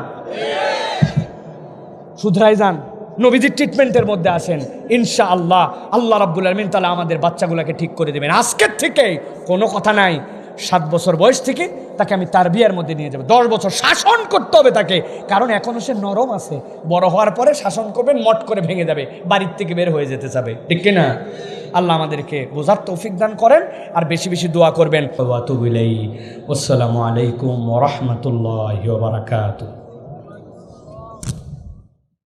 শুধরাই যান, নবীজির ট্রিটমেন্টের মধ্যে আসেন, ইনশাআল্লাহ আল্লাহ রাব্বুল আলামিন তাআলা আমাদের বাচ্চাগুলোকে ঠিক করে দেবেন। আজকের থেকে কোনো কথা নাই, 7 বছর বয়স থেকে তাকে আমি তার বিয়ার মধ্যে নিয়ে যাবো। 10 বছর শাসন করতে হবে তাকে, কারণ এখনও সে নরম আছে। বড় হওয়ার পরে শাসন করবেন, মট করে ভেঙে যাবে, বাড়ির থেকে বের হয়ে যেতে যাবে, ঠিক কিনা? আল্লাহ আমাদেরকে বোঝার তৌফিক দান করেন, আর বেশি বেশি দোয়া করবেন। আসসালামু আলাইকুম ওয়া রাহমাতুল্লাহি ওয়া বারাকাতুহু।